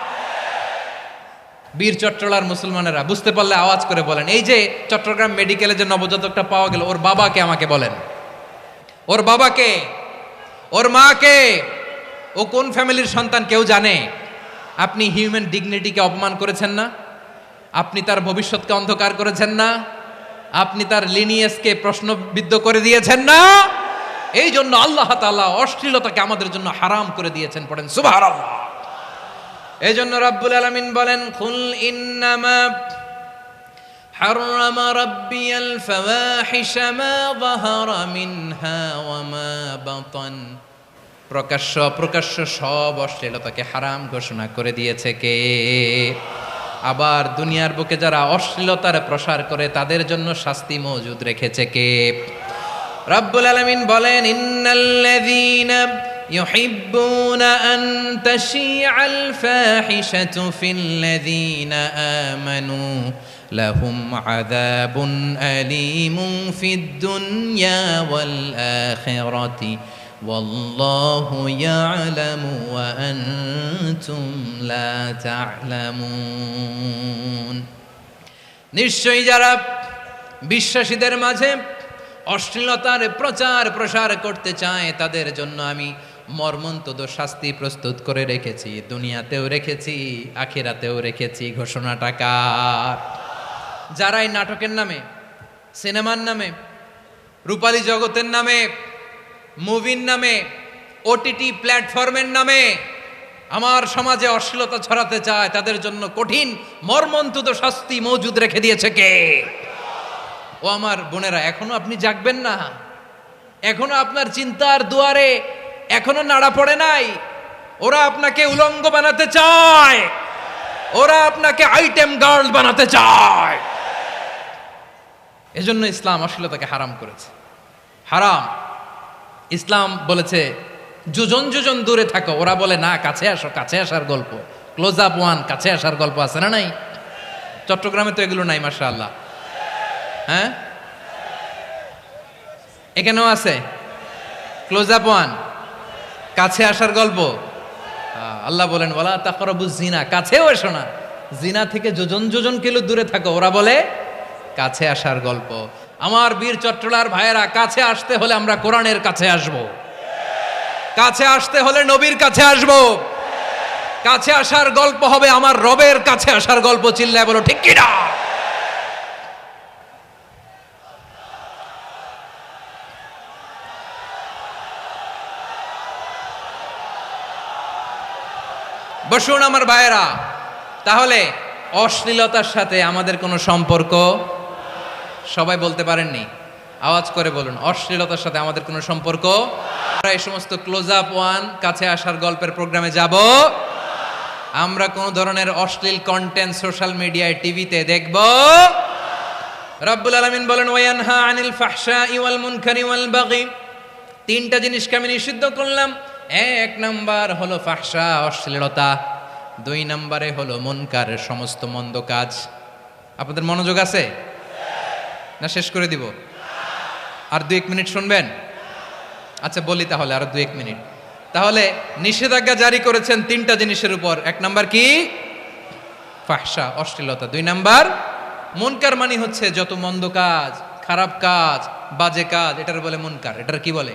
বীর চট্টলার মুসলমানেরা বুঝতে পারলে আওয়াজ করে বলেন, এই যে চট্টগ্রাম মেডিকেলে যে নবজাতকটা পাওয়া গেল, ওর বাবাকে আমাকে বলেন, ওর বাবাকে, ওর মাকে, ও কোন ফ্যামিলির সন্তান কেউ জানে? আপনি হিউম্যান ডিগনিটিকে অপমান করেছেন না? আপনি তার ভবিষ্যৎকে অন্ধকার করেছেন না? আপনি তার লিনিয়েজকে প্রশ্নবিদ্ধ করে দিয়েছেন না? এই জন্য আল্লাহ তাআলা অশ্লীলতাকে আমাদের জন্য হারাম করে দিয়েছেন। পড়েন সুবহানাল্লাহ। এই জন্য রাব্বুল আলামিন বলেন, কুল ইন্নামা হাররামা রাব্বিয়াল ফাওয়াহিশা মা যাহারা মিনহা ওয়া মা বাতান। প্রকাশ্য অপ্রকাশ্য সব অশ্লীলতাকে হারাম ঘোষণা করে দিয়েছে কে? আবার দুনিয়ার বুকে যারা অশ্লীলতার প্রসার করে তাদের জন্য শাস্তি মজুদ রেখেছে কে? রাব্বুল আলামিন বলেন, ইন্নাল্লাযীনা ইউহিব্বুনা আন তাশিআল ফাহিশাতু ফিল্লাযীনা আমানু লাহুম আযাবুন আলীমুন ফিদ দুনিয়া ওয়াল আখিরাতি ওয়াল্লাহু ইয়ালামু ওয়া আনতুম লা তা'লামুন। নিশ্চয়ই যারা বিশ্বাসীদের মাঝে অশ্লীলতার প্রচার প্রসার করতে চায় তাদের জন্য আমি মর্মন্তুদ শাস্তি প্রস্তুত করে রেখেছি, দুনিয়াতেও রেখেছি, আখিরাতেও রেখেছি। ঘোষণাটা কার? যারা এই নাটকের নামে, সিনেমার নামে, রূপালী জগতের নামে, মুভির নামে, ওটিটি প্ল্যাটফর্মের নামে আমার সমাজে অশ্লীলতা ছড়াতে চায় তাদের জন্য কঠিন মর্মন্তুদ শাস্তি মজুদ রেখে দিয়েছে কে? ও আমার বোনেরা, এখনো আপনি জাগবেন না? এখনো আপনার চিন্তার দুয়ারে এখনো নাড়া পড়ে নাই? ওরা আপনাকে উলঙ্গ বানাতে চায়, ওরা আপনাকে আইটেম গার্ল বানাতে চায়। এজন্য ইসলাম অশ্লীলতাকে হারাম করেছে। হারাম। ইসলাম বলেছে যোজন যোজন দূরে থাকো, ওরা বলে না কাছে আসো, কাছে আসার গল্প, ক্লোজ আপ ওয়ান, কাছে আসার গল্প আছে না নাই? চট্টগ্রামে তো এগুলো নাই মাশাআল্লাহ। হ্যাঁ, এখানেও আছে ক্লোজ আপ ওয়ান, কাছে আসার গল্প। আল্লাহ বলেন ওয়ালা তাকরাবুজ জিনা, কাছেও এসো না, জিনা থেকে যোজন যোজন কিলো দূরে থাকো, ওরা বলে কাছে আসার গল্প। আমার বীর চট্টলার ভাইয়েরা, কাছে আসতে হলে আমরা কোরআনের কাছে আসব, কাছে আসতে হলে নবীর কাছে আসব, কাছে আসার গল্প হবে আমার রবের কাছে আসার গল্প। চিল্লায় বলো ঠিক কি না? বসুন আমার ভাইয়েরা। তাহলে অশ্লীলতার সাথে আমাদের কোনো সম্পর্ক? সবাই বলতে পারেননি, আওয়াজ করে বলুন, অশ্লীলতার সাথে আমাদের কোনো সম্পর্ক? আমরা এই সমস্ত ক্লোজ আপ ওয়ান, কাছে আসার গল্পের প্রোগ্রামে যাব? আমরা কোন ধরনের অশ্লীল কন্টেন্ট সোশ্যাল মিডিয়ায়, টিভিতে দেখব? রব্বুল আলামিন বলেন ওয়ায়ানহা আনিল ফাহশাই ওয়াল মুনকারি ওয়াল বাগি। তিনটা জিনিসকে আমি নিষিদ্ধ করলাম। এক নাম্বার হলো ফাহশা, অশ্লীলতা। দুই নম্বরে হলো মুনকার, সমস্ত মন্দ কাজ। আপনাদের মনোযোগ আছে না? শেষ করে দিব? আর 2-1 মিনিট শুনবেন? আচ্ছা বলি তাহলে, আরো 2-1 মিনিট। তাহলে নিষেধাজ্ঞা জারি করেছেন 3টা জিনিসের উপর। 1 নাম্বার কি? ফাহশা, অশ্লীলতা। 2 নাম্বার মুনকার, মানে হচ্ছে যত মন্দ কাজ, খারাপ কাজ, বাজে কাজ, এটার বলে মুনকার। এটার কি বলে?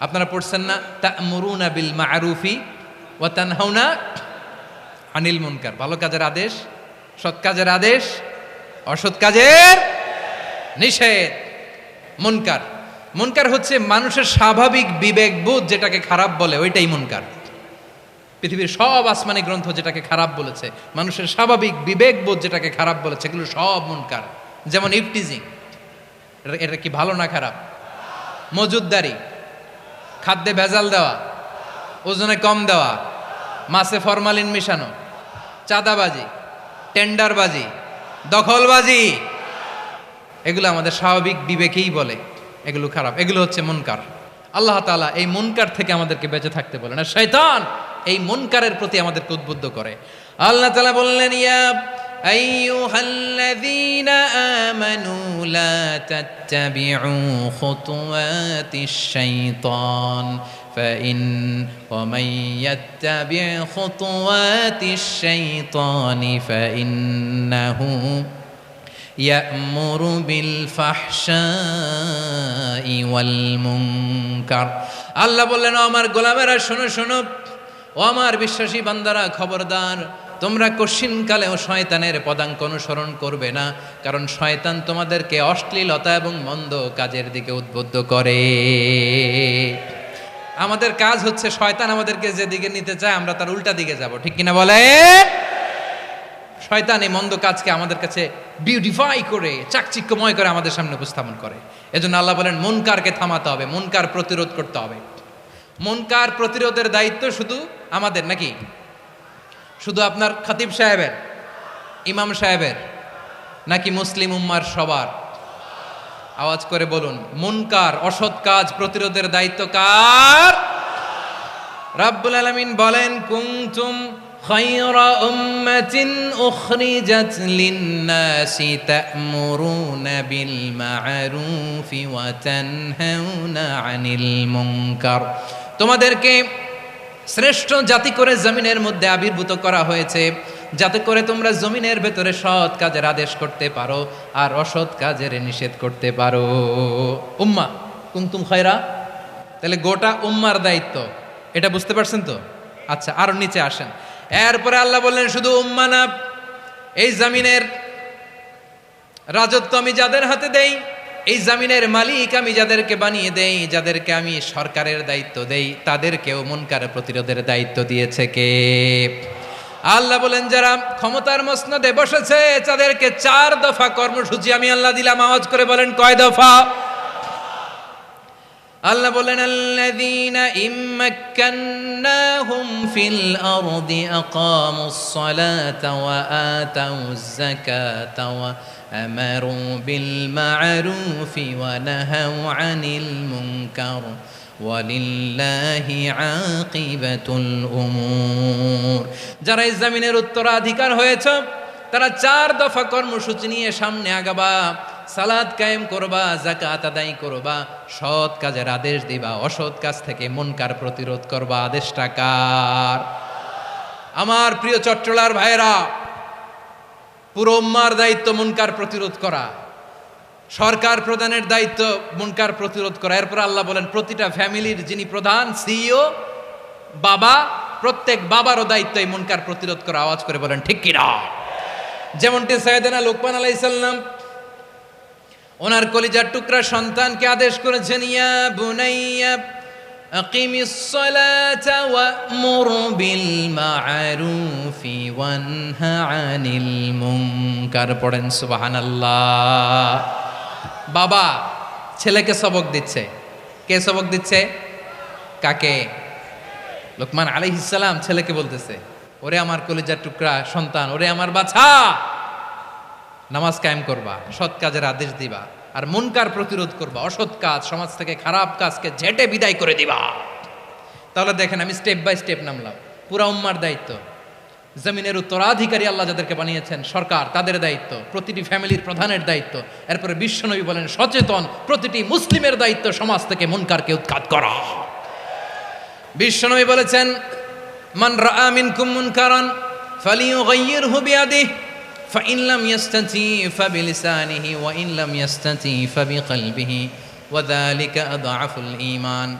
আপনারা পড়ছেন না, তা'মুরুনা বিল মা'রুফি ওয়া তানহাউনা আনিল মুনকার। ভালো কাজের আদেশ, সৎ কাজের আদেশ, অসৎ কাজের নিষেধ। মুনকার, মুনকার হচ্ছে মানুষের স্বাভাবিক বিবেকবোধ যেটাকে খারাপ বলে, ওইটাই মুনকার। পৃথিবীর সব আসমানি গ্রন্থ যেটাকে খারাপ বলেছে, মানুষের স্বাভাবিক বিবেকবোধ যেটাকে খারাপ বলেছে, এগুলো সব মুনকার। যেমন ইফটিজিং, এটা কি ভালো না খারাপ? মজুদদারি, খাদ্যে ভেজাল দেওয়া, ওজনে কম দেওয়া, মাছে ফরমালিন মিশানো, চাঁদাবাজি, টেন্ডারবাজি, দখলবাজি, এগুলো আমাদের স্বাভাবিক বিবেকেই বলে এগুলো খারাপ, এগুলো হচ্ছে মুনকার। আল্লাহ তাআলা এই মুনকার থেকে আমাদেরকে বেঁচে থাকতে বলেন, আর শয়তান এই মুনকারের প্রতি আমাদেরকে উদ্বুদ্ধ করে। আল্লাহ তাআলা বললেন, ইয়া আইয়ুহাল্লাযীনা আমানু লা তাত্তাবিউ খুতুওয়াতিশ শাইতান ومن يتبع خطوات الشيطان فإنه يأمر بالفحشاء والمنكر। আল্লাহ বললেন, আমার গোলামেরা শোনো শোনো, ও আমার বিশ্বাসী বান্দারা খবরদার, তোমরা কশিনকালেও শয়তানের পদাঙ্ক অনুসরণ করবে না, কারণ শয়তান তোমাদেরকে অশ্লীলতা এবং মন্দ কাজের দিকে উদ্বুদ্ধ করে। আমাদের কাজ হচ্ছে শয়তান আমাদেরকে যেদিকে নিতে চায় আমরা তার উল্টা দিকে যাব, ঠিক কিনা বলে? শয়তান এই মন্দ কাজকে আমাদের কাছে বিউটিফাই করে, চাকচিক্যময় করে আমাদের সামনে উপস্থাপন করে। এজন্য আল্লাহ বলেন, মুনকারকে থামাতে হবে, মুনকার প্রতিরোধ করতে হবে। মুনকার প্রতিরোধের দায়িত্ব শুধু আমাদের নাকি? শুধু আপনার খতিব সাহেবের, ইমাম সাহেবের, নাকি মুসলিম উম্মার সবার? আওয়াজ করে বলুন, মুনকার, অসৎ কাজ প্রতিরোধের দায়িত্ব কার? রাব্বুল আলামিন বলেন, কুনতুম খায়রা উম্মাতিন উখরিজাত লিন-নাসি তা'মুরুনা বিল মা'রুফি ওয়া তানহাউনা আনিল মুনকার। তোমাদেরকে শ্রেষ্ঠ জাতি করে জমিনের মধ্যে আবির্ভূত করা হয়েছে, যাতে করে তোমরা জমিনের ভেতরে সৎ কাজের আদেশ করতে পারো আর অসৎ কাজের নিষেধ করতে পারো। উম্মাহ কুনতুম খায়রা, তাহলে গোটা উম্মার দায়িত্ব, এটা বুঝতে পারছেন তো? আচ্ছা, আরো নিচে আসেন। এরপরে আল্লাহ বললেন, শুধু উম্মাহ না, এই জমিনের রাজত্ব আমি যাদের হাতে দেই, এই জমিনের মালিক আমি যাদেরকে বানিয়ে দেই, যাদেরকে আমি সরকারের দায়িত্ব দেই, তাদেরকেও মুনকার প্রতিরোধের দায়িত্ব দিয়েছে কে? আল্লাহ বলেন, যারা ক্ষমতার মসনদে বসেছে তাদেরকে 4 দফা কর্মসূচি আমি আল্লাহ দিলাম। আওয়াজ করে বলেন, কয় দফা? আল্লাহ বলেন, আল্লাযীনা ইম্মাক্কান্নাহুম ফিল আরদি আকামুস সালাতা ওয়া আতাউয যাকাতা ওয়া আমারু বিল মা'রুফি ওয়া নাহাউ আনিল মুনকার ওয়ালিল্লাহি আকিবাতুল উমুর। যারা এই জমিনের উত্তরাধিকার হয়েছ তারা 4 দফা কর্মসূচি নিয়ে সামনে আগাবা। সালাত কায়েম করবা, যাকাত আদায় করবা, সৎ কাজের আদেশ দিবা, অসৎ কাজ থেকে মুনকার প্রতিরোধ করবা। আদেশটা কার? আমার প্রিয় চট্টলার ভাইরা, পুরো উম্মার দায়িত্ব মুনকার প্রতিরোধ করা, সরকার প্রধানের দায়িত্ব মুনকার প্রতিরোধ করা। এরপর আল্লাহ বলেন, প্রতিটা ফ্যামিলির যিনি প্রধান, সিইও, বাবা, প্রত্যেক বাবারও দায়িত্ব এই মুনকার প্রতিরোধ করা। আওয়াজ করে বলেন, ঠিক কিনা? যেমনটি সাইয়েদনা লোকমান আলাইহিস সালাম ওনার কলিজার টুকরা সন্তানকে আদেশ করেছেন, ইয়া বুনাইয়া আকিমিস সালাতা ওয়া'মুর বিল মা'রুফি ওয়ানহা আনিল মুনকার। পড়েন সুবহানাল্লাহ। বাবা ছেলেকে সবক দিচ্ছে। কে সবক দিচ্ছে? কাকে? লোকমান আলাইহিস সালাম ছেলেকে বলতেছে, ওরে আমার কলিজার টুকরা সন্তান, ওরে আমার বাছা, নামাজ কায়েম করবা, সৎ কাজের আদেশ দিবা, আর মুনকার প্রতিরোধ করবা, অসৎ কাজ, সমাজ থেকে খারাপ কাজকে ঝেঁটে বিদায় করে দিবা। তাহলে দেখেন, আমি স্টেপ বাই স্টেপ নামলাম। পুরা উম্মার দায়িত্ব, জমিনের উত্তরাধিকারী আল্লাহ যাদেরকে বানিয়েছেন সরকার, তাদের দায়িত্ব, প্রতিটি ফ্যামিলির প্রধানের দায়িত্ব। এরপরে বিশ্বনবী বলেন সচেতন প্রতিটি মুসলিমের দায়িত্ব সমাজ থেকে মুনকারকে উৎখাত করা। বিশ্বনবী বলেছেন মান রাআ মিনকুম মুনকারান ফালিয়ুগাইয়িরহু বিয়াদিহি ফাইন লাম ইয়াস্তাতি ফাবিলিসানিহি ওয়া ইন লাম ইয়াস্তাতি ফাবিকলবিহি ওয়া যালিকা আযআফুল ঈমান।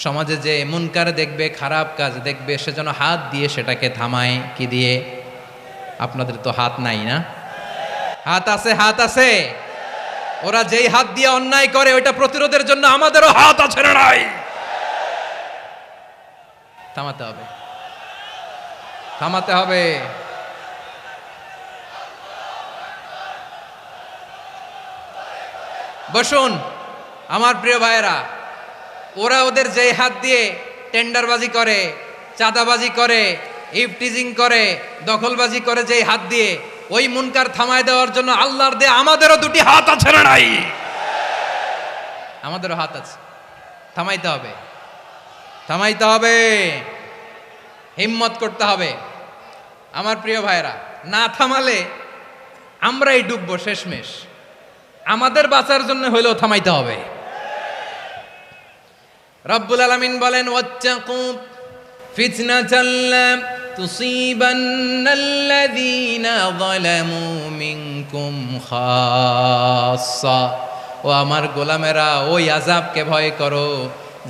সমাজে যে মুনকার দেখবে, খারাপ কাজ দেখবে, সে যেন হাত দিয়ে সেটাকে থামায়। কি দিয়ে? আপনাদের তো হাত নাই না? হাত আছে, হাত আছে। ওরা যেই হাত দিয়ে অন্যায় করে ওইটা প্রতিরোধের জন্য আমাদেরও হাত আছে না নাই? থামাতে হবে, থামাতে হবে। বসুন আমার প্রিয় ভাইয়েরা, ওরা ওদের যেই হাত দিয়ে টেন্ডারবাজি করে, চাঁদাবাজি করে, ইফটিজিং করে, দখলবাজি করে, যেই হাত দিয়ে, ওই মুনকার থামায় দেওয়ার জন্য আল্লাহর দিয়ে আমাদেরও দুটি হাত আছে না নাই? আমাদেরও হাত আছে, থামাইতে হবে, থামাইতে হবে, হিম্মত করতে হবে। আমার প্রিয় ভাইয়েরা, না থামালে আমরাই ডুববো শেষমেশ। আমাদের বাঁচার জন্য হইলেও থামাইতে হবে। রব্বুল আলামিন বলেন ওয়াত্তাকু ফিতনাতাল লা তুসিবান্নাল্লাযীনা যালামু মিনকুম খাসসা। ও আমার গোলামেরা, ওই আযাবকে ভয় করো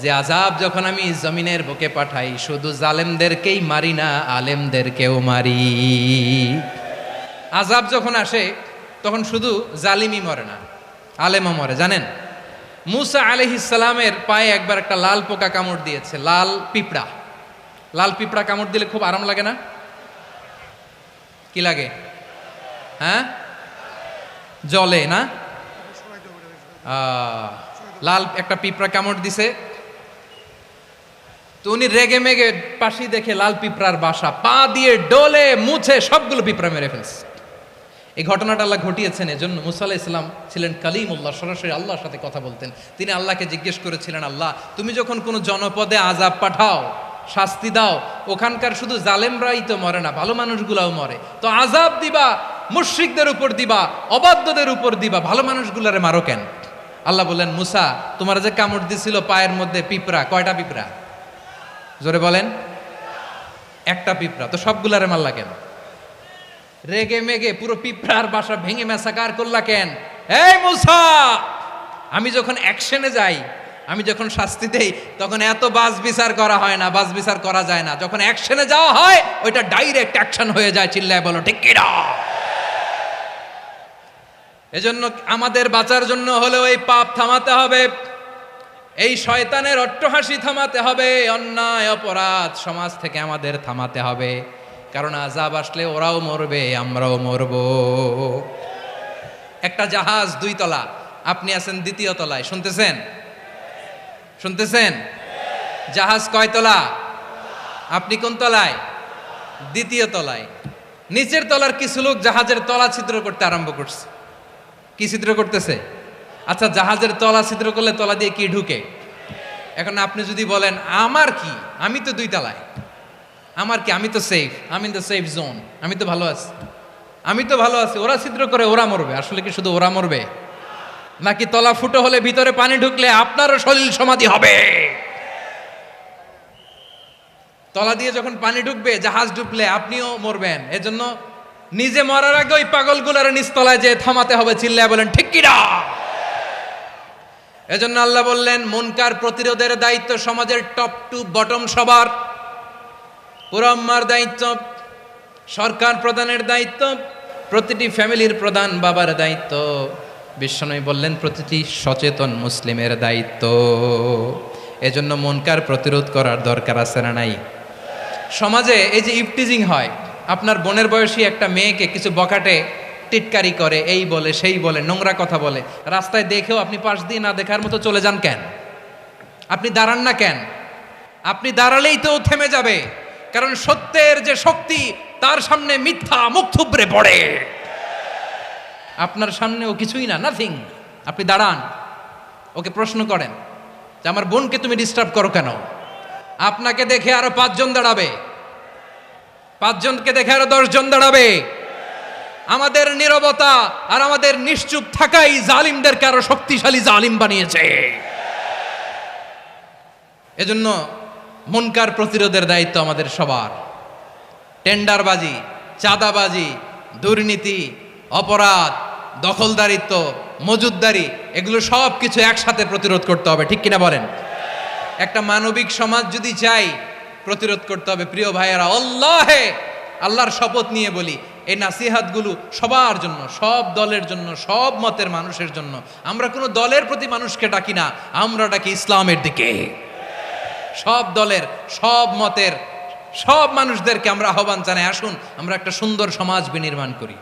যে আযাব যখন আমি জমিনের বুকে পাঠাই শুধু জালেমদেরকেই মারি না, আলেমদেরকেও মারি। আযাব যখন আসে তখন শুধু জালিমই মরে না, আলেমও মরে। জানেন মুসা আলাইহিস সালামের পায়ে একবার একটা লাল পোকা কামড় দিয়েছে, লাল পিঁপড়া। লাল পিঁপড়া কামড় দিলে খুব আরাম লাগে না? কি লাগে? হ্যাঁ, জলে না? লাল একটা পিঁপড়া কামড় দিছে, তো উনি রেগে মেগে পাশি দেখে লাল পিঁপড়ার বাসা, পা দিয়ে ডলে মুছে সবগুলো পিঁপড়া মেরে ফেলছে। এই ঘটনাটা আল্লাহ ঘটিয়েছেন এজন্য মুসা আলাইহিস সালাম ছিলেন কালিমুল্লাহ, সরাসরি আল্লাহর সাথে কথা বলতেন। তিনি আল্লাহকে জিজ্ঞেস করেছিলেন, আল্লাহ তুমি যখন কোনো জনপদে আযাব পাঠাও, শাস্তি দাও, ওখানকার শুধু জালেমরাই তো মরে না, ভালো মানুষগুলাও মরে, তো আযাব দিবা মুশরিকদের উপর দিবা, অবাধ্যদের উপর দিবা, ভালো মানুষগুলারে মারো কেন? আল্লাহ বললেন, মুসা তোমার যে কামড় দিছিল পায়ের মধ্যে পিঁপড়া, কয়টা পিঁপড়া? জোরে বলেন। একটা পিঁপড়া, তো সবগুলারে মারলা কেন? রেগে মেগে পুরো পিঁপড়ার বাসা ভেঙে ম্যাসাকার করলা কেন? এই মুসা, আমি যখন অ্যাকশনে যাই, আমি যখন শাস্তি দেই, তখন এত বাস বিচার করা হয় না, বাস বিচার করা যায় না। যখন অ্যাকশনে যাওয়া হয় ওইটা ডাইরেক্ট অ্যাকশন হয়ে যায়। চিল্লায় বলো ঠিক কি না? এজন্য আমাদের বাঁচার জন্য হলেও এই পাপ থামাতে হবে, এই শয়তানের অট্টহাসি থামাতে হবে, অন্যায় অপরাধ সমাজ থেকে আমাদের থামাতে হবে। কারণ আযাব আসলে ওরাও মরবে, আমরাও মরব। একটা জাহাজ 2 তলা, আপনি আছেন 2য় তলায়, শুনতেছেন? শুনতেছেন? জাহাজ কয় তলা? আপনি কোন তলায়? 2য় তলায়। নিচের তলার কিছু লোক জাহাজের তলা ছিদ্র করতে আরম্ভ করছে। কি ছিদ্র করতেছে? আচ্ছা, জাহাজের তলা ছিদ্র করলে তলা দিয়ে কি ঢুকে? এখন আপনি যদি বলেন আমার কি, আমি তো 2 তলায়, আমার কি, আমি তো সেফ, আমি ইন দ্য সেফ জোন, আমি তো ভালো আছি, আমি তো ভালো আছি, ওরা ছিদ্র করে ওরা মরবে। আসলে কি শুধু ওরা মরবে? নাকি তলা ফুটো হলে ভিতরে পানি ঢুকলে আপনারও সলিল সমাধি হবে? তলা দিয়ে যখন পানি ঢুকবে, জাহাজ ঢুকলে আপনিও মরবেন। এজন্য নিজে মরার আগে ওই পাগলগুলার নিচতলায় যে থামাতে হবে। চিল্লায় বলেন ঠিক কি না? এজন্য আল্লাহ বললেন মুনকার প্রতিরোধের দায়িত্ব সমাজের টপ টু বটম সবার। পুরো আম্মার দায়িত্ব, সরকার প্রধানের দায়িত্ব, প্রতিটি ফ্যামিলির প্রধান বাবার দায়িত্ব। বিশ্বনবী বললেন প্রতিটি সচেতন মুসলিমের দায়িত্ব। এজন্য মুনকার প্রতিরোধ করার দরকার আছে না নাই? সমাজে এই যে ইফটিজিং হয়, আপনার বোনের বয়সী একটা মেয়েকে কিছু বকাটে টিটকারি করে, এই বলে সেই বলে, নোংরা কথা বলে, রাস্তায় দেখেও আপনি পাশ দিয়ে না দেখার মতো চলে যান কেন? আপনি দাঁড়ান না কেন? আপনি দাঁড়ালেই তো থেমে যাবে। কারণ সত্যের যে শক্তি, তার সামনে মিথ্যা মুখ থুবড়ে পড়ে। আপনার সামনে ও কিছুই না, নাথিং। আপনি দাঁড়ান, ওকে প্রশ্ন করেন যে আমার বোনকে তুমি ডিস্টার্ব করো কেন? আপনাকে দেখে আরো 5 জন দাঁড়াবে। পাঁচজনকে দেখে আরো 10 জন দাঁড়াবে। আমাদের নীরবতা আর আমাদের নিশ্চুপ থাকাই জালিমদেরকে আরো শক্তিশালী জালিম বানিয়েছে। এজন্য মুনকার প্রতিরোধের দায়িত্ব আমাদের সবার। টেন্ডারবাজি, চাঁদাবাজি, দুর্নীতি, অপরাধ, দখলদারিত্ব, মজুদদারি, এগুলো সব কিছু একসাথে প্রতিরোধ করতে হবে, ঠিক কিনা বলেন? একটা মানবিক সমাজ যদি চাই, প্রতিরোধ করতে হবে। প্রিয় ভাইয়েরা, আল্লাহর শপথ নিয়ে বলি, এই নাসিহাতগুলো সবার জন্য, সব দলের জন্য, সব মতের মানুষের জন্য। আমরা কোনো দলের প্রতি মানুষকে ডাকি না, আমরা ডাকি ইসলামের দিকে। সব দলের, সব মতের, সব মানুষদেরকে আমরা আহ্বান জানাই, আসুন আমরা একটা সুন্দর সমাজ বিনির্মাণ করি।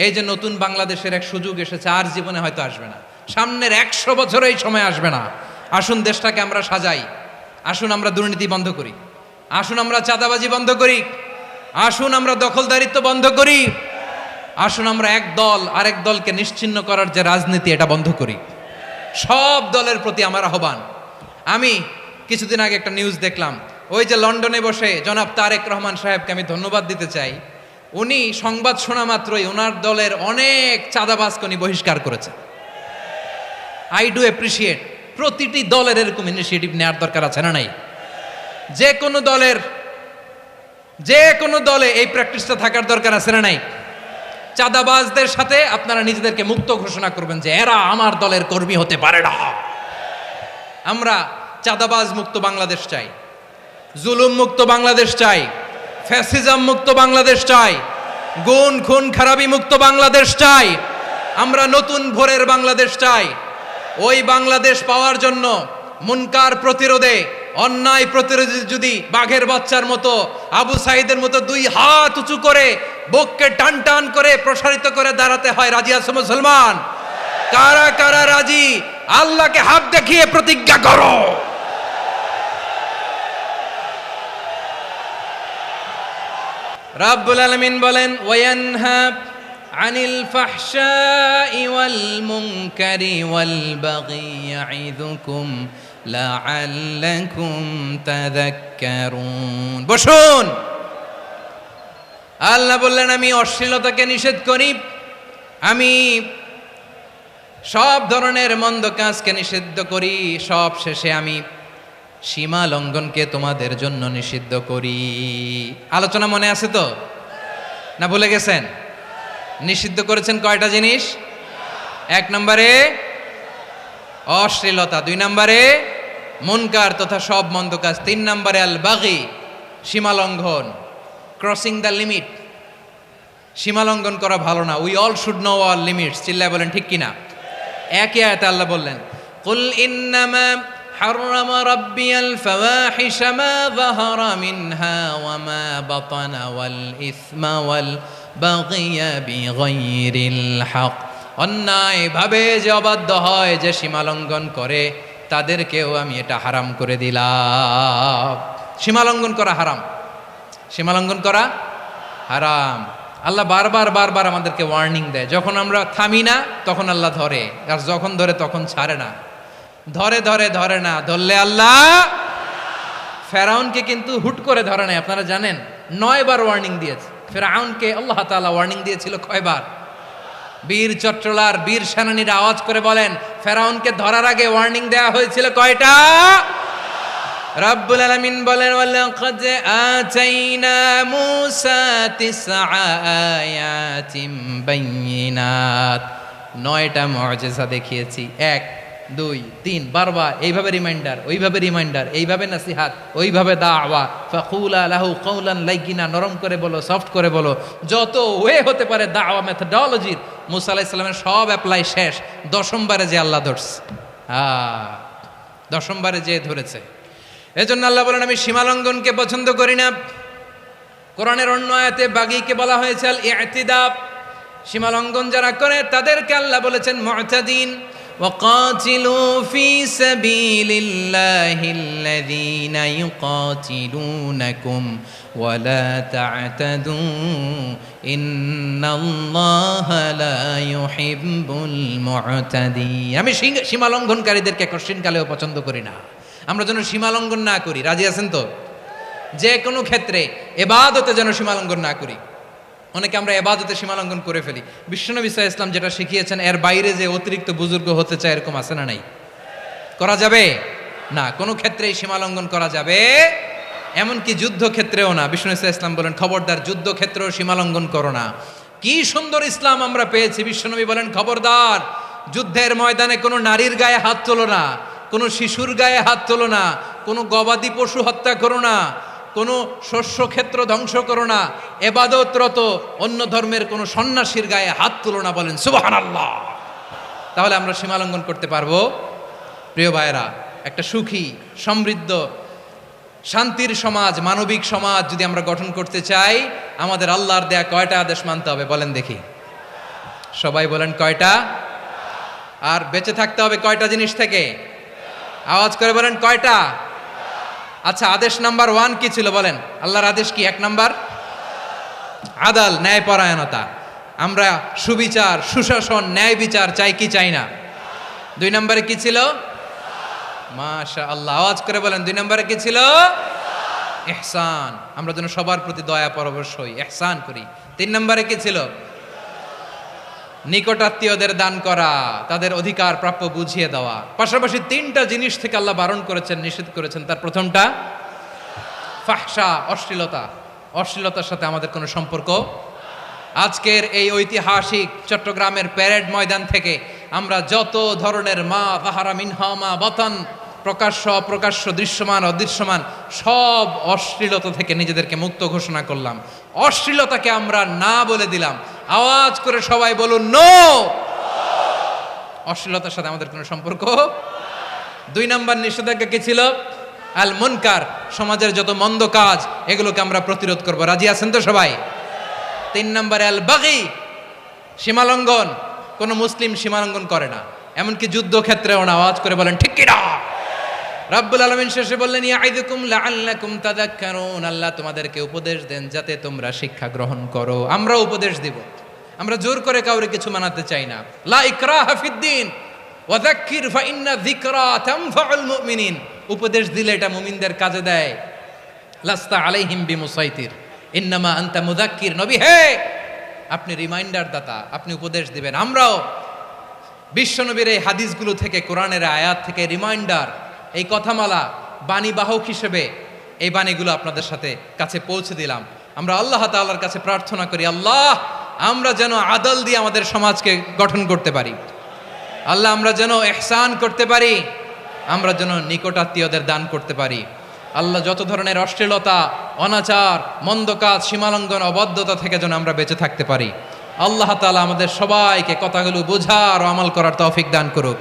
এই যে নতুন বাংলাদেশের এক সুযোগ এসেছে, আর জীবনে হয়তো আসবে না, সামনের 100 বছরে এই সময় আসবে না। আসুন দেশটাকে আমরা সাজাই, আসুন আমরা দুর্নীতি বন্ধ করি, আসুন আমরা চাঁদাবাজি বন্ধ করি, আসুন আমরা দখলদারিত্ব বন্ধ করি, আসুন আমরা এক দল আরেক দলকে নিশ্চিহ্ন করার যে রাজনীতি, এটা বন্ধ করি। সব দলের প্রতি আমার আহ্বান। আমি কিছুদিন আগে একটা নিউজ দেখলাম, ওই যে লন্ডনে বসে জনাব তারেক রহমান সাহেবকে আমি ধন্যবাদ দিতে চাই। উনি সংবাদ শোনা মাত্রই ওনার দলের অনেক চাঁদাবাজকে উনি বহিষ্কার করেছে। I do appreciate. প্রতিটি দলের এরকম ইনিশিয়েটিভ নেওয়ার দরকার আছে না নাই? যে কোনো দলে এই প্র্যাকটিসটা থাকার দরকার আছে না নাই? চাঁদাবাজদের সাথে আপনারা নিজেদেরকে মুক্ত ঘোষণা করবেন যে এরা আমার দলের কর্মী হতে পারে না। আমরা চাঁদাবাজ মুক্ত বাংলাদেশ চাই, জুলুম মুক্ত বাংলাদেশ চাই, ফ্যাসিজম মুক্ত বাংলাদেশ চাই, গুণ খুন খারাপি মুক্ত বাংলাদেশ চাই। আমরা নতুন ভোরের বাংলাদেশ চাই। ওই বাংলাদেশ পাওয়ার জন্য মুনকার প্রতিরোধে, অন্যায় প্রতিরোধে যদি বাঘের বাচ্চার মতো, আবু সাইদের মতো 2 হাত উঁচু করে, বুককে টান টান করে প্রসারিত করে দাঁড়াতে হয়, রাজি আছো মুসলমান? কারা কারা রাজি? আল্লাহকে হাত দেখিয়ে প্রতিজ্ঞা করো। রাব্বুল আলামিন বলেন, ওয়ায়ানহা আনিল ফাহশাই ওয়াল মুনকারি ওয়াল বাগি ইয়াইযুকুম লাআল্লাকুম তাযাক্কারুন। বসুন। আল্লাহ বললেন, আমি অশ্লীলতাকে নিষেধ করি, আমি সব ধরনের মন্দ কাজকে নিষিদ্ধ করি, সব শেষে আমি সীমা লঙ্ঘনকে তোমাদের জন্য নিষিদ্ধ করি। আলোচনা মনে আছে তো, না ভুলে গেছেন? নিষিদ্ধ করেছেন কয়টা জিনিস? 1 নম্বরে অশ্লীলতা, 2 নম্বরে মুনকার তথা সব মন্দ কাজ, 3 নম্বরে আল বাগি, সীমা লঙ্ঘন, ক্রসিং দ্য লিমিট। সীমা লঙ্ঘন করা ভালো না। We all should know our limits. চিল্লায় বলেন ঠিক কিনা? একই আয়াতে আল্লাহ বললেন, কুল ইন্নামা حرم ربي الفواحش ما ظهر منها وما بطن والإثم والبغي بغير الحق। অন্যায় ভাবে যে অবাধ্য হয়, যে সীমা লঙ্ঘন করে, তাদেরকেও আমি এটা হারাম করে দিলাম। সীমা লঙ্ঘন করা হারাম, সীমা লঙ্ঘন করা হারাম। আল্লাহ বারবার আমাদেরকে ওয়ার্নিং দেয়। যখন আমরা থামি না তখন আল্লাহ ধরে, আর যখন ধরে তখন ছাড়ে না। ধরে না, ধরলে আল্লাহ। ফেরাউনকে কিন্তু হুট করে ধরে নাই, আপনারা জানেন 9 বার ওয়ার্নিং দিয়েছে। ফেরাউনকে আল্লাহ তাআলা ওয়ার্নিং দিয়েছিল কয়বার? বীর চট্টলার বীর সেনানীরা আওয়াজ করে বলেন, ফেরাউনকে ধরার আগে ওয়ার্নিং দেওয়া হয়েছিল কয়টা? রাব্বুল আলামিন বলেন, ওয়ালাকাদ আতাইনা মূসা 9 আয়াতিন বাইয়িনাত। 9টা মুআজিজা দেখিয়েছি। 1 2 3 বারবার এইভাবে রিমাইন্ডার, ওইভাবে রিমাইন্ডার, এইভাবে নাসিহাত, ওইভাবে দাওয়া। ফাকুলা লাহু কাওলান লাইয়িনা, নরম করে বলো, সফট করে বলো, যত ওয়ে হতে পারে দাওয়া মেথডোলজির। মুসা আলাইহিস সালামের সব অ্যাপ্লাই শেষ। 10ম বারে যে আল্লাহ ধরছে, 10ম বারে যে ধরেছে। এজন্য আল্লাহ বলেন, আমি সীমালঙ্ঘনকে পছন্দ করি না। কোরআনের অন্য আয়াতে বাগীকে বলা হয়েছে আল ইতিদা। সীমালঙ্ঘন যারা করে তাদেরকে আল্লাহ বলেছেন মুতাদিন। وقاتلوا في سبيل الله الذين يقاتلونكم ولا تعتدوا إن الله لا يحب المعتدين। আমি সীমা লঙ্ঘনকারীদেরকে কোশ্চেন কালেও পছন্দ করি না। আমরা যেন সীমা লঙ্ঘন না করি। রাজি আছেন তো? যে কোনো ক্ষেত্রে ইবাদতে যেন সীমালঙ্ঘন না করি। অনেকে আমরা ইবাদতে সীমালঙ্ঘন করে ফেলি। বিশ্বনবী সাল্লাল্লাহু আলাইহি ওয়াসাল্লাম যেটা শিখিয়েছেন এর বাইরে যে অতিরিক্ত বুজুর্গ হতে চায় এরকম আছে না নাই? করা যাবে না, কোনো ক্ষেত্রেই সীমালঙ্ঘন করা যাবে, এমনকি যুদ্ধক্ষেত্রেও না। বিশ্বনবী সাল্লাল্লাহু আলাইহি ওয়াসাল্লাম বলেন খবরদার যুদ্ধক্ষেত্রেও সীমালঙ্ঘন করো না। কি সুন্দর ইসলাম আমরা পেয়েছি। বিশ্বনবী বলেন খবরদার যুদ্ধের ময়দানে কোনো নারীর গায়ে হাত তোলো না, কোনো শিশুর গায়ে হাত তোলো না, কোনো গবাদি পশু হত্যা করো না, কোনো শস্যক্ষেত্র ধ্বংস করো না, ইবাদতরত অন্য ধর্মের কোনো সন্ন্যাসীর গায়ে হাত তোলো না। বলেন সুবহানাল্লাহ। তাহলে আমরা সীমালঙ্ঘন করতে পারবো? প্রিয় ভাইরা, একটা সুখী সমৃদ্ধ শান্তির সমাজ, মানবিক সমাজ যদি আমরা গঠন করতে চাই, আমাদের আল্লাহর দেয়া কয়টা আদেশ মানতে হবে বলেন দেখি? সবাই বলেন কয়টা? আর বেঁচে থাকতে হবে কয়টা জিনিস থেকে? আওয়াজ করে বলেন কয়টা? আচ্ছা, আদেশ নাম্বার 1 কি ছিল বলেন? আল্লাহর আদেশ কি? 1 নাম্বার আদাল, ন্যায়পরায়ণতা। আমরা সুবিচার, সুশাসন, ন্যায় বিচার চাই কি চাই না? 2 নম্বরে কি ছিল? মাশাআল্লাহ, আওয়াজ করে বলেন 2 নম্বরে কি ছিল? ইহসান, আমরা যেন সবার প্রতি দয়া পরবশ হই, ইহসান করি। 3 নম্বরে কি ছিল? নিকটাত্মীয়দের দান করা, তাদের অধিকার প্রাপ্য বুঝিয়ে দেওয়া। পাশাপাশি 3টা জিনিস থেকে আল্লাহ বারণ করেছেন, নিষেধ করেছেন। তার প্রথমটা ফাহশা, অশ্লীলতা। অশ্লীলতার সাথে আমাদের কোনো সম্পর্ক। আজকের এই ঐতিহাসিক চট্টগ্রামের প্যারেড ময়দান থেকে আমরা যত ধরনের মা যাহারা মিনহা মা বাতান, প্রকাশ্য অপ্রকাশ্য, দৃশ্যমান অদৃশ্যমান, সব অশ্লীলতা থেকে নিজেদেরকে মুক্ত ঘোষণা করলাম। অশ্লীলতাকে আমরা না বলে দিলাম। আওয়াজ করে সবাই বলুন নো। অশ্লীলতার সাথে আমাদের কোনো সম্পর্ক। 2 নম্বর নিষেধাজ্ঞা কি ছিল? আল মুনকার, সমাজের যত মন্দ কাজ এগুলোকে আমরা প্রতিরোধ করব। রাজি আছেন তো সবাই? 3 নম্বরে আল বাগি, সীমালঙ্ঘন। কোন মুসলিম সীমালঙ্ঘন করে না, এমনকি যুদ্ধক্ষেত্রেও না। আওয়াজ করে বলেন ঠিক কি না? রাব্বুল আলামিন শেষে বললেন ইয়াইদুকুম লাআল্লাকুম তাযাক্কারুন, আল্লাহ তোমাদেরকে উপদেশ দেন যাতে তোমরা শিক্ষা গ্রহণ করো। আমরা উপদেশ দিব, আমরা জোর করে কাউরে কিছু মানাতে চাই না। লা ইকরাহা ফিদ্দিন ওয়া যাক্কির ফা ইন্না যিকরা তানফাউল মুমিনিন। উপদেশ দিলে এটা মুমিনদের কাজে দেয়। লাস্তা আলাইহিম বিমুসাইতির ইন্নামা আনতা মুযাক্কির। নবী হে, আপনি রিমাইন্ডার দাতা, আপনি উপদেশ দিবেন। আমরাও বিশ্বনবীর এই হাদিসগুলো থেকে, কোরআনের আয়াত থেকে রিমাইন্ডার, এই কথামালা, বাণীবাহক হিসেবে এই বাণীগুলো আপনাদের সাথে কাছে পৌঁছে দিলাম। আমরা আল্লাহ তাআলার কাছে প্রার্থনা করি, আল্লাহ আমরা যেন আদল দিয়ে আমাদের সমাজকে গঠন করতে পারি। আল্লাহ আমরা যেন ইহসান করতে পারি, আমরা যেন নিকটাত্মীয়দের দান করতে পারি। আল্লাহ যত ধরনের অশ্লীলতা, অনাচার, মন্দ কাজ, সীমালঙ্ঘন, অবাধ্যতা থেকে যেন আমরা বেঁচে থাকতে পারি। আল্লাহ তাআলা আমাদের সবাইকে কথাগুলো বোঝার ও আমল করার তৌফিক দান করুক।